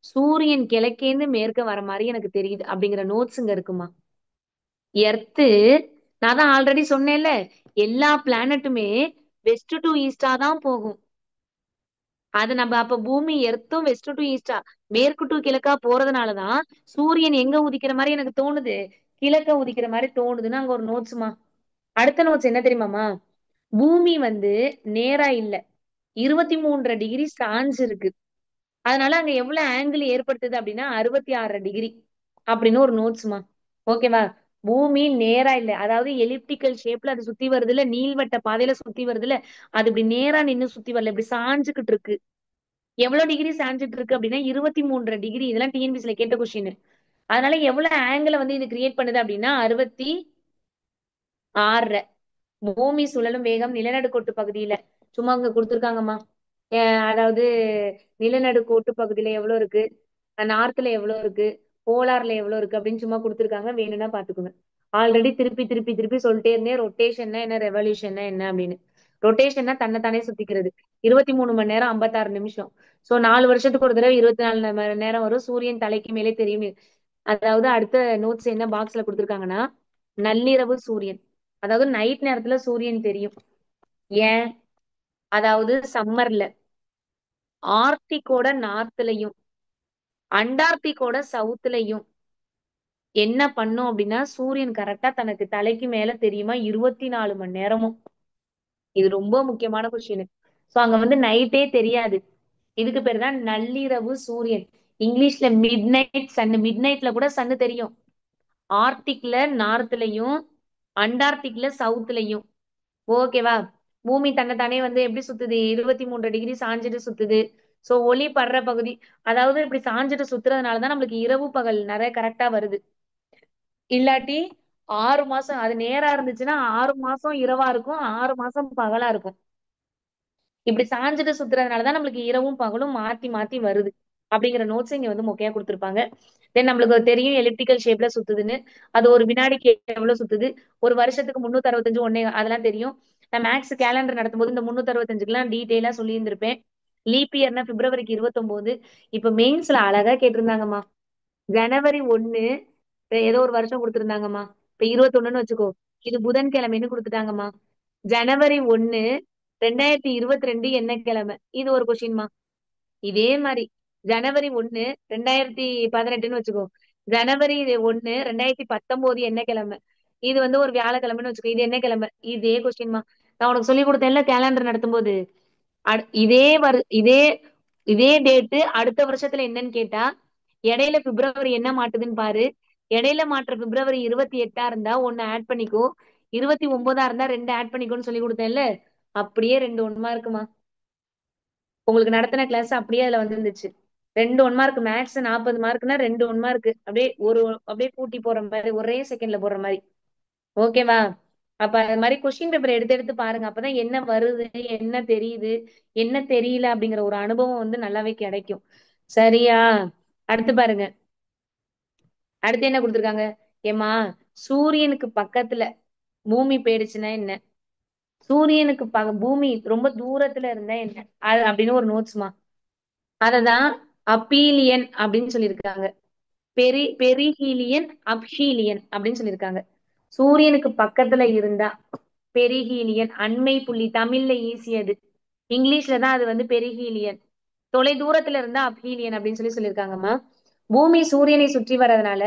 சூரியன் கிழக்கேந்து மேற்க வர மாதிரி எனக்கு தெரியுது அப்படிங்கிற நோட்ஸ் இங்க இருக்குமா. எர்த்து, நான் தான் ஆல்ரெடி சொன்னேன்ல, எல்லா பிளானட்டுமே வெஸ்ட் டு ஈஸ்டா தான் போகும். அது நம்ம அப்ப பூமி எர்த்தும் வெஸ்ட் டு ஈஸ்டா, மேற்கு டு கிழக்கா போறதுனாலதான் சூரியன் எங்க உதிக்கிற மாதிரி எனக்கு தோணுது, கிழக்க உதிக்கிற மாதிரி தோணுதுன்னு அங்க ஒரு நோட்ஸ்மா. அடுத்த நோட்ஸ் என்ன தெரியுமாமா? பூமி வந்து நேரா இல்ல, 23.5 டிகிரி சாஞ்சு இருக்கு. அதனால அங்க எவ்வளவு ஆங்கிள் ஏற்படுத்துது அப்படின்னா 66 டிகிரி அப்படின்னு ஒரு நோட்ஸ்மா. ஓகேவா? பூமி நேரா இல்ல, அதாவது எலிப்டிக்கல் ஷேப்ல அது சுத்தி வருது இல்ல, நீள்வட்ட பாதையில சுத்தி வருது இல்ல, அது இப்படி நேரா நின்னு சுத்தி வரல, இப்படி சாஞ்சுக்கிட்டு இருக்கு. எவ்வளவு டிகிரி சாஞ்சிட்டு இருக்கு அப்படின்னா 23.5 டிகிரி. இதெல்லாம் டிஎன்பிசில கேட்ட கொஸ்டின். அதனால எவ்வளவு ஆங்கிள வந்து இது கிரியேட் பண்ணுது அப்படின்னா 66. பூமி சுழலும் வேகம் நிலநடுக்கோட்டு பகுதியில சும்மா அங்க கொடுத்துருக்காங்கம்மா. அதாவது நிலநடுக்கோட்டு பகுதியில எவ்வளவு இருக்கு, நார்த்ல எவ்வளவு இருக்கு, போலார்ல எவ்வளவு இருக்கு அப்படின்னு சும்மா கொடுத்துருக்காங்க. வேணும்னா பாத்துக்கோங்க. ஆல்ரெடி திருப்பி திருப்பி திருப்பி சொல்லிட்டே இருந்தேன், ரொட்டேஷன்னா என்ன, ரெவல்யூஷன்னா என்ன அப்படின்னு. ரொட்டேஷன்னா தன்னைத்தானே சுத்திக்கிறது. 23 மணி நேரம் 56 நிமிஷம். சோ 4 வருஷத்துக்கு ஒரு தடவை 24 மணி நேரம் வரும். சூரியன் தலைக்கு மேலே தெரியும். அதாவது அடுத்த நோட்ஸ் என்ன பாக்ஸ்ல கொடுத்துருக்காங்கன்னா, நள்ளிரவு சூரியன், அதாவது நைட் நேரத்துல சூரியன் தெரியும். ஏன்? அதாவது சம்மர்ல ஆர்டிக்கோட நார்த்லயும் அண்டார்டிகோட சவுத்லயும் என்ன பண்ணும் அப்படின்னா சூரியன் கரெக்டா தனக்கு தலைக்கு மேல தெரியுமா 24 மணி நேரமும். இது ரொம்ப முக்கியமான கொஸ்டின். சோ அங்க வந்து நைட்டே தெரியாது. இதுக்கு பேர் தான் நள்ளிரவு சூரியன். இங்கிலீஷ்ல மிட் நைட் சன், மிட் நைட்ல கூட சன்னு தெரியும். ஆர்டிக்ல நார்த்லயும் அண்டார்டிக்ல சவுத்லயும். ஓகேவா? பூமி தன்னைத்தானே வந்து எப்படி சுத்துது? 23 டிகிரி சாஞ்சிட்டு சுத்துது. சோ ஒளி படுற பகுதி, அதாவது இப்படி சாஞ்சிட்டு சுத்துறதுனாலதான் நம்மளுக்கு இரவு பகல் நிறைய கரெக்டா வருது. இல்லாட்டி 6 மாசம் அது நேரா இருந்துச்சுன்னா 6 மாசம் இரவா இருக்கும், 6 மாசம் பகலா இருக்கும். இப்படி சாஞ்சிட்டு சுத்துறதுனாலதான் நம்மளுக்கு இரவும் பகலும் மாத்தி மாத்தி வருது. அப்படிங்கிற நோட்ஸ் இங்க வந்து மொக்கையா கொடுத்திருப்பாங்க. தென் நம்மளுக்கு தெரியும் எலிப்டிக்கல் ஷேப்ல சுத்துதுன்னு. அது ஒரு வினாடிக்கு எவ்வளவு சுத்துது, ஒரு வருஷத்துக்கு 365 ஒன்னே அதெல்லாம் தெரியும். நான் மேக்ஸ் கேலண்டர் நடத்தும்போது இந்த 365க்கு எல்லாம் டீட்டெயிலா சொல்லி இருந்திருப்பேன். லீப் இயர்னா பிப்ரவரிக்கு 29. இப்ப மெயின்ஸ்ல அழகா கேட்டிருந்தாங்கம்மா. ஜனவரி 1 ஏதோ ஒரு வருஷம் கொடுத்திருந்தாங்கம்மா. இப்ப 21ன்னு வச்சுக்கோ, இது புதன்கிழமைன்னு கொடுத்துட்டாங்கம்மா. ஜனவரி 1 2022 என்ன கிழமை? இது ஒரு கொஸ்டின்மா. இதே மாதிரி ஜனவரி 1 2018ன்னு வச்சுக்கோ, ஜனவரி 1 2019 என்ன கிழமை? இது வந்து ஒரு வியாழக்கிழமைன்னு வச்சுக்கோ, இது என்ன கிழமை? இதே கொஸ்டின்மா. நான் உனக்கு சொல்லி கொடுத்தேன்ல கேலண்டர் நடத்தும் போது, இதே இதே இதே டேட்டு அடுத்த வருஷத்துல என்னன்னு கேட்டா, இடையில பிப்ரவரி என்ன மாட்டுதுன்னு பாரு. இடையில மாற்ற பிப்ரவரி 28 இருந்தா ஒன்னு ஆட் பண்ணிக்கோ, 29 இருந்தா 2 ஆட் பண்ணிக்கோன்னு சொல்லி கொடுத்தேன்ல, அப்படியே 2 ஒன்மா இருக்குமா. உங்களுக்கு நடத்தின கிளாஸ் அப்படியே அதுல வந்துருந்துச்சு. 2 1 மார்க். மேக்ஸ் 40 மார்க்னா 2 1 மார்க் அப்படியே அப்படியே கூட்டி போற மாதிரி, ஒரே செகண்ட்ல போடுற மாதிரி. ஓகேவா? அப்ப அது மாதிரி கொஸ்டின் பேப்பர் எடுத்து எடுத்து பாருங்க. அப்பதான் என்ன வருது, என்ன தெரியுது, என்ன தெரியல அப்படிங்கிற ஒரு அனுபவம் வந்து நல்லாவே கிடைக்கும். சரியா? அடுத்து பாருங்க. அடுத்து என்ன கொடுத்துருக்காங்க? ஏமா, சூரியனுக்கு பக்கத்துல பூமி போயிடுச்சுன்னா என்ன? சூரியனுக்கு பூமி ரொம்ப தூரத்துல இருந்தா என்ன? அது அப்படின்னு ஒரு நோட்ஸ்மா. அததான் அப்பீலியன் அப்படின்னு சொல்லியிருக்காங்க. பெரிஹீலியன், அப்ஹீலியன் அப்படின்னு சொல்லியிருக்காங்க. சூரியனுக்கு பக்கத்துல இருந்தா பெரிஹீலியன், அண்மை புள்ளி. தமிழ்ல ஈஸியது, இங்கிலீஷ்ல தான் அது வந்து பெரிஹீலியன். தொலை தூரத்துல இருந்தா அப்ஹீலியன் அப்படின்னு சொல்லியிருக்காங்கம்மா. பூமி சூரியனை சுற்றி வர்றதுனால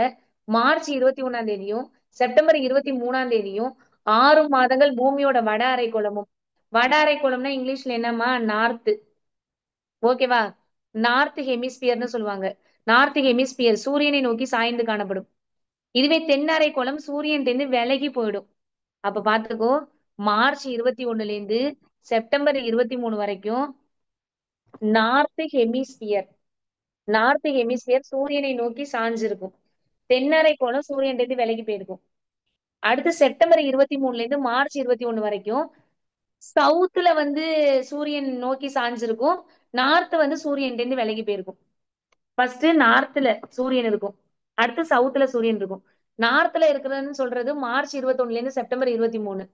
மார்ச் 21 செப்டம்பர் 23 6 மாதங்கள் பூமியோட வட அரைக்கோளமும். வட அரைக்கோளம்னா இங்கிலீஷ்ல என்னம்மா? நார்த். ஓகேவா? நார்த் ஹெமிஸ்பியர்னு சொல்லுவாங்க. நார்த் ஹெமிஸ்பியர் சூரியனை நோக்கி சாய்ந்து காணப்படும். இதுவே தென் அரைக்கோளம் சூரியன் இருந்து விலகி போயிடும். அப்ப பாத்துக்கோ, மார்ச் 21 இருந்து செப்டம்பர் 23 வரைக்கும் நார்த் ஹெமிஸ்பியர். நார்த் ஹெமிஸ்பியர் சூரியனை நோக்கி சாஞ்சிருக்கும். தென்னரைக்கோளம் சூரியன் இருந்து விலகி போயிருக்கும். அடுத்து செப்டம்பர் 23 இருந்து மார்ச் 21 வரைக்கும் சவுத்துல வந்து சூரியன் நோக்கி சாஞ்சிருக்கும். நார்த் வந்து சூரியன் இருந்து விலகி போயிருக்கும். ஃபர்ஸ்ட் நார்த்ல சூரியன் இருக்கும், அடுத்து சவுத்துல சூரியன் இருக்கும். நார்த்ல இருக்கிறதுன்னு சொல்றது மார்ச் 21 இருந்து செப்டம்பர் 23.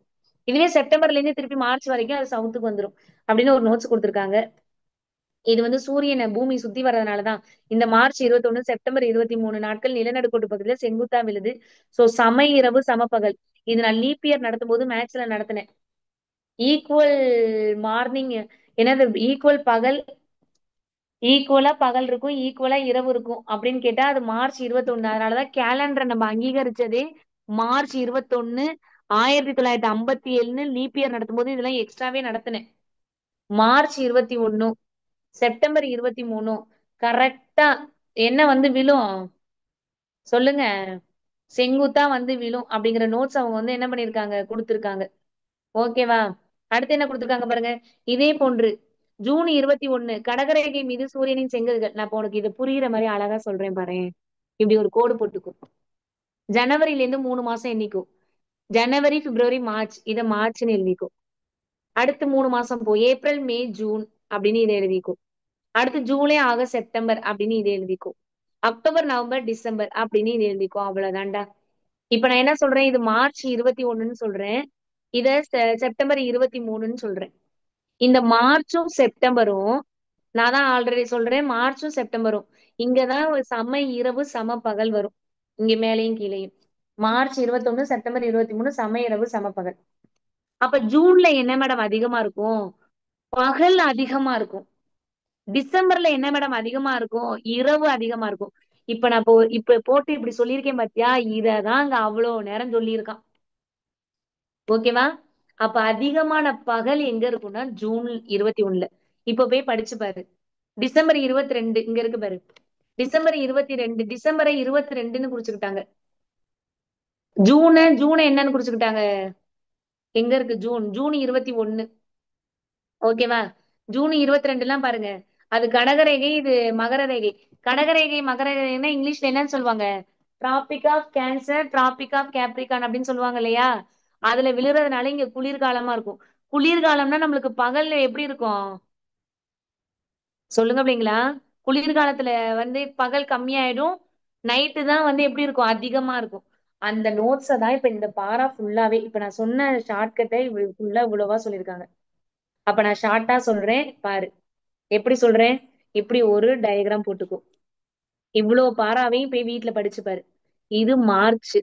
இதுவே செப்டம்பர்ல இருந்து திருப்பி மார்ச் வரைக்கும் அது சவுத்துக்கு வந்துடும் அப்படின்னு ஒரு நோட்ஸ் கொடுத்திருக்காங்க. இது வந்து சூரியனை பூமி சுத்தி வர்றதுனாலதான் இந்த மார்ச் 21 செப்டம்பர் 23 நாட்கள் நிலநடுக்கோட்டு பகுதியில செங்குத்தா விழுது. சோ சம இரவு சமபகல். இது நான் லீப் இயர் நடத்தும் போது மேட்ச்ல நடத்தினேன். ஈக்குவல் மார்னிங், என்னது ஈக்குவல் பகல், ஈக்குவலா பகல் இருக்கும், ஈக்குவலா இரவு இருக்கும் அப்படின்னு கேட்டா அது மார்ச் 21. அதனாலதான் கேலண்டரை நம்ம அங்கீகரிச்சதே மார்ச் 21 1957 லீப் இயர் நடத்தும் போது இதெல்லாம் எக்ஸ்ட்ராவே நடத்தினேன். மார்ச் 21 செப்டம்பர் 23 கரெக்டா என்ன வந்து விழும் சொல்லுங்க? செங்குத்தா வந்து விழும் அப்படிங்கிற நோட்ஸ் அவங்க வந்து என்ன பண்ணிருக்காங்க, கொடுத்திருக்காங்க. ஓகேவா? அடுத்து என்ன கொடுத்திருக்காங்க பாருங்க. இதே போன்று ஜூன் 21 கடகரேகை மீது சூரியனின் செங்கல்கள். நான் இப்ப உனக்கு இது புரியுற மாதிரி அழகா சொல்றேன் பாரு. இப்படி ஒரு கோடு போட்டுக்கும். ஜனவரில இருந்து 3 மாசம் எண்ணிக்கும். ஜனவரி, பிப்ரவரி, மார்ச். இதை மார்ச்னு எழுதிக்கும். அடுத்து 3 மாசம் போ, ஏப்ரல், மே, ஜூன் அப்படின்னு இதை எழுதிக்கும். அடுத்து ஜூலை, ஆகஸ்ட், செப்டம்பர் அப்படின்னு இதை எழுதிக்கும். அக்டோபர், நவம்பர், டிசம்பர் அப்படின்னு இது எழுதிக்கும். அவ்வளவுதான்டா. இப்ப நான் என்ன சொல்றேன், இது மார்ச் 21ன்னு சொல்றேன், இத செப்டம்பர் 23ன்னு சொல்றேன். இந்த மார்ச்சும் செப்டம்பரும் நான் தான் ஆல்ரெடி சொல்றேன், மார்ச்சும் செப்டம்பரும் இங்கதான் ஒரு சம இரவு சம பகல் வரும். இங்க மேலையும் கீழையும் மார்ச் 21 செப்டம்பர் 23 சம இரவு சம பகல். அப்ப ஜூன்ல என்ன மேடம் அதிகமா இருக்கும்? பகல் அதிகமா இருக்கும். டிசம்பர்ல என்ன மேடம் அதிகமா இருக்கும்? இரவு அதிகமா இருக்கும். இப்ப நான் இப்ப போட்டு இப்படி சொல்லியிருக்கேன் பாத்தியா, இததான் அங்க அவ்வளவு நேரம் சொல்லியிருக்கான். ஓகேவா? அப்ப அதிகமான பகல் எங்க இருக்கும்னா ஜூன் 21. இப்ப போய் படிச்சு பாரு. டிசம்பர் 22 இங்க இருக்கு பாரு. டிசம்பர் 22 டிசம்பரை 22ன்னு குறிச்சுக்கிட்டாங்க. ஜூனை என்னன்னு குறிச்சுக்கிட்டாங்க? எங்க இருக்கு ஜூன்? ஜூன் 21. ஓகேவா? ஜூன் 22 எல்லாம் பாருங்க, அது கடகரேகை, இது மகர ரேகை. கடகரேகை மகர ரேகைன்னா இங்கிலீஷ்ல என்னன்னு சொல்லுவாங்க? Tropic of cancer, tropic of capricorn அப்படின்னு சொல்லுவாங்க இல்லையா? அதுல விழுறதுனால இங்க குளிர்காலமா இருக்கும். குளிர்காலம்னா நம்மளுக்கு பகல்ல எப்படி இருக்கும் சொல்லுங்க அப்படிங்களா? குளிர்காலத்துல வந்து பகல் கம்மியாயிடும், நைட்டு தான் வந்து எப்படி இருக்கும் அதிகமா இருக்கும். அந்த நோட்ஸை தான் இப்ப இந்த பாரா ஃபுல்லாவே இப்ப நான் சொன்ன ஷார்ட்கட்டை ஃபுல்லா இவ்வளவா சொல்லியிருக்காங்க. அப்ப நான் ஷார்ட்டா சொல்றேன் பாரு. எப்படி சொல்றேன்? இப்படி ஒரு டயக்ராம் போட்டுக்கோ. இவ்வளவு பாராவையும் போய் வீட்டுல படிச்சு பாரு. இது மார்ச்,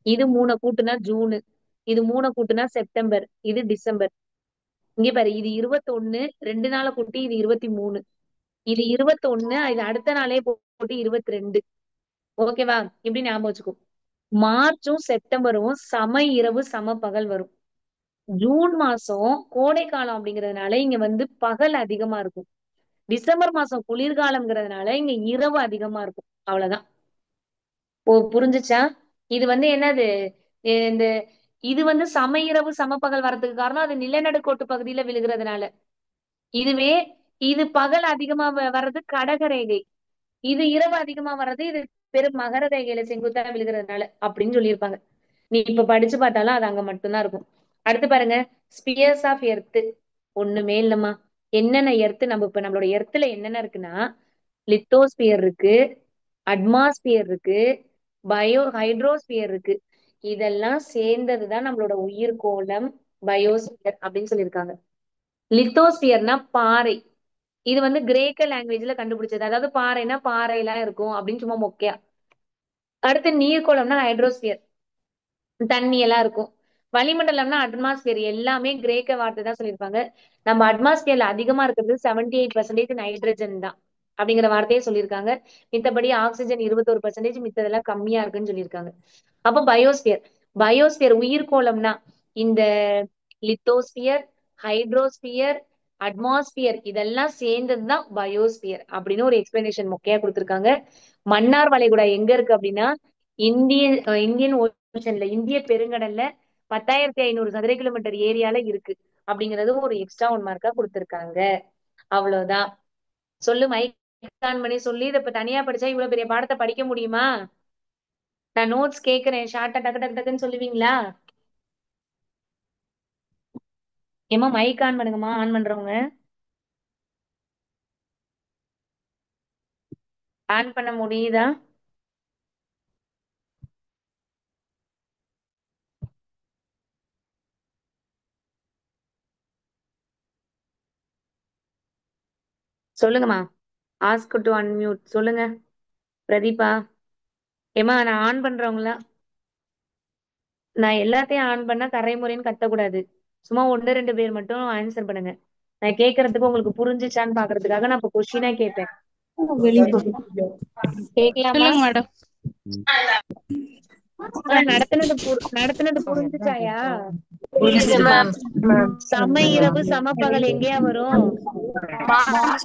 இது 3 கூட்டுனா ஜூனு, இது 3 கூட்டுனா செப்டம்பர், இது டிசம்பர். இங்க பாரு, இது 21, 2 நாளை கூட்டி இது 23, இது 21, இது அடுத்த நாளே போட்டு 22. ஓகேவா? இப்படி ஞாபகம் வச்சுக்கோ. மார்ச்சும் செப்டம்பரும் சம இரவு சம பகல் வரும். ஜூன் மாசம் கோடை காலம் அப்படிங்கறதுனால இங்க வந்து பகல் அதிகமா இருக்கும். டிசம்பர் மாசம் குளிர்காலம்ங்கிறதுனால இங்க இரவு அதிகமா இருக்கும். அவ்வளவுதான். புரிஞ்சுச்சா? இது வந்து என்னது? இந்த இது வந்து சம இரவு சமபகல் வர்றதுக்கு காரணம் அது நிலநடுக்கோட்டு பகுதியில விழுகிறதுனால. இதுவே இது பகல் அதிகமா வர்றது கடகரேகை, இது இரவு அதிகமா வர்றது இது பெரும் மகர ரேகையில செங்குத்தா விழுகிறதுனால அப்படின்னு சொல்லியிருப்பாங்க. நீ இப்ப படிச்சு பார்த்தாலும் அது அங்க மட்டும்தான் இருக்கும். அடுத்து பாருங்க, ஸ்பியர்ஸ் ஆஃப் எர்த். ஒண்ணுமே இல்லம்மா. என்னென்ன எர்த் நம்ம இப்ப நம்மளோட எர்த்துல என்னென்ன இருக்குன்னா, லித்தோஸ்பியர் இருக்கு, அட்மாஸ்பியர் இருக்கு, ஹைட்ரோஸ்பியர் இருக்கு. இதெல்லாம் சேர்ந்ததுதான் நம்மளோட உயிர்கோளம் பயோஸ்பியர் அப்படின்னு சொல்லியிருக்காங்க. லித்தோஸ்பியர்னா பாறை. இது வந்து கிரேக்க லாங்குவேஜ்ல கண்டுபிடிச்சது. அதாவது பாறைனா பாறை எல்லாம் இருக்கும் அப்படின்னு சும்மா மொக்கையா. அடுத்து நீர்கோளம்னா ஹைட்ரோஸ்பியர், தண்ணி எல்லாம் இருக்கும். வளிமண்டலம்னா அட்மாஸ்பியர், எல்லாமே கிரேக்க வார்த்தை தான் சொல்லியிருப்பாங்க. நம்ம அட்மாஸ்பியர்ல அதிகமா இருக்கிறது 78% நைட்ரஜன் தான் அப்படிங்கிற வார்த்தையே சொல்லியிருக்காங்க. மித்தபடி ஆக்சிஜன் 21%, மித்ததெல்லாம் கம்மியா இருக்குன்னு சொல்லியிருக்காங்க. அப்ப பயோஸ்பியர், பயோஸ்பியர் உயிர்கோளம்னா இந்த லித்தோஸ்பியர், ஹைட்ரோஸ்பியர், அட்மாஸ்பியர் இதெல்லாம் சேர்ந்ததுதான் பயோஸ்பியர் அப்படின்னு ஒரு எக்ஸ்பிளனேஷன் மொக்கையா கொடுத்திருக்காங்க. மன்னார் வளைகுடா எங்க இருக்கு அப்படின்னா இந்தியன் ஓஷன்ல, இந்திய பெருங்கடல்ல 10,500 சதுர கிலோமீட்டர் ஏரியால இருக்கு அப்படிங்கறது ஒரு எக்ஸ்ட்ரா 1 மார்க்கா கொடுத்திருக்காங்க. அவ்வளவுதான். சொல்லு, மைக் ஆன் பண்ணி சொல்லி. இதை இப்ப தனியா படிச்சா இவ்வளவு பெரிய பாடத்தை படிக்க முடியுமா? நான் நோட்ஸ் கேக்குறேன், ஷார்ட்டா டக்கு டக்கு டக்குன்னு சொல்லுவீங்களா? ஏமா மைக் ஆன் பண்ணுங்கம்மா, ஆன் பண்றவங்க. ஆன் பண்ண முடியுதா? சொல்லுங்கம்மா. ஆஸ்க் டு அன்மியூட் சொல்லுங்க. பிரதீபா, ஏமா நான் ஆன் பண்றவங்களா? நான் எல்லாத்தையும் ஆன் பண்ணா கரைமுறைன்னு கத்தக்கூடாது. சும்மா 1-2 பேர் மட்டும் ஆன்சர் பண்ணுங்க. நான் கேக்குறதுக்கு உங்களுக்கு புரிஞ்சுச்சான்னு பாக்குறதுக்காக நான் இப்ப கொஸ்டினா கேட்பேன். கேட்கலாமா? சொல்லுங்க மேடம். நடத்துனது புரிஞ்சுச்சாயா? புரிஞ்சுது மேம். சம இரவு சமபகல் எங்கேயா வரும்? March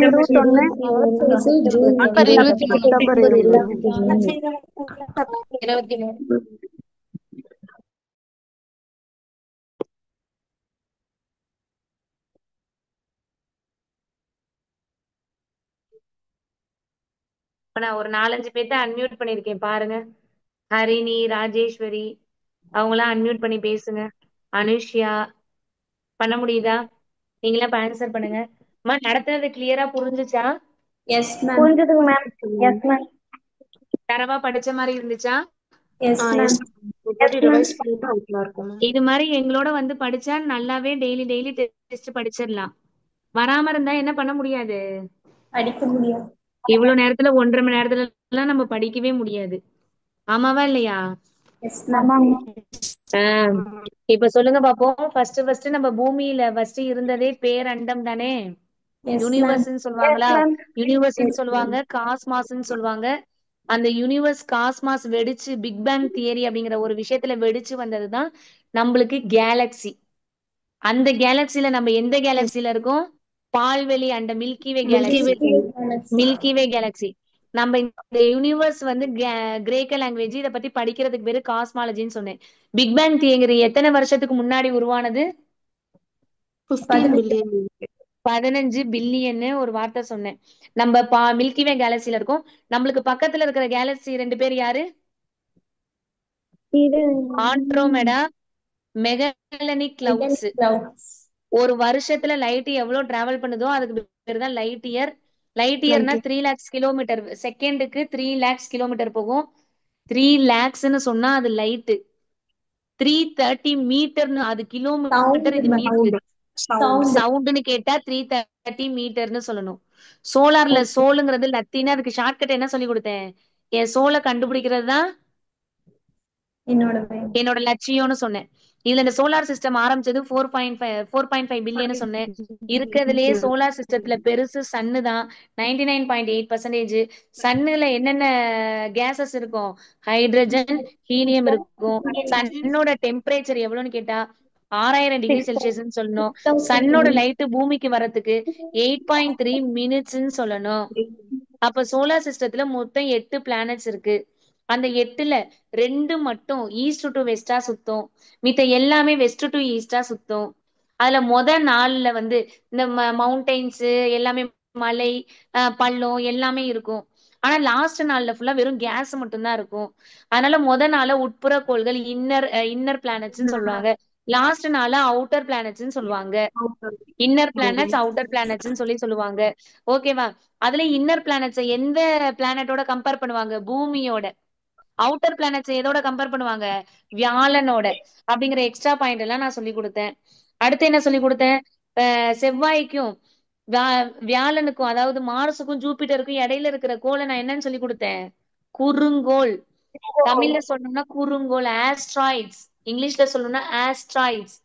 21, November 23. செப்டம்பர் 23. இப்ப நான் ஒரு 4-5 பேர்த்த அன்மியூட் பண்ணிருக்கேன் பாருங்க. ஹரிணி, ராஜேஸ்வரி அவங்களாம் அன்மியூட் பண்ணி பேசுங்க. அனுஷ்யா பண்ண முடியுதா? நீங்களா இப்ப ஆன்சர் பண்ணுங்க. அம்மா நடத்துனது கிளியரா புரிஞ்சுச்சா? Yes ma'am. புரிஞ்சுதுங்க மேம். Yes ma'am. தரவா படிச்ச மாதிரி இருந்துச்சா? Yes ma'am. ரிவைஸ் பண்ணிட்டு அவுட்ல இருக்கும் மேம். இது மாதிரி எங்களோட வந்து படிச்சா நல்லாவே டெய்லி டெஸ்ட் படிச்சிடலாம். வராம இருந்தா என்ன பண்ண முடியாது? படிக்க முடியும். இவ்வளவு நேரத்துல 1.5 மணி நேரத்துல எல்லாம் நம்ம படிக்கவே முடியாது. ஆமாவா இல்லையா? Yes ma'am. இப்ப சொல்லுங்க பாப்போம். ஃபர்ஸ்ட் நம்ம பூமியில ஃபர்ஸ்ட் இருந்ததே பேரண்டம் தானே? Yes ma'am. யூனிவர்ஸ்ன்னு சொல்லுவாங்களா? Yes, ma'am. யூனிவர்ஸ்ன்னு சொல்லுவாங்க, காஸ்மாஸ்ன்னு சொல்லுவாங்க. அந்த யூனிவர்ஸ் காஸ்மாஸ் வெடிச்சு பிக் பேங் தியரி அப்படிங்கிற ஒரு விஷயத்துல வெடிச்சு வந்ததுதான் நம்மளுக்கு கேலக்சி. அந்த கேலக்சில நம்ம எந்த கேலக்சில இருக்கோம்? பால்வெளி அண்ட மில்கி வே கேலக்சி. மில்கி வே கேலக்சி. நம்ம இந்த யூனிவர்ஸ் வந்து கிரேக்க லாங்குவேஜ், இத பத்தி படிக்கிறதுக்கு பேரு காஸ்மாலஜின்னு சொன்னேன். பிக் பேங் தியரி எத்தனை வருஷத்துக்கு முன்னாடி உருவானது? 15 billion. 15 பில்லியன் ஒரு வார்த்தை சொன்னேன். நம்ம மில்கி வே கேலக்சில இருக்கோம். நம்மளுக்கு பக்கத்துல இருக்கிற கேலக்சி 2 பேர் யாரு? Andromeda, Magellanic clouds. ஒரு வருஷத்துல லைட் எவ்வளவு டிராவல் பண்ணுதோ அதுக்கு பேர் தான் லைட் இயர். லைட் இயர்னா 3 lakhs கிலோமீட்டர், செகண்டுக்கு 3 lakhs கிலோமீட்டர் போகும். 3 lakhsன்னு சொன்னா அது லைட். 330 மீட்டர்னு அது கிலோமீட்டர், இது மீட்டர். சவுண்ட்னு கேட்டா 330 மீட்டர்னு சொல்லணும். சோலார்ல சோலுங்கிறது லத்தீன், அதுக்கு ஷார்ட்கட் என்ன சொல்லி கொடுத்தேன்? என் சோலை கண்டுபிடிக்கிறது தான் என்னோட லட்சியம்னு சொன்னேன். இதுல இந்த சோலார் சிஸ்டம் ஆரம்பிச்சது 4.5 பில்லியன் சொன்னேன். இருக்கிறதுலயே சோலார் சிஸ்டத்துல பெருசு சன்னு தான். 99.8%. சன்னுல என்னென்ன கேசஸ் இருக்கும்? ஹைட்ரஜன், ஹீலியம் இருக்கும். சன்னோட டெம்பரேச்சர் எவ்வளவுன்னு கேட்டா 6000 டிகிரி செல்சியஸ்ன்னு சொல்லணும். சன்னோட லைட் பூமிக்கு வர்றதுக்கு 8.3 மினிட்ஸ்ன்னு சொல்லணும். அப்ப சோலார் சிஸ்டத்துல மொத்தம் 8 பிளானட்ஸ் இருக்கு. அந்த 8ல 2 மட்டும் ஈஸ்ட் டு வெஸ்டா சுத்தும். மித்த எல்லாமே வெஸ்ட் டு ஈஸ்டா சுத்தும். அதுல 4 வந்து இந்த மவுண்டைன்ஸ் எல்லாமே, மலை, பள்ளம் எல்லாமே இருக்கும். ஆனா லாஸ்ட் நாள்ல ஃபுல்லா வெறும் கேஸ் மட்டும்தான் இருக்கும். அதனால நாள உட்புற கோள்கள், இன்னர் பிளானட்ஸ்ன்னு சொல்லுவாங்க. லாஸ்ட் நாள அவுட்டர் பிளானட்ஸ்ன்னு சொல்லுவாங்க. இன்னர் பிளானட்ஸ், அவுட்டர் பிளானட்ஸ்ன்னு சொல்லுவாங்க. ஓகேவா? அதுல இன்னர் பிளானட்ஸ் எந்த பிளானட்டோட கம்பேர் பண்ணுவாங்க? பூமியோட. அவுட்டர் பிளானட்ஸ் எதோட கம்பேர் பண்ணுவாங்க? வியாழனோட. அப்படிங்கிற எக்ஸ்ட்ரா பாயிண்ட் எல்லாம் நான் சொல்லி கொடுத்தேன். அடுத்து என்ன சொல்லி கொடுத்தேன்? செவ்வாய்க்கும் வியாழனுக்கும், அதாவது மார்ஸுக்கும் ஜூபிட்டருக்கும் இடையில இருக்கிற கோளை நான் என்னன்னு சொல்லி கொடுத்தேன்? குறுங்கோள். தமிழ்ல சொல்லணும்னா குறுங்கோள், ஆஸ்ட்ராய்ட்ஸ். இங்கிலீஷ்ல சொல்லணும்னா ஆஸ்ட்ராய்ட்ஸ்.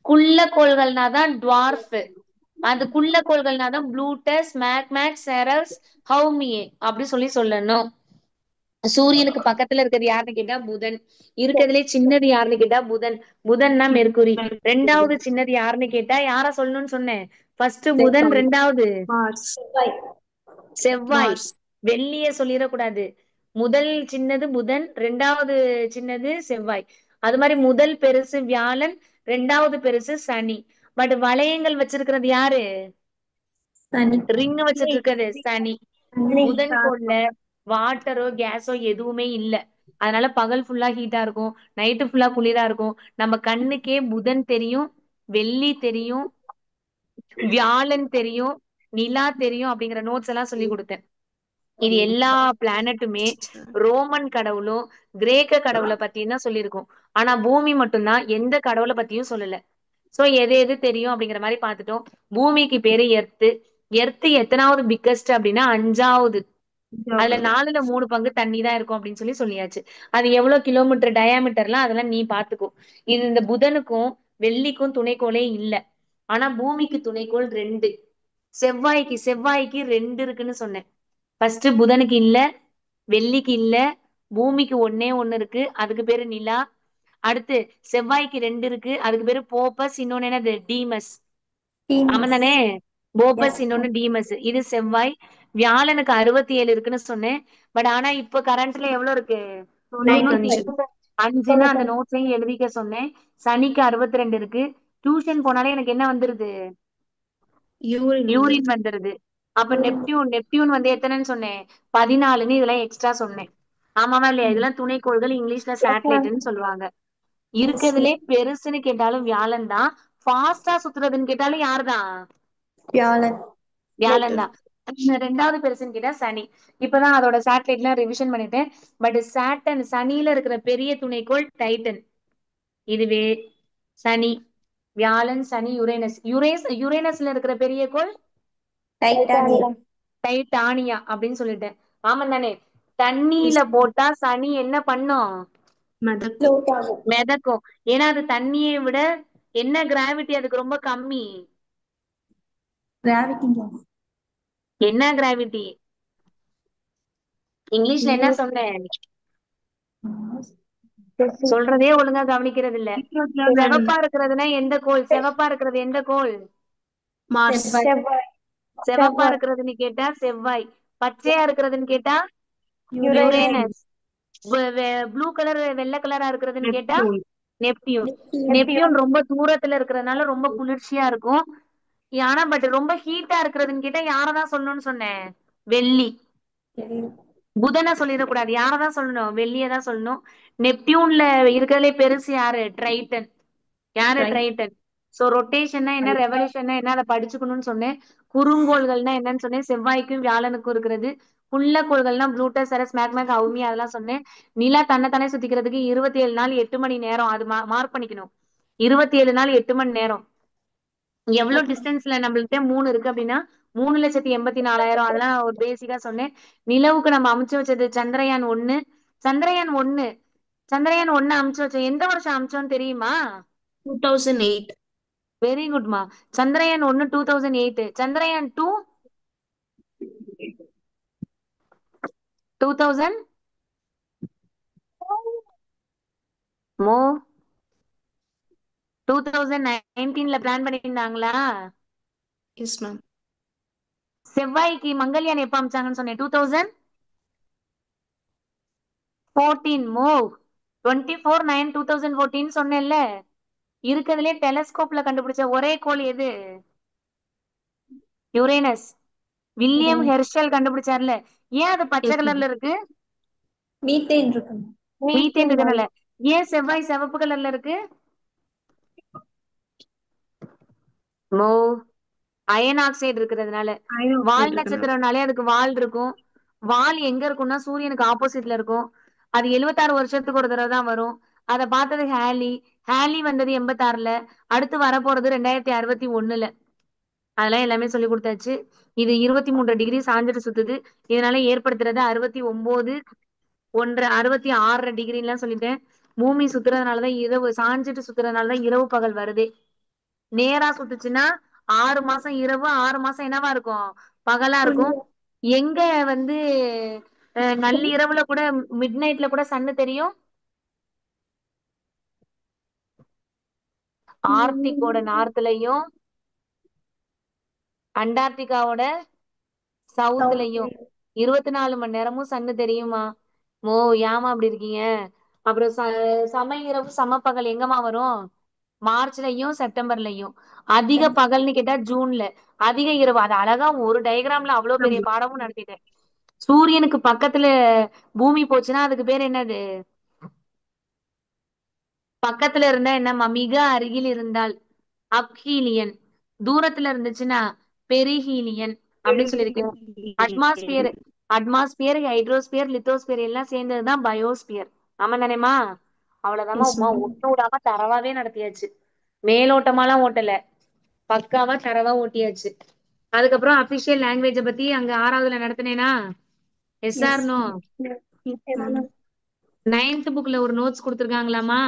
குள்ள கோள்கள்னா தான் டுவார்ஃப். அந்த குள்ள கோள்கள்னா தான் ப்ளூட்டஸ், மேக்மேக்ஸ், செரஸ், ஹவுமியே அப்படி சொல்லணும். சூரியனுக்கு பக்கத்துல இருக்கிறது யாருன்னு கேட்டா புதன். இருக்கிறதுலே சின்னது யாருன்னு கேட்டா புதன். புதன்னா மெர்க்குரி. 2வது சின்னது யாருன்னு கேட்டா யார சொல்லணும்னு சொன்னேன்? ஃபர்ஸ்ட் புதன், 2வது செவ்வாய். வெள்ளிய சொல்லிடக்கூடாது. முதல் சின்னது புதன், 2வது சின்னது செவ்வாய். அது மாதிரி முதல் பெருசு வியாழன், 2வது பெருசு சனி. பட் வளையங்கள் வச்சிருக்கிறது யாரு? ரிங் வச்சிட்டு இருக்கிறது சனி. புதன் கோள்ல வாட்டரோ கேஸோ எதுவுமே இல்ல. அதனால பகல் ஃபுல்லா ஹீட்டா இருக்கும், நைட்டு ஃபுல்லா குளிரா இருக்கும். நம்ம கண்ணுக்கே புதன் தெரியும், வெள்ளி தெரியும், வியாழன் தெரியும், நிலா தெரியும். அப்படிங்கிற நோட்ஸ் எல்லாம் சொல்லி கொடுத்தேன். இது எல்லா பிளானட்டுமே ரோமன் கடவுளும் கிரேக்க கடவுளை பத்தியும் தான் சொல்லியிருக்கோம். ஆனா பூமி மட்டும்தான் எந்த கடவுளை பத்தியும் சொல்லல. சோ எது எது தெரியும் அப்படிங்கிற மாதிரி பார்த்துட்டோம். பூமிக்கு பேரு எர்த்து. எர்த்து எத்தனாவது பிக்கஸ்ட் அப்படின்னா 5வது. அதுல 4ல 3 பங்கு தண்ணி தான் இருக்கும் அப்படின்னு சொல்லியாச்சு. அது எவ்வளவு கிலோமீட்டர் டயாமீட்டர்லாம் அதெல்லாம் நீ பாத்துக்கோ. இது இந்த புதனுக்கும் வெள்ளிக்கும் துணைக்கோளே இல்ல. ஆனா பூமிக்கு துணைக்கோள் 2. செவ்வாய்க்கு 2 இருக்குன்னு சொன்னேன். ஃபர்ஸ்ட் புதனுக்கு இல்ல, வெள்ளிக்கு இல்ல, பூமிக்கு ஒண்ணு இருக்கு, அதுக்கு பேரு நிலா. அடுத்து செவ்வாய்க்கு 2 இருக்கு, அதுக்கு பேரு போப்பஸ், இன்னொன்னு என்னது? டீமஸ். ஆமா தானே? போபஸ், இன்னொன்னு டீமஸ். இது செவ்வாய். வியாழனுக்கு 67 இருக்குன்னு சொன்னேன். பட் ஆனா இப்ப கரண்ட்ல எவ்வளவு இருக்கு? 95. அந்த நோட்ஸையும் எழுதிக்க சொன்னேன். சனிக்கு 62 இருக்கு. டியூஷன் போனாலே எனக்கு என்ன வந்துருது? யூரின் வந்துருது. அப்ப நெப்டியூன் வந்து எத்தனைன்னு சொன்னேன்? 14ன்னு இதெல்லாம் எக்ஸ்ட்ரா சொன்னேன். ஆமாவா இல்லையா? இதெல்லாம் துணைக்கோள்கள், இங்கிலீஷ்ல சேட்டலைட்னு சொல்லுவாங்க. இருக்கிறதுலே பெருசுன்னு கேட்டாலும் வியாழன் தான். ஃபாஸ்டா சுத்துறதுன்னு கேட்டாலும் யாருதான்? வியாழன் தான். 2வது பெருசுன்னு கேட்டா சனி. இப்பதான் அதோட சேட்டலைட் எல்லாம் ரிவிஷன் பண்ணிட்டேன். பட் சாட்டன், சனியில இருக்கிற பெரிய துணைக்கோள் டைட்டன். இதுவே சனி, வியாழன், சனி, யுரேனஸ்ல இருக்கிற பெரிய கோள் டைட்டானியா அப்படின்னு சொல்லிட்டேன். ஆமா தானே? தண்ணியில போட்டா சனி என்ன பண்ணும்? மிதக்கும். ஏன்னா அது தண்ணியை விட என்ன கிராவிட்டி அதுக்கு ரொம்ப கம்மி. என்ன கிராவிட்டி? இங்கிலீஷ்ல என்ன சொன்னேன்? சொல்றதே ஒழுங்கா கவனிக்கிறது இல்ல. சிவப்பா இருக்கிறதுனா எந்த கோள்? சிவப்பா இருக்கிறது எந்த கோள்? சிவப்பா செவ்வாய். இருக்கிறதுன்னு கேட்டா செவ்வாய், பச்சையா இருக்கிறதுன்னு கேட்டா யுரேனஸ். யுரேனஸ், ப்ளூ கலர் வெள்ளை கலரா இருக்கிறதுன்னு கேட்டா நெப்டியூன். நெப்டியூன். நெப்டியூன். நெப்டியூன் ரொம்ப தூரத்துல இருக்கிறதுனால ரொம்ப குளிர்ச்சியா இருக்கும். ஆனா பட் ரொம்ப ஹீட்டா இருக்கிறதுன்னு கேட்டா யாரதான் சொல்லணும்னு சொன்னேன்? வெள்ளி. புதனை சொல்லிடக்கூடாது, யாரதான் சொல்லணும்? வெள்ளியதான் சொல்லணும். நெப்டியூன்ல இருக்கிறதுலே பெருசு யாரு? ட்ரைட்டன். யாரு? ட்ரைட்டன். சோ ரொட்டேஷன்னா என்ன, ரெவல்யூஷன்னா என்ன, அதை படிச்சுக்கணும்னு சொன்னேன். குறுங்கோள்கள்னா என்னன்னு சொன்னேன். செவ்வாய்க்கும் வியாழனுக்கும் இருக்கிறது. புள்ளக்கோள்கள்னா ப்ளூட்டஸ், செரஸ், மேக்மேக், அவுமி அதெல்லாம் சொன்னேன். நிலா தன்னைத்தானே சுத்திக்கிறதுக்கு 27 நாள் 8 மணி நேரம், அது மார்க் பண்ணிக்கணும். 27 நாள் 8 மணி நேரம். எவ்வளவு டிஸ்டன்ஸ்ல நம்மள்கிட்ட 3 இருக்கு அப்படின்னா 3,84,000. அதெல்லாம் ஒரு பேசிக்கா சொன்னேன். நிலவுக்கு நம்ம அமுச்சு வச்சது சந்திரயான் 1. சந்திரயான் 1 சந்திரயான் 1 அமுச்சு வச்சோம். எந்த வருஷம் அமுச்சோன்னு தெரியுமா? 2008. வெரி குட்மா. சந்திரயான் 1 2008. சந்திரயான் 2 2000 மோ 2019ல பிளான் பண்ணியிருந்தாங்களா? Yes, ma'am. செவ்வாய்க்கு மங்கள்யான் எப்ப அமிச்சாங்கன்னு சொன்னேன்? 2014. மோ 24/9/2014 சொன்னேன்ல. இருக்கிறதுலே டெலஸ்கோப்ல கண்டுபிடிச்ச ஒரே கோள் எது? யுரேனஸ். வில்லியம் ஹெர்ஷல் கண்டுபிடிச்சார்ல. ஏன் அது பச்சை Yes, ma'am. கலர்ல இருக்கு? மீத்தேன் இருக்கும். மீத்தேன் இருக்கனால. ஏன் செவ்வாய் சிவப்பு கலர்ல இருக்கு? மோ அயன் ஆக்சைடு இருக்கிறதுனால. Iron oxide வால் இருக்கனால. நட்சத்திரம்னாலே அதுக்கு வால் இருக்கும். வால் எங்க இருக்கும்னா சூரியனுக்கு ஆப்போசிட்ல இருக்கும். அது 76 வருஷத்துக்கு ஒரு தடவை தான் வரும். அதை பார்த்தது ஹேலி. ஹேலி வந்தது 86ல. அடுத்து வரப்போறது 2061ல. அதெல்லாம் எல்லாமே சொல்லி கொடுத்தாச்சு. இது 23 டிகிரி சாஞ்சிட்டு சுத்துது. இதனால ஏற்படுத்துறது 69 1 66 டிகிரிலாம் சொல்லிட்டேன். பூமி சுத்துறதுனாலதான் இரவு, சாஞ்சிட்டு சுத்துறதுனாலதான் இரவு பகல் வருதே. நேரா சுத்துச்சுன்னா 6 மாசம் இரவு, 6 மாசம் என்னவா இருக்கும்? பகலா இருக்கும். எங்க வந்து நள்ளிரவுல கூட, மிட் நைட்ல கூட சன்னு தெரியும்? ஆர்டிக்கோட நார்த்லயும் அண்டார்டிகாவோட சவுத்லயும் 24 மணி நேரமும் சன்னு தெரியுமா? மோ ஏமா அப்படி இருக்கீங்க? அப்புறம் சம இரவு சம பகல் எங்கம்மா வரும்? மார்ச்லயும் செப்டம்பர்லயும். அதிக பகல்னு கேட்டா ஜூன்ல. அதிக இரவு அது அழகா ஒரு டயக்ராம்ல அவ்வளவு பெரிய பாடமும் நடத்திட்டேன். சூரியனுக்கு பக்கத்துல பூமி போச்சுன்னா அதுக்கு பேர் என்னது? பக்கத்துல இருந்தா என்னம்மா? மிக அருகில் இருந்தால் அப்ஹீலியன். தூரத்துல இருந்துச்சுன்னா பெரிஹீலியன் அப்படின்னு சொல்லியிருக்கேன். அட்மாஸ்பியர், அட்மாஸ்பியர், ஹைட்ரோஸ்பியர், லித்தோஸ்பியர் எல்லாம் சேர்ந்ததுதான் பயோஸ்பியர். ஆமா தானேமா? அவ்வளவுதாம்மா. Yes, Uma ma'am. ஒட்டு விடாம தரவாவே நடத்தியாச்சு. மேலோட்டமாலாம் ஓட்டல, பக்காவா தரவா ஓட்டியாச்சு. அதுக்கப்புறம் அபிஷியல் லாங்குவேஜ பத்தி அங்க 6வதுல நடத்தினேனா? Yes or no? Ma'am. 9th புக்ல ஒரு நோட்ஸ் கொடுத்துருக்காங்களாமா?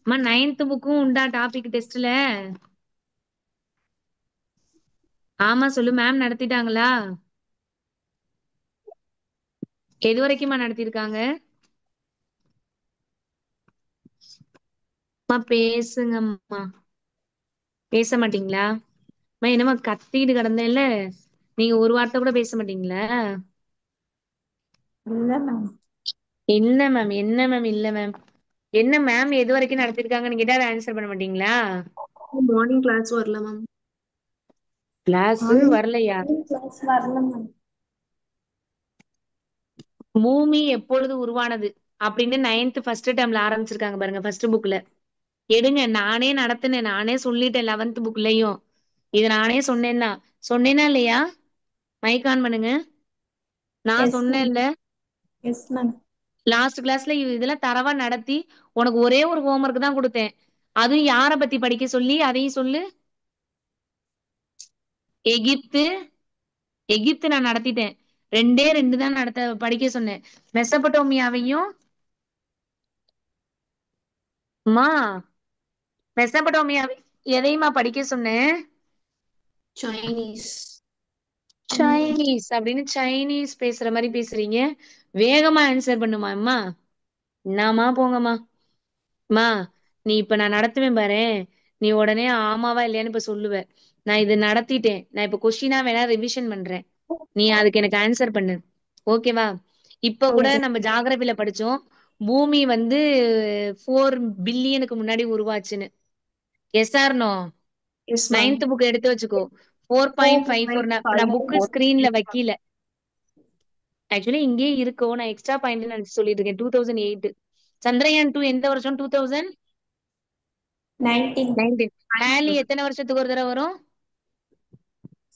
அம்மா 9th புக்கும் உண்டா டாபிக் டெஸ்ட்ல? ஆமா சொல்லு. மேம் நடத்திட்டாங்களா? எது வரைக்குமா நடத்திருக்காங்க? அம்மா பேசுங்கம்மா. பேச மாட்டீங்களா? அம்மா என்னம்மா கத்திட்டு கிடந்தேன்ல, நீங்க ஒரு வார்த்தை கூட பேச மாட்டீங்களா? இல்ல மேம். இல்ல மேம். என்ன மேம் இல்ல மேம்? என்ன மேம் எது வரைக்கும் நடத்திருக்காங்கன்னு கேட்டா அதை ஆன்சர் பண்ண மாட்டீங்களா? Morning class வரல ma'am. கிளாஸ் வரலையா? கிளாஸ் வரல மேம். பூமி எப்பொழுது உருவானது அப்படின்னு 9th ஃபர்ஸ்ட் டேர்ம்ல ஆரம்பிச்சிருக்காங்க பாருங்க, ஃபர்ஸ்ட் புக்ல. எடுங்க, நானே நடத்தினேன், நானே சொல்லிட்டேன் 11th புக்லயும். இது நானே சொன்னேன்னா சொன்னேனா இல்லையா? மைக் ஆன் பண்ணுங்க. நான் சொன்னேன்ல எஸ் மேம். லாஸ்ட் கிளாஸ்ல இதெல்லாம் தரவா நடத்தி உனக்கு ஒரே ஒரு ஹோம்ஒர்க் தான் கொடுத்தேன். அதுவும் யார பத்தி படிக்க சொல்லி அதையும் சொல்லு. எகிப்து. எகிப்து நான் நடத்திட்டேன். 2 தான் படிக்க சொன்னேன். மெசபடோமியாவையும் மா மெசபடோமியாவை எதையுமா படிக்க சொன்னேன்? Chinese. சைனீஸ் அப்படின்னு சைனீஸ் பேசுற மாதிரி பேசுறீங்க. வேகமா ஆன்சர் பண்ணுமா அம்மா? என்னம்மா போங்கம்மா. மா நீ இப்ப நான் நடத்துவேன் பாரு, நீ உடனே ஆமாவா இல்லையான்னு இப்ப சொல்லுவ. நான் இது நடத்திட்டேன். நான் இப்ப கொஸ்டினா வேணா ரிவிஷன் பண்றேன். நீ அதுக்கு எனக்கு ஆன்சர் பண்ணு. ஓகேவா? இப்ப கூட நம்ம ஜாகிரபில படிச்சோம். பூமி வந்து 4 பில்லியனுக்கு முன்னாடி உருவாச்சுன்னு. Yes or no? Yes, ma'am. 9th book எடுத்து வச்சுக்கோ. 4.54. நான் புக் ஸ்கிரீன்ல வைக்கல. ஆக்சுவலி இங்கே இருக்கோ. நான் எக்ஸ்ட்ரா பாயிண்ட் நினைச்சு சொல்லிட்டு இருக்கேன். 2008 சந்திரயான் 2 எந்த வருஷம்? 19 2019. ஹேலி எத்தனை வருஷத்துக்கு ஒரு தடவை வரும்?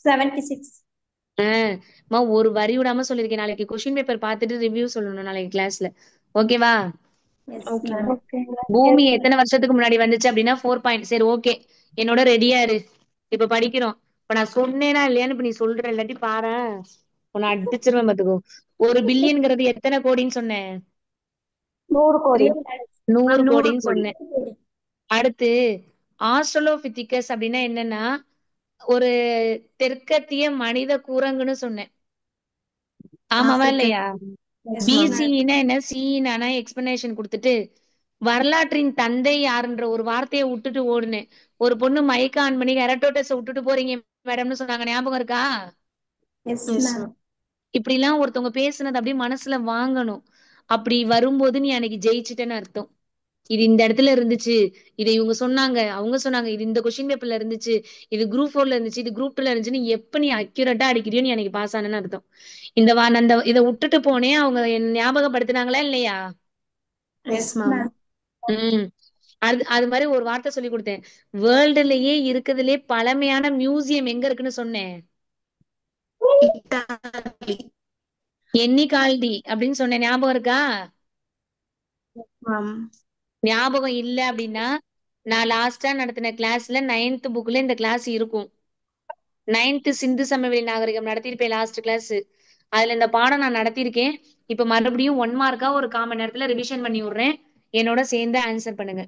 76 மா ஒரு வரி விடாம சொல்லிருக்கேன். நாளைக்கு கொஸ்டின் பேப்பர் பார்த்துட்டு ரிவ்யூ சொல்லணும் நாளைக்கு கிளாஸ்ல. ஓகேவா? yes Okay, ma'am ma'am. Okay. பூமி எத்தனை வருஷத்துக்கு முன்னாடி வந்துச்சு அப்படின்னா 4 பாயிண்ட். சரி ஓகே, என்னோட ரெடியா இரு. இப்ப படிக்கிறோம். இப்ப நான் சொன்னேனா இல்லையான்னு இப்ப நீ சொல்ற, இல்லாட்டி பாரேன் உன்னை அடிச்சிருவேன் பாத்துக்கோ. ஒரு பில்லியன்ங்கிறது எத்தனை கோடின்னு சொன்னேன்? 100 கோடி. 100 100 கோடின்னு கோடி. சொன்னேன். அடுத்து ஆஸ்ட்ரலோபித்திகஸ் அப்படின்னா என்னன்னா ஒரு தெற்கத்திய மனித குரங்குன்னு சொன்னேன். ஆமாவா African. இல்லையா? yes ma'am பிசினா என்ன, சீனா எக்ஸ்பிளனேஷன் கொடுத்துட்டு வரலாற்றின் தந்தை யாருன்ற ஒரு வார்த்தையை விட்டுட்டு ஓடுனேன். ஒரு பொண்ணு மைக் ஆன் பண்ணி ஹெரடோட்டஸ விட்டுட்டு போறீங்க மேடம்னு சொன்னாங்க. ஞாபகம் இருக்கா? yes Yes, ma'am ma'am. இப்படி எல்லாம் ஒருத்தவங்க பேசுனது அப்படியே மனசுல வாங்கணும். அப்படி வரும்போது நீ அன்னைக்கு ஜெயிச்சுட்டேன்னு அர்த்தம். இது இந்த இடத்துல இருந்துச்சு, இதை இவங்க சொன்னாங்க, அவங்க சொன்னாங்க, இது இந்த கொஸ்டின் பேப்பர்ல இருந்துச்சு, இது குரூப் 4ல இருந்துச்சு, இது குரூப் 2ல இருந்துச்சுன்னு எப்ப நீ அக்யூரேட்டா அடிக்கிறியோ நீ அன்னைக்கு பாஸ் ஆனன்னு அர்த்தம். நான் அந்த இதை விட்டுட்டு போனேன், அவங்க என்ன ஞாபகப்படுத்தினாங்களா இல்லையா? Yes, ma'am. உம் அது மாதிரி ஒரு வார்த்தை சொல்லி கொடுத்தேன். வேர்ல்டுலயே இருக்கிறதுலே பழமையான மியூசியம் எங்க இருக்குன்னு சொன்னேன். Italy. எண்ணிக்கால்டி அப்படின்னு சொன்னேன். ஞாபகம் இருக்கா? Ma'am. ஞாபகம் இல்ல அப்படின்னா நான் லாஸ்டா நடத்தின கிளாஸ்ல 9th புக்ல இந்த கிளாஸ் இருக்கும். 9th சிந்து சமவெளி நாகரிகம் நடத்திருப்பேன் லாஸ்ட் கிளாஸ். அதுல இந்த பாடம் நான் நடத்திருக்கேன். இப்ப மறுபடியும் 1 மார்க்கா ஒரு 1/4 மணி நேரத்துல ரிவிஷன் பண்ணி விடுறேன். என்னோட சேர்ந்து ஆன்சர் பண்ணுங்க.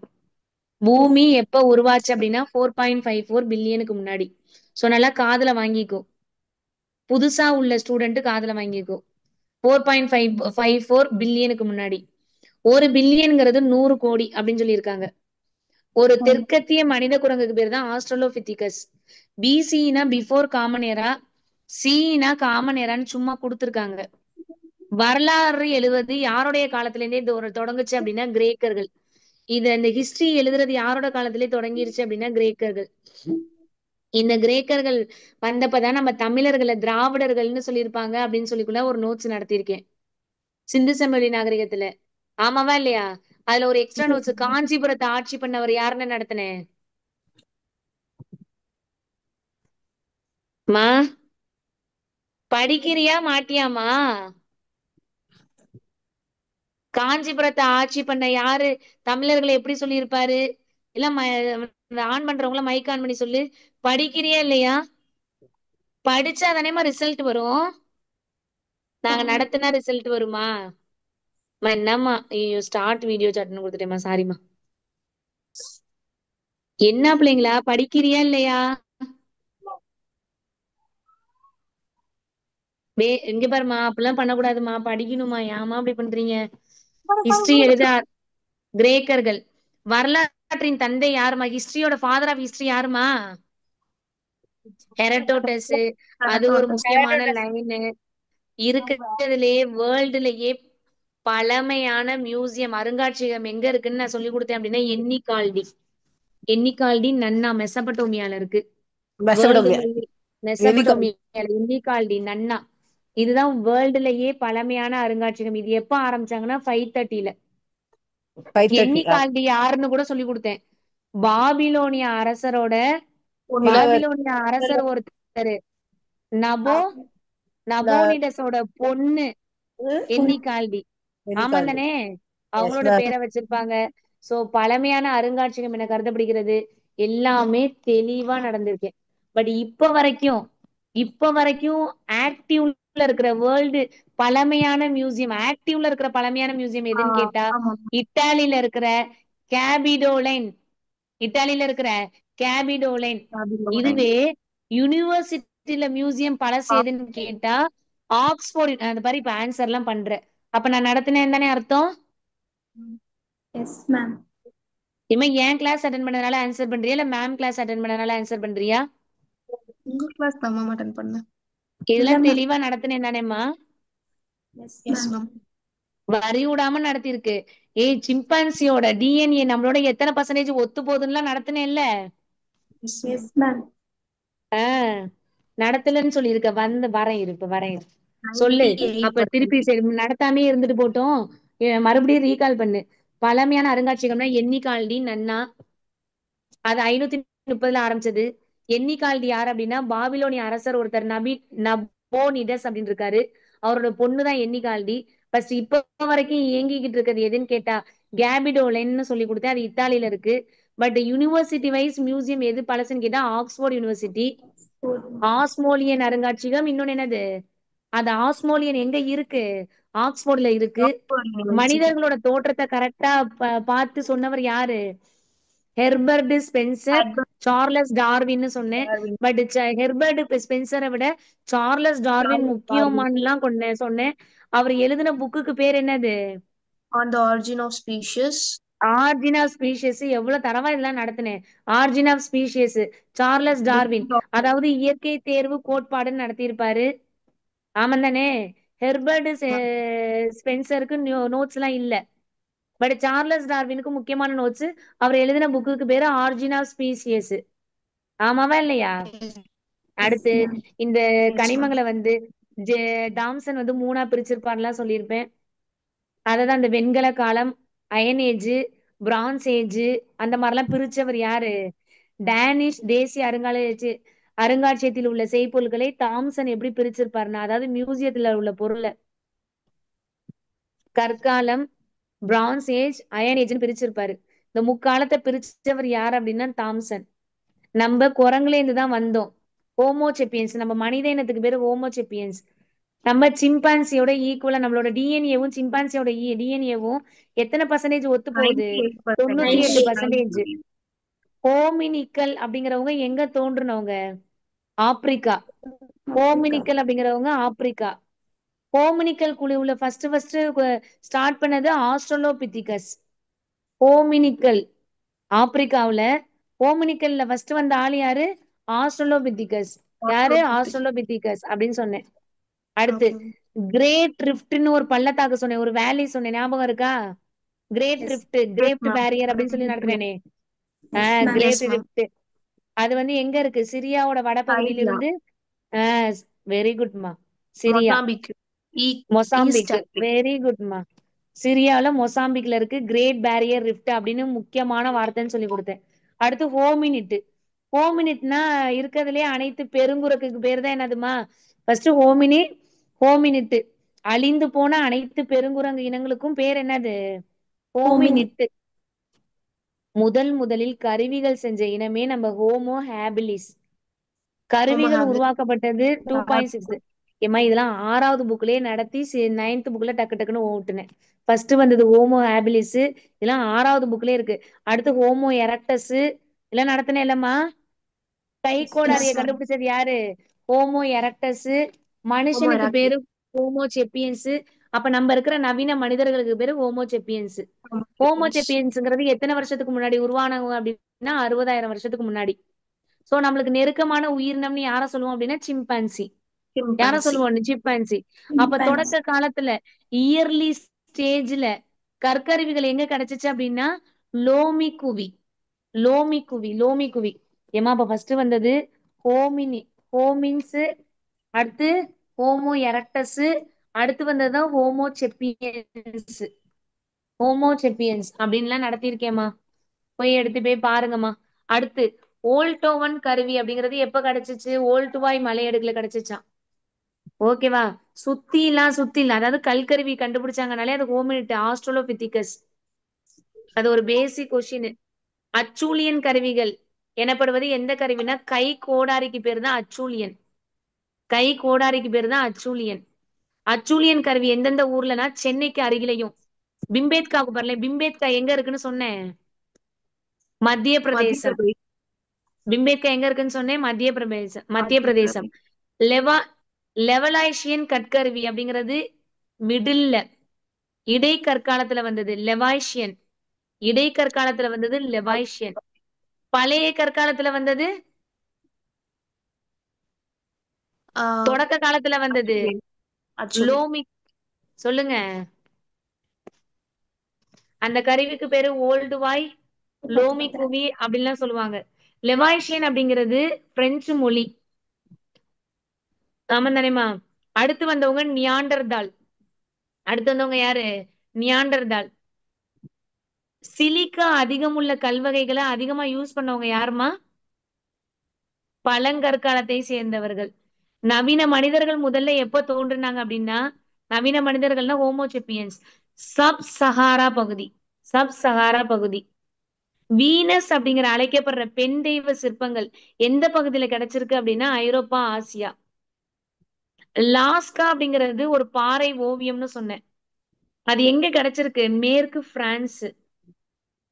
பூமி எப்ப உருவாச்சு அப்படின்னா 4.54 பில்லியனுக்கு முன்னாடி. சோ நல்லா காதுல வாங்கிக்கோ. புதுசா உள்ள ஸ்டூடெண்ட் காதுல வாங்கிக்கோ. 4.54 பில்லியனுக்கு முன்னாடி. ஒரு பில்லியன்ங்கிறது 100 கோடி அப்படின்னு சொல்லியிருக்காங்க. ஒரு தெற்கத்திய மனித குரங்குக்கு பேர் தான் Australopithecus. பிசினா before common era, சினா common ஏரான்னு சும்மா கொடுத்திருக்காங்க. வரலாறு எழுதுவது யாருடைய காலத்துல இருந்தே தொடங்குச்சு அப்படின்னா கிரேக்கர்கள். இந்த ஹிஸ்டரி எழுதுறது யாரோட காலத்திலே தொடங்கிருச்சு அப்படின்னா கிரேக்கர்கள். இந்த கிரேக்கர்கள் வந்தப்பதான் நம்ம தமிழர்களை திராவிடர்கள்னு சொல்லியிருப்பாங்க அப்படின்னு சொல்லிக்குள்ள ஒரு நோட்ஸ் நடத்தியிருக்கேன் சிந்து சமவெளி நாகரிகத்துல. ஆமாவா இல்லையா? அதுல ஒரு எக்ஸ்ட்ரா நோட்ஸ், காஞ்சிபுரத்தை ஆட்சி பண்ணவர் யாருன்னு நடத்தினேன். மா படிக்கிறியா மாட்டியாமா? காஞ்சிபுரத்தை ஆட்சி பண்ண யாரு? தமிழர்களை எப்படி சொல்லியிருப்பாரு? எல்லாம் ஆன் பண்றவங்கள மைக் ஆன் பண்ணி சொல்லு. படிக்கிறியா இல்லையா? படிச்சா தானேமா ரிசல்ட் வரும். நாங்க நடத்தினா ரிசல்ட் வருமா? என்னம்மா ஐயோ ஸ்டார்ட் வீடியோ சாட்னு கொடுத்துட்டேம்மா, சாரிம்மா. என்ன பிள்ளைங்களா படிக்கிறியா இல்லையா? எங்க பாருமா, அப்படிலாம் பண்ணக்கூடாதுமா, படிக்கணுமா. ஏமா அப்படி பண்றீங்க? ஹிஸ்டரி எழுத கிரேக்கர்கள். வரலாற்றின் தந்தை யாருமா? ஹிஸ்டரியோட ஃபாதர் ஆஃப் ஹிஸ்டரி யாருமா? ஹெரடோட்டஸ். அது ஒரு முக்கியமான லைனு. இருக்கிறதுலே வேர்ல்டுலயே பழமையான மியூசியம் அருங்காட்சியகம் எங்க இருக்குன்னு நான் சொல்லி கொடுத்தேன் அப்படின்னா எண்ணிக்கால்டி. எண்ணிக்கால்டி நன்னா மெசபடோமியால இருக்கு. வேர்ல்டுலயே மெசபடோமியால எண்ணிக்கால்டி நன்னா. இதுதான் வேர்ல்டுலயே பழமையான அருங்காட்சியகம். இது எப்ப ஆரம்பிச்சாங்கன்னா 530ல. எண்ணிக்கால்டி யாருன்னு கூட சொல்லி கொடுத்தேன். பாபிலோனிய அரசரோட பாபிலோனிய அரசர் ஒருத்தர் நபோனிடஸோட பொண்ணு எண்ணிக்கால்டி. ஆமா தானே? அவங்களோட பேரை வச்சிருப்பாங்க. சோ பழமையான அருங்காட்சியகம் என கருதப்படுகிறது. எல்லாமே தெளிவா நடந்திருக்கு. பட் இப்ப வரைக்கும் ஆக்டிவ்ல இருக்கிற வேர்ல்டு பழமையான மியூசியம், ஆக்டிவ்ல இருக்கிற பழமையான மியூசியம் எதுன்னு கேட்டா இத்தாலியில இருக்கிற கேபிடோலைன். இத்தாலியில இருக்கிற கேபிடோலைன். இதுவே யூனிவர்சிட்டியில மியூசியம் பழசு எதுன்னு கேட்டா ஆக்ஸ்போர்ட். அந்த மாதிரி இப்ப ஆன்சர் எல்லாம் பண்ற. அப்ப நான் நடத்தினேன் தானே அர்த்தம்? yes ma'am இனிமே என் கிளாஸ் அட்டன் பண்ணதுனால ஆன்சர் பண்றியா இல்ல மேம் கிளாஸ் அட்டன் பண்ணதுனால ஆன்சர் பண்றியா? உங்க கிளாஸ் தான் மேம் அட்டன் பண்ணேன். இதெல்லாம் இல்ல தெளிவா நடத்தினேன் தானேம்மா? Yes yes ma'am ma'am. வரி விடாம நடத்திருக்கு. ஏய், சிம்பான்சியோட டிஎன்ஏ நம்மளோட எத்தனை பர்சன்டேஜ் ஒத்து போகுதுன்னு நடத்தினேன்ல. Yes ma'am. எஸ் மேம் ஆஹ் நடத்தலன்னு சொல்லியிருக்க. வரேன் இரு, இப்ப வரேன் இரு. சொல்லு. அப்ப திருப்பி 98%. சரி நடத்தாமே இருந்துட்டு போட்டோம். மறுபடியும் ரீகால் பண்ணு. பழமையான அருங்காட்சியகம்னா எண்ணிக்கால்டி நன்னா, அது 530 ஆரம்பிச்சது. எண்ணிக்கால்டி யார் அப்படின்னா பாபிலோனிய அரசர் ஒருத்தர் நபோனிடஸ் அப்படின்னு இருக்காரு. அவரோட பொண்ணுதான் எண்ணிக்கால்டி. ஃபர்ஸ்ட் இப்ப வரைக்கும் இயங்கிக்கிட்டு இருக்கிறது எதுன்னு கேட்டா கேபிடோலன்னு சொல்லி கொடுத்தேன். அது இத்தாலியில இருக்கு. பட் யூனிவர்சிட்டி வைஸ் மியூசியம் எது பழசுன்னு கேட்டா ஆக்ஸ்போர்ட் யூனிவர்சிட்டி. ஆஸ்மோலியன் அருங்காட்சியகம் இன்னொன்னு என்னது, அது ஆஸ்மோலியன் எங்க இருக்கு? ஆக்ஸ்போர்ட்ல இருக்கு. மனிதர்களோட தோற்றத்தை கரெக்டா பார்த்து சொன்னவர் யாரு? ஹெர்பர்ட் ஸ்பென்சர், சார்லஸ் டார்வின்னு சொன்னேன். பட் ஹெர்பர்ட் ஸ்பென்சரை விட சார்லஸ் டார்வின் முக்கியமானலாம் சொன்னேன். அவர் எழுதின புக்குக்கு பேர் என்னது? On the origin of species. Origin of species. எவ்வளவு தரவா இதெல்லாம் நடத்தினேன். Origin of species Charles Darwin, அதாவது இயற்கை தேர்வு கோட்பாடுன்னு நடத்தியிருப்பாரு. ஆமாம் தானே? ஹெர்பர்ட் ஸ்பென்சருக்கு நோட்ஸ் எல்லாம் இல்ல. பட் சார்லஸ் டார்வினுக்கு முக்கியமான நோட்ஸ். அவர் எழுதின புக்குக்கு பேரு ஆர்ஜின் ஆஃப் ஸ்பீசியஸ். ஆமாவா இல்லையா? அடுத்து இந்த கனிமங்களை வந்து டாம்சன் வந்து 3ஆ பிரிச்சிருப்பாருலாம் சொல்லியிருப்பேன். அததான் இந்த வெண்கல காலம், அயன் ஏஜ், பிரான்ஸ் ஏஜ், அந்த மாதிரிலாம் பிரிச்சவர் யாரு? டேனிஷ் தேசிய அருங்காட்சியகத்தில் உள்ள செய்பொருட்களை தாம்சன் எப்படி பிரிச்சிருப்பாருன்னா, அதாவது மியூசியத்துல உள்ள பொருளை கற்காலம், பிரான்ஸ் ஏஜ், அயன் ஏஜ்னு பிரிச்சிருப்பாரு. இந்த முக்காலத்தை பிரிச்சவர் யார் அப்படின்னா தாம்சன். நம்ம குரங்குல இருந்து தான் வந்தோம். ஹோமோசெப்பியன்ஸ், நம்ம மனித இனத்துக்கு பேரு ஹோமோசெப்பியன்ஸ். நம்ம சிம்பான்சியோட ஈக்குவலா நம்மளோட டிஎன்ஏவும் சிம்பான்சியோட டிஎன்ஏவும் எத்தனை பர்சன்டேஜ் ஒத்து போகுது? 98%. ஹோமினிக்கல் அப்படிங்கிறவங்க எங்க தோன்றுனவங்க? ஆப்பிரிக்கா. ஹோமினிக்கல் அப்படிங்கிறவங்க ஆப்பிரிக்கா. ஹோமினிக்கல் குழுவுல ஃபர்ஸ்ட் ஸ்டார்ட் பண்ணது ஆஸ்ட்ரலோபித்திகஸ். ஹோமினிக்கல் ஆப்பிரிக்காவுல. ஹோமினிக்கல்ல ஃபர்ஸ்ட் வந்த ஆள் யாரு? ஆஸ்ட்ரலோபித்திகஸ். யாரு? ஆஸ்ட்ரலோபித்திகஸ் அப்படின்னு சொன்னேன். அடுத்து கிரேட் ரிஃப்ட்னு ஒரு பள்ளத்தாக்கு சொன்னேன், ஒரு வேலி சொன்னேன், ஞாபகம் இருக்கா? கிரேட் ரிஃப்ட், கிரேட் பேரியர் அப்படின்னு சொல்லி நடத்துறேனே. கிரேட் ரிஃப்ட் அது வந்து எங்க இருக்கு? சிரியாவோட வடபகுதியில இருந்து. வெரி குட்மா. Syria, Mozambique. வெரி குட்மா. சிரியால மொசாம்பிக்ல இருக்கு கிரேட் பேரியர் ரிஃப்ட் அப்படின்னு முக்கியமான வார்த்தைன்னு சொல்லி கொடுத்தேன். அடுத்து ஹோமினிட். ஹோமினிட்னா இருக்கிறதுலே அனைத்து பெருங்குரங்குக்கு பேர் தான் என்னதுமா? First hominid. அழிந்து போன அனைத்து பெருங்குரங்கு இனங்களுக்கும் பேர் என்னது? ஹோமினிட். முதலில் கருவிகள் செஞ்ச இனமே நம்ம ஹோமோ ஹேபிலிஸ். கருவிகள் உருவாக்கப்பட்டது 2.6. ஏமா இதெல்லாம் 6வது புக்லயே நடத்தி 9th புக்ல டக்கு டக்குன்னு ஓட்டுனேன். ஃபர்ஸ்ட் வந்தது ஹோமோ ஹேபிலிஸ், இதெல்லாம் 6வது புக்லயே இருக்கு. அடுத்து ஹோமோ எரக்டஸ், இதெல்லாம் நடத்தினேன் இல்லம்மா? கைகோடாரிய கண்டுபிடிச்சது யாரு? Homo erectus. மனுஷனுக்கு பேரு ஹோமோ செப்பியன்ஸ். அப்ப நம்ம இருக்கிற நவீன மனிதர்களுக்கு பேரு ஹோமோ செப்பியன்ஸ். ஹோமோ செப்பியன்ஸ்ங்கிறது எத்தனை வருஷத்துக்கு முன்னாடி உருவானவங்க அப்படின்னா 60,000 வருஷத்துக்கு முன்னாடி. சோ நம்மளுக்கு நெருக்கமான உயிரினம்னு யார சொல்லுவோம் அப்படின்னா சிம்பான்சி. யார சொல்லுவோம்? சிம்பான்சி. அப்ப தொடக்க காலத்துல இயர்லி ஸ்டேஜ்ல கற்கருவிகள் எங்க கிடைச்சிச்சு அப்படின்னா லோமிக்குவி. ஏமா அப்ப ஃபர்ஸ்ட் வந்தது ஹோமின்ஸ், அடுத்து ஹோமோ எரக்டஸ், அடுத்து வந்ததுதான் ஹோமோ செப்பியன்ஸ் அப்படின்லாம் நடத்தியிருக்கேம்மா. எடுத்து போய் பாருங்கம்மா. அடுத்து ஓல்டோவன் கருவி அப்படிங்கிறது எப்ப கிடைச்சிச்சு? ஓல்டுவாய் மலையடுக்குல கிடைச்சிச்சான். ஓகேவா? சுத்தி இல்ல, அதாவது கல்கருவி கண்டுபிடிச்சாங்கனாலே அது ஹோமினிட், ஆஸ்ட்ரலோபித்திகஸ். அது ஒரு பேசிக் கொஸ்டின். அச்சூலியன் கருவிகள் எனப்படுவது எந்த கருவினா கை கோடாரிக்கு பேர் தான் அச்சூலியன். அச்சூலியன் கருவி எந்தெந்த ஊர்லனா சென்னைக்கு அருகிலையும். பிம்பேத்கா பாருல, பிம்பேத்கா எங்க இருக்குன்னு சொன்னேன்? மத்திய பிரதேசம். பிம்பேத்கா எங்க இருக்குன்னு சொன்னேன்? மத்திய பிரதேசம். லெவலாய்ஷியன் கற்கருவி அப்படிங்கிறது மிடில்ல, இடைக்கற்காலத்துல வந்தது லெவாய்ஷியன். இடைக்கற்காலத்துல வந்தது லெவாய்ஷியன். பழைய கற்காலத்துல வந்தது தொடக்க காலத்துல வந்தது அச்சுவேல். லோமிக். சொல்லுங்க. அந்த கருவிக்கு பேரு ஓல்டு வாய், லோமி குவி அப்படின்லாம் சொல்லுவாங்க. லெவாய்ஷியன் அப்படிங்கிறது பிரெஞ்சு மொழி. ஆமா தானேமா? அடுத்து வந்தவங்க நியாண்டர்தால். அடுத்து வந்தவங்க யாரு? நியாண்டர்தால். சிலிக்கா அதிகமுள்ள கல்வகைகளை அதிகமா யூஸ் பண்ணவங்க யாருமா? பழங்கற்காலத்தை சேர்ந்தவர்கள். நவீன மனிதர்கள் முதல்ல எப்ப தோன்றுனாங்க அப்படின்னா, நவீன மனிதர்கள்னா ஹோமோசெப்பியன்ஸ் சப் சஹாரா பகுதி. சப் சஹாரா பகுதி. வீனஸ் அப்படிங்கிற அழைக்கப்படுற பெண் தெய்வ சிற்பங்கள் எந்த பகுதியில கிடைச்சிருக்கு அப்படின்னா ஐரோப்பா, ஆசியா. லாஸ்கா அப்படிங்கிறது ஒரு பாறை ஓவியம்னு சொன்னேன். அது எங்க கிடைச்சிருக்கு? மேற்கு பிரான்ஸ்.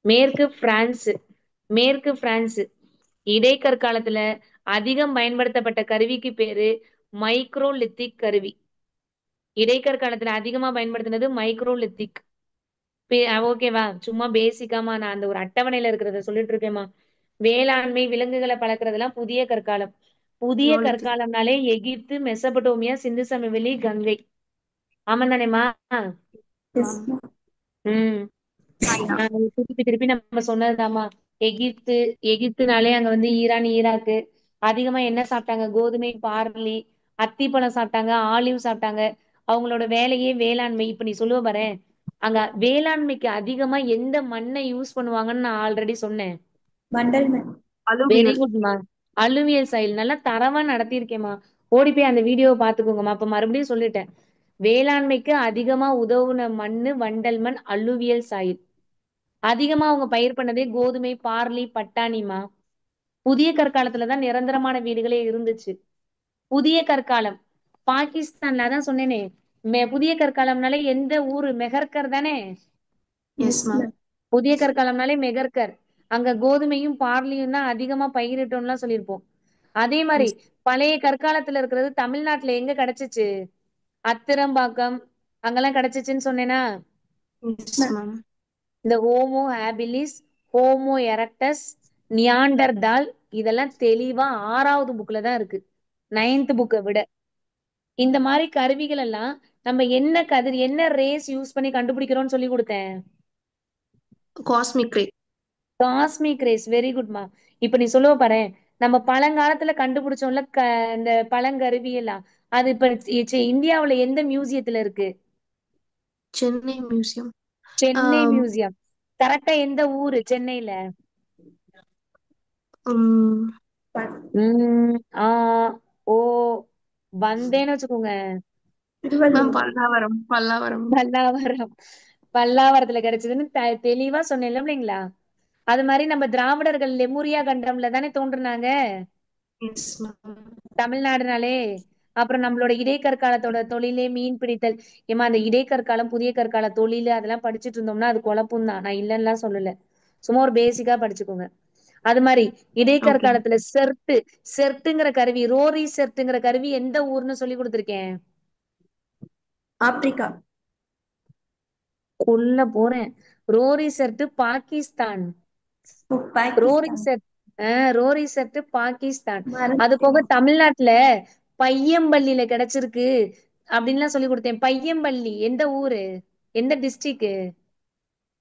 மேற்கு பிரான்ஸ். மேற்கு பிரான்ஸ். இடைக்கற்காலத்துல அதிகம் பயன்படுத்தப்பட்ட கருவிக்கு பேரு மைக்ரோலித்திக் கருவி. இடைக்கற்காலத்துல அதிகமா பயன்படுத்தினது மைக்ரோலித்திக். ஓகேவா? சும்மா பேசிக்காமா நான் அந்த ஒரு அட்டவணையில இருக்கிறத சொல்லிட்டு இருக்கேம்மா. வேளாண்மை, விலங்குகளை பழக்கிறதெல்லாம் புதிய கற்காலம். புதிய Neolithic. கற்காலம்னாலே எகிப்து, மெசபடோமியா, சிந்து சமவெளி, கங்கை. ஆமா தானேமா? Yes Ma'am. மேம். உம் China. திருப்பி திருப்பி நம்ம சொன்னதுதாம்மா. எகிப்து. எகிப்துனாலே அங்க வந்து ஈரான், ஈராக்கு. அதிகமா என்ன சாப்பிட்டாங்க? கோதுமை, பார்லி, அத்திப்பழம் சாப்பிட்டாங்க, ஆலிவ் சாப்பிட்டாங்க. அவங்களோட வேலையே வேளாண்மை. இப்ப நீ சொல்லுவ பாரு, அங்க வேளாண்மைக்கு அதிகமா எந்த மண்ணை யூஸ் பண்ணுவாங்கன்னு நான் ஆல்ரெடி சொன்னேன். வண்டல் மேம். Very Alluvial. குட்மா. அலுவியல் சைல் நல்லா தரவா நடத்தியிருக்கேம்மா. ஓடி போய் அந்த வீடியோவை பாத்துக்கோங்கம்மா. அப்ப மறுபடியும் சொல்லிட்டேன். வேளாண்மைக்கு அதிகமா உதவுன மண்ணு வண்டல் மண், அலுவியல் சாயில். அதிகமா அவங்க பயிர் பண்ணதே கோதுமை, பார்லி, பட்டாணிமா. புதிய கற்காலத்துலதான் நிரந்தரமான வீடுகளே இருந்துச்சு. புதிய கற்காலம் பாகிஸ்தான்ல அதான் சொன்னேனே. புதிய கற்காலம்னாலே எந்த ஊரு? மெஹர்கர் தானே? Yes, yes ma'am. மேம். புதிய கற்காலம்னாலே மெகர்கர். அங்க கோதுமையும் பார்லியும் தான் அதிகமா பயிரிட்டோம்லாம் சொல்லியிருப்போம். அதே மாதிரி Yes. பழைய கற்காலத்துல இருக்கிறது தமிழ்நாட்டுல எங்க கிடைச்சிச்சு? அத்திரம்பாக்கம் அங்கெல்லாம் கிடைச்சிச்சுன்னு சொன்னேனா? Yes, ma'am. இந்த homo habilis, homo erectus, Neanderthal இதெல்லாம் தெளிவா 6வது புக்ல தான் இருக்கு, 9th புக்கை விட. இந்த மாதிரி கருவிகள் எல்லாம் நம்ம என்ன கதிர், என்ன ரேஸ் யூஸ் பண்ணி கண்டுபிடிக்கிறோம்னு சொல்லி கொடுத்தேன். Cosmic ray. Cosmic rays. Very குட்மா. இப்ப நீ சொல்லுவ பாரு, நம்ம பழங்காலத்துல கண்டுபிடிச்சோம்ல இந்த பழங்கருவி எல்லாம், அது இப்ப இந்தியாவுல எந்த மியூசியத்துல இருக்கு? Chennai Museum. Chennai Um, museum. கரெக்டா எந்த ஊரு சென்னையில? um, உம் ஆ ஓ வந்தேன்னு வச்சுக்கோங்க. ma'am, Tiruvallur. Pallavaram. Pallavaram. Pallavaram. பல்லாவரத்துல கிடைச்சதுன்னு தெளிவா சொன்னேன்ல இல்லைங்களா? அது மாதிரி நம்ம திராவிடர்கள் லெமுரியா கண்டம்ல தானே தோன்றுனாங்க Yes, ma'am. தமிழ்நாடுனாலே. அப்புறம் நம்மளோட இடைக்கற்காலத்தோட தொழிலே மீன் பிடித்தல். ஏமா அந்த இடைக்கற்காலம், புதிய கற்கால தொழில் அதெல்லாம் படிச்சுட்டு இருந்தோம்னா அது குழப்பம் தான். நான் இல்லைன்னுலாம் சொல்லல. சும்மா ஒரு பேசிக்கா படிச்சுக்கோங்க. அது மாதிரி Okay. இடைக்கற்காலத்துல செர்ட்டுங்கிற கருவி, ரோரி செர்ட்டுங்கிற கருவி எந்த ஊர்னு சொல்லி கொடுத்திருக்கேன்? ஆப்பிரிக்கா. கொல்ல போறேன். ரோரி செர்ட் பாகிஸ்தான். ஓ, ரோரி பாகிஸ்தான். Chert Rohri chert Pakistan. அது போக மறந்துட்டேன். தமிழ்நாட்டுல பையம்பள்ளியில கிடைச்சிருக்கு அப்படின்லாம் சொல்லி கொடுத்தேன். பையம்பள்ளி எந்த ஊரு? எந்த டிஸ்ட்ரிக்ட்?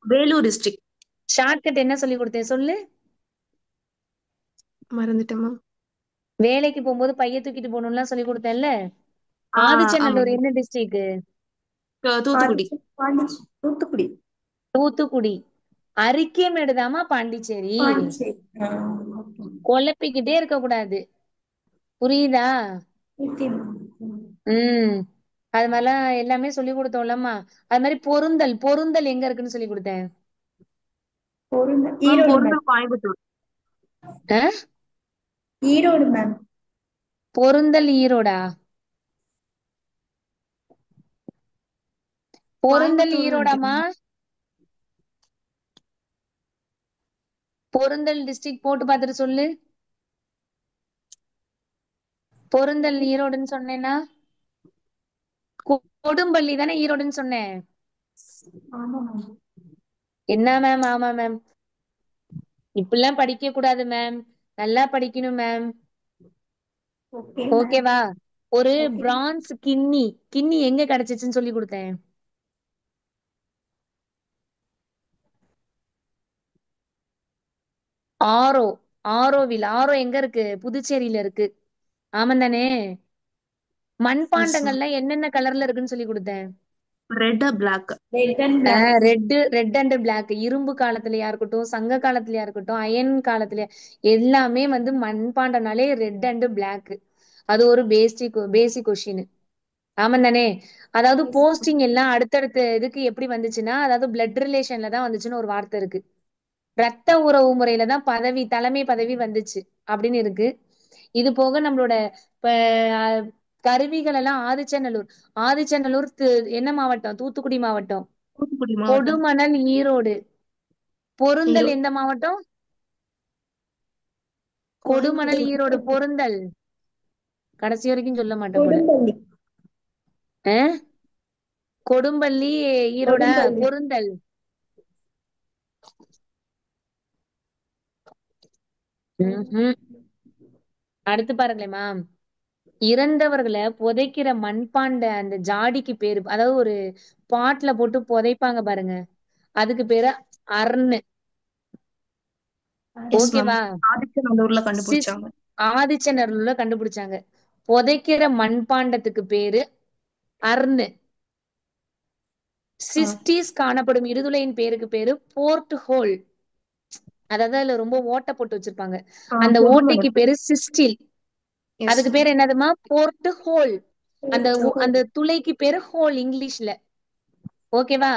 Vellore district. ஷார்ட்கட் என்ன சொல்லி கொடுத்தேன் சொல்லு? மறந்துட்டேன் மேம். வேலைக்கு போகும்போது பைய தூக்கிட்டு போகணும்லாம் சொல்லி கொடுத்தேன்ல. ஆமா. ஆதிச்சநல்லூர் என்ன டிஸ்ட்ரிக்ட்? தூத்துக்குடி. தூத்துக்குடி. தூத்துக்குடி. அரிக்கமேடுதாம்மா பாண்டிச்சேரி. பாண்டிச்சேரி. ஓகே. குழப்பிக்கிட்டே இருக்க கூடாது. புரியுதா? ஓகே. உம் அது மாதிரிலாம் எல்லாமே சொல்லி கொடுத்தோம்லம்மா. அது மாதிரி பொருந்தல். பொருந்தல் எங்க இருக்குன்னு சொல்லி கொடுத்தேன். Ma'am, ma'am, Erode ma'am. Porunthal Coimbatore. Erode ma'am. Porunthal ஈரோடா? பொருந்தல் கோயம்புத்தூர் ஈரோடாமா? நினைக்கிறேன். பொருந்தல் டிஸ்ட்ரிக்ட் போட்டு பார்த்துட்டு சொல்லு. பொருந்தல் ஈரோடுன்னு சொன்னேன்னா கொடும்பள்ளி தானே ஈரோடுன்னு சொன்னேன். ஆமா மேம். என்ன மேம்? ஆமா மேம். இப்படிலாம் படிக்க கூடாது மேம். நல்லா படிக்கணும் மேம். Okay ma'am. ஓகேவா? ஒரு ஓகே பிரான்ஸ் கிண்ணி கிண்ணி எங்க கிடைச்சிச்சுன்னு சொல்லி கொடுத்தேன். ஆரோ ஆரோவில். ஆரோ எங்க இருக்கு? புதுச்சேரியில இருக்கு. ஆமா தானே? Yes ma'am. மண்பாண்டங்கள்லாம் என்னென்ன கலர்ல இருக்குன்னு சொல்லி கொடுத்தேன். Red black. Red and black. Red and black. இரும்பு காலத்திலயா இருக்கட்டும், சங்க காலத்திலயா இருக்கட்டும், அயன் காலத்திலயா, எல்லாமே வந்து மண்பாண்டம்னாலே ரெட் அண்ட் பிளாக். அது ஒரு பேசிக் கொஸ்டின். ஆமா தானே? அதாவது போஸ்டிங் எல்லாம் அடுத்தடுத்த இதுக்கு எப்படி வந்துச்சுன்னா, அதாவது பிளட் ரிலேஷன்ல தான் வந்துச்சுன்னு ஒரு வார்த்தை இருக்கு. ரத்த உறவு முறையில தான் பதவி, தலைமை பதவி வந்துச்சு அப்படின்னு இருக்கு. இது போக நம்மளோட இப்ப கருவிகள் எல்லாம் ஆதிச்சநல்லூர். ஆதிச்சநல்லூர் என்ன மாவட்டம்? தூத்துக்குடி மாவட்டம். தூத்துக்குடி மாவட்டம். கொடுமணல் ஈரோடு. பொருந்தல் ஈரோடு. எந்த மாவட்டம்? கொடுமணல் ஈரோடு. பொருந்தல் கடைசி வரைக்கும் சொல்ல மாட்டேன் போல. கொடும்பள்ளி. அஹ்? கொடும்பள்ளி ஈரோடா? கொடும்பள்ளி. பொருந்தல். ம்ஹும். அடுத்து பாருங்களேம்மா, இறந்தவர்களை புதைக்கிற மண்பாண்ட அந்த ஜாடிக்கு பேரு, அதாவது ஒரு பாட்ல போட்டு புதைப்பாங்க பாருங்க, அதுக்கு பேரு அர்ன்னு. Yes ma'am. ஓகேவா? ஆதிச்சநல்லூர்ல கண்டுபிடிச்சாங்க. ஆதிச்சநல்லூர்ல கண்டுபிடிச்சாங்க. புதைக்கிற மண்பாண்டத்துக்கு பேரு அர்ன்னு. சிஸ்டிஸ் காணப்படும் இடுதுளையின் பேருக்கு பேரு போர்ட் ஹோல். அதாவது அதுல ரொம்ப ஓட்டை போட்டு வச்சிருப்பாங்க, அந்த ஓட்டைக்கு பேரு சிஸ்டில். அதுக்கு பேரு என்னதுமா? Port hole. அந்த துளைக்கு பேரு ஹோல் இங்கிலீஷ்ல. ஓகேவா?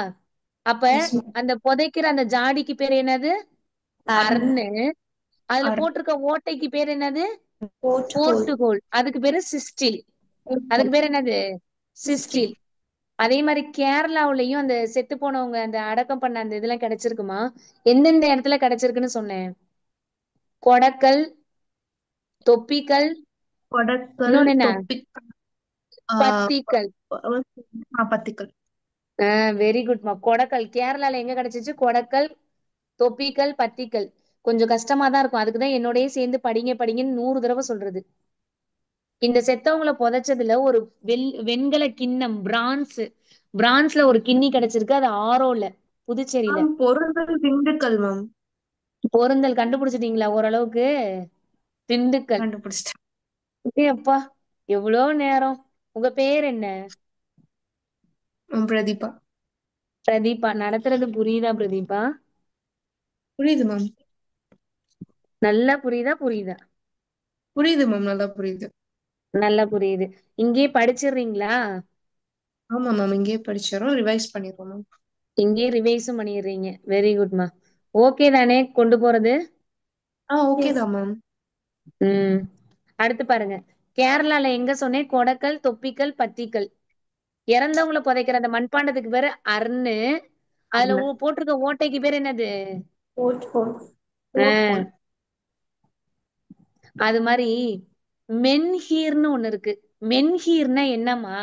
அப்ப அந்த புதைக்கிற அந்த ஜாடிக்கு பேரு என்னது? அர்ன்னு. அதுல போட்டிருக்க ஓட்டைக்கு பேர் என்னது? Port hole. அதுக்கு பேரு சிஸ்டில். அதுக்கு பேர் என்னது? சிஸ்டில். அதே மாதிரி கேரளாவுலயும் அந்த செத்து போனவங்க அந்த அடக்கம் பண்ண அந்த இதெல்லாம் கிடைச்சிருக்குமா? எந்தெந்த இடத்துல கிடைச்சிருக்குன்னு சொன்னேன்? கொடக்கல், தொப்பிக்கல், கொடக்கல், இன்னொன்னு என்ன? தொப்பிக்கல், பத்திக்கல். பத்திக்கல். வெரி குட்மா. கொடக்கல் கேரளால எங்க கிடைச்சிச்சு? கொடக்கல், தொப்பிக்கல், பத்திக்கல். கொஞ்சம் கஷ்டமா தான் இருக்கும். அதுக்குதான் என்னோடய சேர்ந்து படிங்க படிங்கன்னு 100 தடவை சொல்றது. இந்த செத்தவங்களை புதைச்சதுல ஒரு வெண்கல கிண்ணம், பிரான்ஸ்ல ஒரு கிண்ணி கிடைச்சிருக்கு. அது ஆரோல, புதுச்சேரியில. பொருந்தல் திண்டுக்கல் மேம். பொருந்தல் கண்டுபிடிச்சிட்டீங்களா ஓரளவுக்கு? திண்டுக்கல். கண்டுபிடிச்சிட்டேன். அப்பா எவ்வளவு நேரம். உங்க பேர் என்ன? பிரதீபா. பிரதீபா. நடத்துறது புரியுதா பிரதீபா? புரியுது மேம். நல்லா புரியுதா? புரியுது மேம், நல்லா புரியுது. நல்லா புரியுது. இங்கேயே படிச்சிடுறீங்களா? ஆமா மேம், இங்கேயே படிச்சிடறோம், ரிவைஸ் பண்ணிடுறோம் மேம். இங்கேயே ரிவைஸும் பண்ணிடுறீங்க. வெரி குட்மா. ஓகே தானே கொண்டு போறது? ஓகே தான் மேம். அடுத்து பாருங்க, கேரளால எங்க சொன்னேன்? கொடக்கல், தொப்பிக்கல், பத்திக்கல். இறந்தவங்களை புதைக்கிற அந்த மண்பாண்டத்துக்கு பேரு அர்ன்னு. அதுல போட்டிருக்க ஓட்டைக்கு பேர் என்னது? அது மாதிரி மென்ஹீர்னு ஒண்ணு இருக்கு. மென்ஹீர்னா என்னம்மா?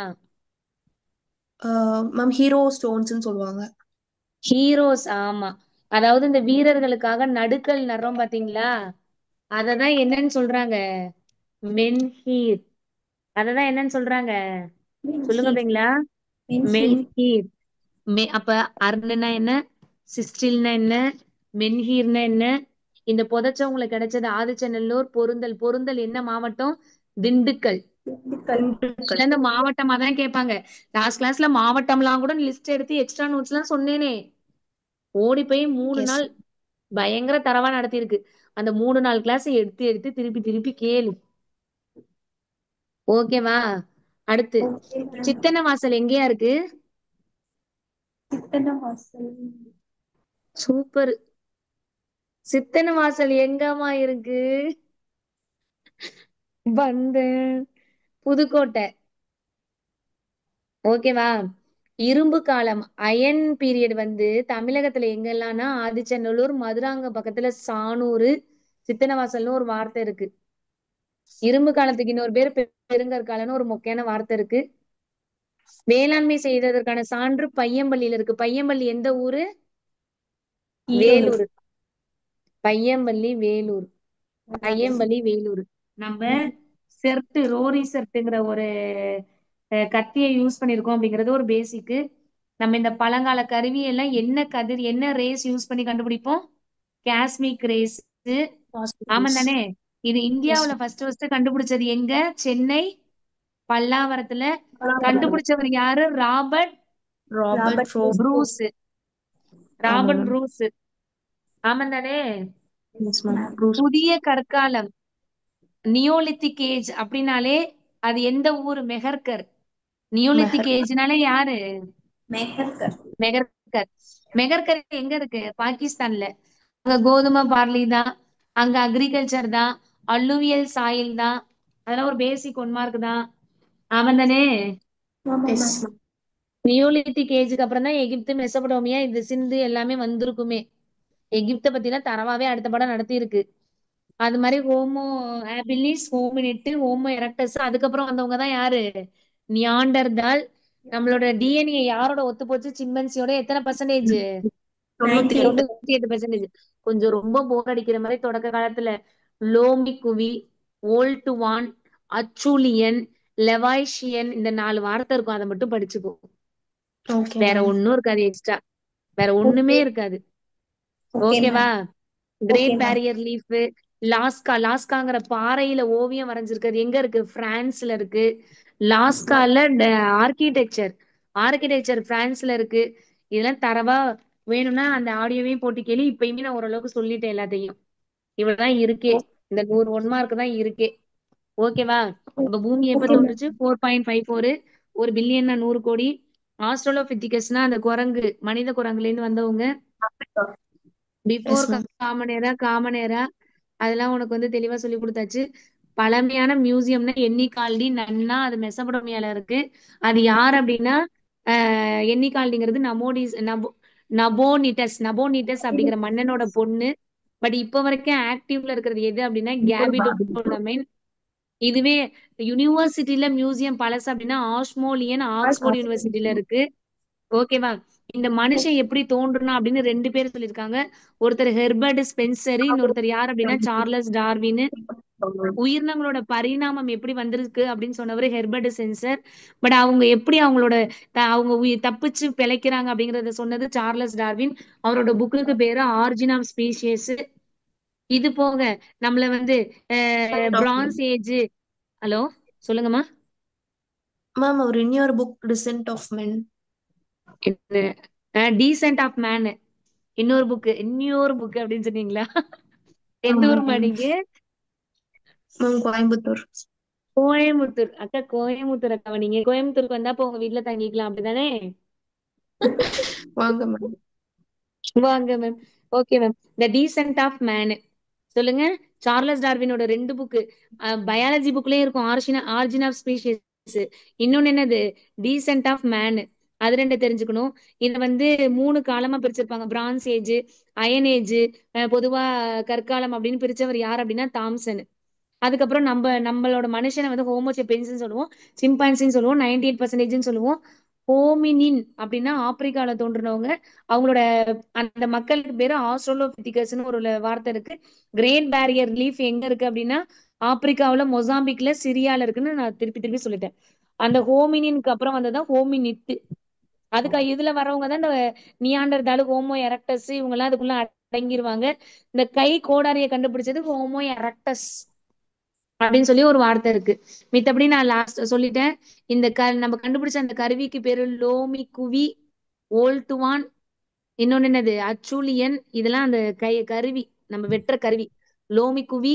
மேம் ஹீரோ ஸ்டோன்ஸ்னு சொல்லுவாங்க. ஹீரோஸ். ஆமா, அதாவது இந்த வீரர்களுக்காக நடுக்கல் நடுறோம் பாத்தீங்களா, அததான் என்னன்னு சொல்றாங்க? மென்ஹீர். அததான் என்னன்னு சொல்றாங்க? சொல்லுங்க பாத்தீங்களா? மென்ஹீர். அப்ப அர்ன்னா என்ன? சிஸ்டில்னா என்ன? மென்ஹீர்னா என்ன? இந்த புதைச்சவங்களுக்கு கிடைச்சது ஆதிச்சநல்லூர், பொருந்தல். பொருந்தல் என்ன மாவட்டம்? திண்டுக்கல். இந்த மாவட்டமா தான் கேட்பாங்க. லாஸ்ட் கிளாஸ்ல மாவட்டம்லாம் கூட லிஸ்ட் எடுத்து எக்ஸ்ட்ரா நோட்ஸ் எல்லாம் சொன்னேனே. ஓடி போய் 3 நாள் பயங்கர தரவா நடத்திருக்கு. அந்த 3 நாள் கிளாஸ் எடுத்து எடுத்து திருப்பி திருப்பி கேளு. ஓகேவா? அடுத்து சித்தன வாசல் எங்கேயா இருக்கு? சூப்பர். சித்தன வாசல் எங்கம்மா இருக்கு? புதுக்கோட்டை. ஓகேவா? இரும்பு காலம், அயன் பீரியட் வந்து தமிழகத்துல எங்கெல்லாம்னா ஆதிச்சநல்லூர், மதுராங்க பக்கத்துல சானூர், சித்தனவாசல்னு ஒரு வார்த்தை இருக்கு. இரும்பு காலத்துக்கு இன்னொரு பேர் பெருங்கற்காலன்னு ஒரு மொக்கையான வார்த்தை இருக்கு. வேளாண்மை செய்ததற்கான சான்று பையம்பள்ளியில இருக்கு. பையம்பள்ளி எந்த ஊரு? வேலூர். பையம்பள்ளி வேலூர். பையம்பள்ளி வேலூர். நம்ம செர்ட் ரோரி செர்ட்டுங்கிற ஒரு கத்தியை யூஸ் பண்ணியிருக்கோம் அப்படிங்கிறது ஒரு பேசிக்கு. நம்ம இந்த பழங்கால கருவி எல்லாம் என்ன கதிர் என்ன ரேஸ் யூஸ் பண்ணி கண்டுபிடிப்போம்? Cosmic race. ஆமா பாசிட்டிவ்ஸ். தானே? இது எஸ் இந்தியாவுல ஃபர்ஸ்ட் ஃபர்ஸ்ட் கண்டுபிடிச்சது எங்க? சென்னை பல்லாவரத்துல. கண்டுபிடிச்சவர் யாரு? Robert Robert Robert Bruce. ஆமா ராபர்ட் மேம். ப்ரூஸ். ஆமா தானே? S ma'am. மேம். ப்ரூஸ். புதிய கற்காலம் நியோலித்திக் ஏஜ் அப்படின்னாலே அது எந்த ஊரு? மெஹர்கர். நியோலித்திக் மெஹர். ஏஜ்னாலே யாரு? மெஹர்கர். மெஹர்கர். மெஹர்கர் எங்க இருக்கு? பாகிஸ்தான்ல. அங்க கோதுமை பார்லி தான், அங்க அக்ரிகல்ச்சர் தான், அல்லுவியல் சாயில் தான். அதெல்லாம் ஒரு பேசிக் ஒன் மார்க் தான். ஆமாம் தானே? ஆமா எஸ் மேம். நியோலித்திக் ஏஜுக்கு அப்புறம் தான் எகிப்து மெசபடோமியா இது சிந்து எல்லாமே வந்திருக்குமே. எகிப்த பத்தி எல்லாம் தரவாவே அடுத்த படம் நடத்தி இருக்கு. அது மாதிரி ஹோமோ ஹாபிலிஸ், ஹோமினிட்டு, ஹோமோ எரக்டஸ், அதுக்கப்புறம் வந்தவங்க தான் யாரு? நியாண்டர்தால். நம்மளோட டிஎன்ஏ யாரோட ஒத்து போச்சு? சிம்பன்சியோட. எத்தனை பர்சன்டேஜ்? 98. 98%. கொஞ்சம் ரொம்ப போர் அடிக்கிற மாதிரி தொடக்க காலத்துல லோமி குவி, ஓல்டுவான், அச்சூலியன், லெவாய்ஷியன் இந்த 4 வார்த்தை இருக்கும். அதை மட்டும் படிச்சுக்கோ. ஓகே வேற மேம். ஒண்ணும் இருக்காது எக்ஸ்ட்ரா. வேற ஒண்ணுமே ஓகே. இருக்காது. ஓகே ஓகேவா? Ma'am. Okay great ma'am. Barrier reef, லாஸ்காங்கிற பாறையில ஓவியம் வரைஞ்சிருக்கிறது எங்க இருக்கு? பிரான்ஸ்ல இருக்கு. லாஸ்கால ஆர்கிடெக்சர் ஆர்கிடெக்சர் பிரான்ஸ்ல இருக்கு. இதெல்லாம் தரவா வேணும்னா அந்த ஆடியோவையும் போட்டு கேளு. இப்பயுமே நான் ஓரளவுக்கு சொல்லிட்டேன் எல்லாத்தையும். இவ்வளவுதான் இருக்கே. இந்த 100 ஒன் மார்க் தான் இருக்கே. ஓகேவா? அப்ப பூமி எப்ப ஓகே மேம். தோன்றுச்சு? 4.54. 1 பில்லியன்னா 100 கோடி. ஆஸ்ட்ரலோபித்திகஸ்னா அந்த குரங்கு, மனித குரங்குல இருந்து வந்தவங்க. Before yes ma'am. காமனேரா அதெல்லாம் உனக்கு வந்து தெளிவா சொல்லி கொடுத்தாச்சு. பழமையான மியூசியம்னா எண்ணிக்கால்டி நன்னா, அது மெசபடோமியால இருக்கு. அது யார் அப்படின்னா எண்ணிக்கால்டிங்கிறது நபோனிட்டஸ் அப்படிங்கிற மன்னனோட பொண்ணு. பட் இப்ப வரைக்கும் ஆக்டிவ்ல இருக்கிறது எது அப்படின்னா கேபிடோலமைன். இதுவே யூனிவர்சிட்டில மியூசியம் பழசு அப்படின்னா ஆஸ்மோலியன், ஆக்ஸ்போர்ட் யூனிவர்சிட்டில இருக்கு. ஓகேவா? இந்த மனுஷன் எப்படி தோன்றுனா அப்படின்னு 2 பேர் சொல்லியிருக்காங்க. ஒருத்தர் ஹெர்பர்ட் ஸ்பென்சர், இன்னொருத்தர் யார் அப்படின்னா சார்லஸ் டார்வின். உயிரினங்களோட பரிணாமம் எப்படி வந்திருக்கு அப்படின்னு சொன்னவர் ஹெர்பர்ட் சென்சர். பட் அவங்க எப்படி அவங்களோட அவங்க தப்பிச்சு பிழைக்கிறாங்க அப்படிங்கறத சொன்னது சார்லஸ் டார்வின். அவரோட புக்குக்கு பேரு ஆரிஜின் ஆஃப் ஸ்பீஷியஸ். இது போக நம்மள வந்து பிரான்ஸ் ஏஜ். ஹலோ, சொல்லுங்கம்மா. மேம் அவர் இன்னொரு book descent of men. Descent of man. இன்னொரு புக் அப்படின்னு சொன்னீங்களா? எந்த ஆமா ஊர்மா மேம். நீங்க? மேம் கோயம்புத்தூர். கோயம்புத்தூர் அக்கா. கோயம்புத்தூர் அக்காவா நீங்க? கோயம்புத்தூருக்கு வந்தா அப்ப உங்க வீட்டுல தங்கிக்கலாம் அப்படிதானே? வாங்க மேம். வாங்க ma'am. Okay ma'am. The descent of man சொல்லுங்க. சார்லஸ் டார்வினோட 2 புக்கு பயாலஜி புக்லயே இருக்கும். Origin of species. இன்னொன்னு என்னது? Descent of man. அது 2 தெரிஞ்சுக்கணும். இத வந்து 3 காலமா பிரிச்சிருப்பாங்க. பிரான்ஸ் ஏஜ், அயன் ஏஜ், பொதுவா கற்காலம் அப்படின்னு பிரிச்சவர் யார் அப்படின்னா தாம்சன். அதுக்கப்புறம் நம்மளோட மனுஷனை வந்து ஹோமோசெபியன்ஸ் சொல்லுவோம், சிம்பான்சின்னு சொல்லுவோம், 98% சொல்லுவோம். ஹோமினின் அப்படின்னா ஆப்பிரிக்கால தோன்றுனவங்க. அவங்களோட அந்த மக்களுக்கு பேரு ஆஸ்ட்ரலோபிதிகஸ்னு ஒரு வார்த்தை இருக்கு. கிரேட் பேரியர் லீஃப் எங்க இருக்கு அப்படின்னா ஆப்பிரிக்காவுல, மொசாம்பிக்ல, சிரியால இருக்குன்னு நான் திருப்பி திருப்பி சொல்லிட்டேன். அந்த ஹோமினினுக்கு அப்புறம் வந்ததான் ஹோமினிட். அதுக்கு இதுல வரவங்க தான் இந்த நியாண்டர்தாலு, ஹோமோ எரக்டஸ் இவங்க எல்லாம் அதுக்குள்ள அடங்கிருவாங்க. இந்த கை கோடாரியை கண்டுபிடிச்சது ஹோமோ எரக்டஸ் அப்படின்னு சொல்லி ஒரு வார்த்தை இருக்கு. மித்தபடி நான் லாஸ்ட் சொல்லிட்டேன். இந்த நம்ம கண்டுபிடிச்ச அந்த கருவிக்கு பேரு லோமி குவி, ஓல்டுவான், இன்னொன்னு என்னது? அச்சூலியன். இதெல்லாம் அந்த கருவி, நம்ம வெட்டுற கருவி. லோமி குவி,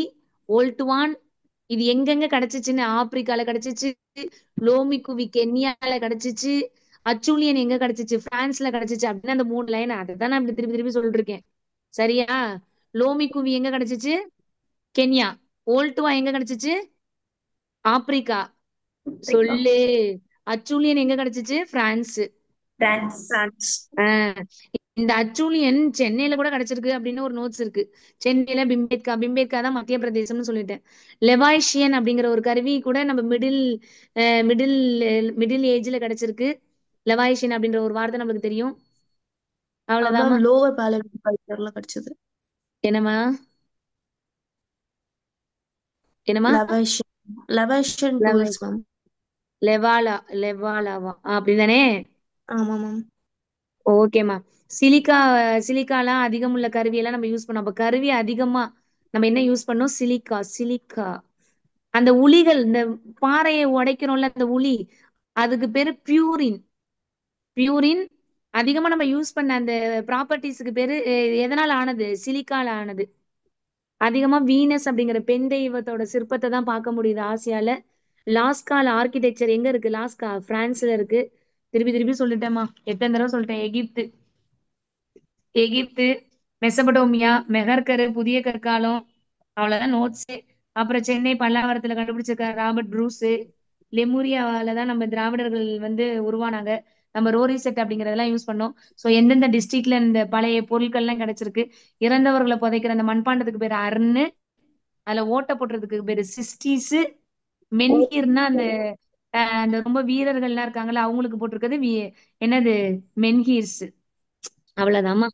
ஓல்டுவான். இது எங்கெங்க கிடைச்சிச்சுன்னு? ஆப்பிரிக்கால கிடைச்சிச்சு. லோமி குவி கென்யால கிடைச்சிச்சு. அச்சூலியன் எங்க கிடைச்சிச்சு? பிரான்ஸ்ல கிடைச்சிச்சு. அப்படின்னு அந்த 3 லைன் அதை தான் நான் இப்படி திருப்பி திருப்பி சொல்லிட்டு இருக்கேன். சரியா? லோமி குவி எங்க கிடைச்சிச்சு? கென்யா. ஓல்டுவா எங்க கிடைச்சிச்சு? ஆப்பிரிக்கா. சொல்லு. அச்சூலியன் எங்க கிடைச்சிச்சு? பிரான்ஸ். பிரான்ஸ். பிரான்ஸ். இந்த அச்சூலியன் சென்னையில கூட கிடைச்சிருக்கு அப்படின்னு ஒரு நோட்ஸ் இருக்கு. சென்னையில பிம்பேத்கா தான் மத்திய பிரதேசம்னு சொல்லிட்டேன். லெவாய்ஷியன் அப்படிங்கிற ஒரு கருவி கூட நம்ம மிடில் மிடில் ஏஜ்ல கிடைச்சிருக்கு. லெவாய்ஷியன் அப்படின்ற ஒரு வார்த்தை நம்மளுக்கு தெரியும். அவ்வளவுதாம்மா. மேம் லோவர் பேலட் கல்ச்சர்ல கிடைச்சது. என்னம்மா? என்னம்மா? லவேஷ். லெவஷன் tools ma'am. லெவாலா லெவாலாவா அப்படிதானே? ஆமா மேம். ஓகேம்மா. சிலிக்காலாம் அதிகம் உள்ள கருவியெல்லாம் நம்ம யூஸ் பண்ணோம். அப்ப கருவி அதிகமா நம்ம என்ன யூஸ் பண்ணோம்? சிலிக்கா. அந்த உளிகள், இந்த பாறையை உடைக்கிறோம்ல அந்த உளி, அதுக்கு பேரு பியூரின் அதிகமா நம்ம யூஸ் பண்ண அந்த ப்ராப்பர்ட்டிஸ்க்கு பேரு எதனால ஆனது? சிலிக்கால ஆனது. அதிகமா வீனஸ் அப்படிங்கிற பெண் தெய்வத்தோட சிற்பத்தை தான் பார்க்க முடியுது ஆசியால. லாஸ்கால ஆர்கிடெக்சர் எங்க இருக்கு? லாஸ்கா பிரான்ஸ்ல இருக்கு. திருப்பி திருப்பி சொல்லிட்டேம்மா, எத்தனை தடவை சொல்லிட்டேன். எகிப்து, மெசபடோமியா, மெஹர்கரு, புதிய கற்காலம், அவ்வளவுதான் நோட்ஸ். அப்புறம் சென்னை பல்லாவரத்துல கண்டுபிடிச்சிருக்க ராபர்ட் ப்ரூஸ். லெமூரியாவில தான் நம்ம திராவிடர்கள் உருவானாங்க. நம்ம ரோரி செட் அப்படிங்கறதெல்லாம் யூஸ் பண்ணோம். ஸோ எந்தெந்த டிஸ்ட்ரிக்ட்ல இந்த பழைய பொருட்கள்லாம் கிடைச்சிருக்கு. இறந்தவர்களை புதைக்கிற அந்த மண்பாண்டத்துக்கு பேர் அர்னு, அதுல ஓட்ட போட்டுறதுக்கு பேரு சிஸ்டிஸ். மென்ஹீர்னா அந்த அந்த ரொம்ப வீரர்கள்லாம் இருக்காங்கல்ல, அவங்களுக்கு போட்டிருக்கிறது என்னது? மென்ஹீர்ஸ். அவ்வளவுதாம்மா.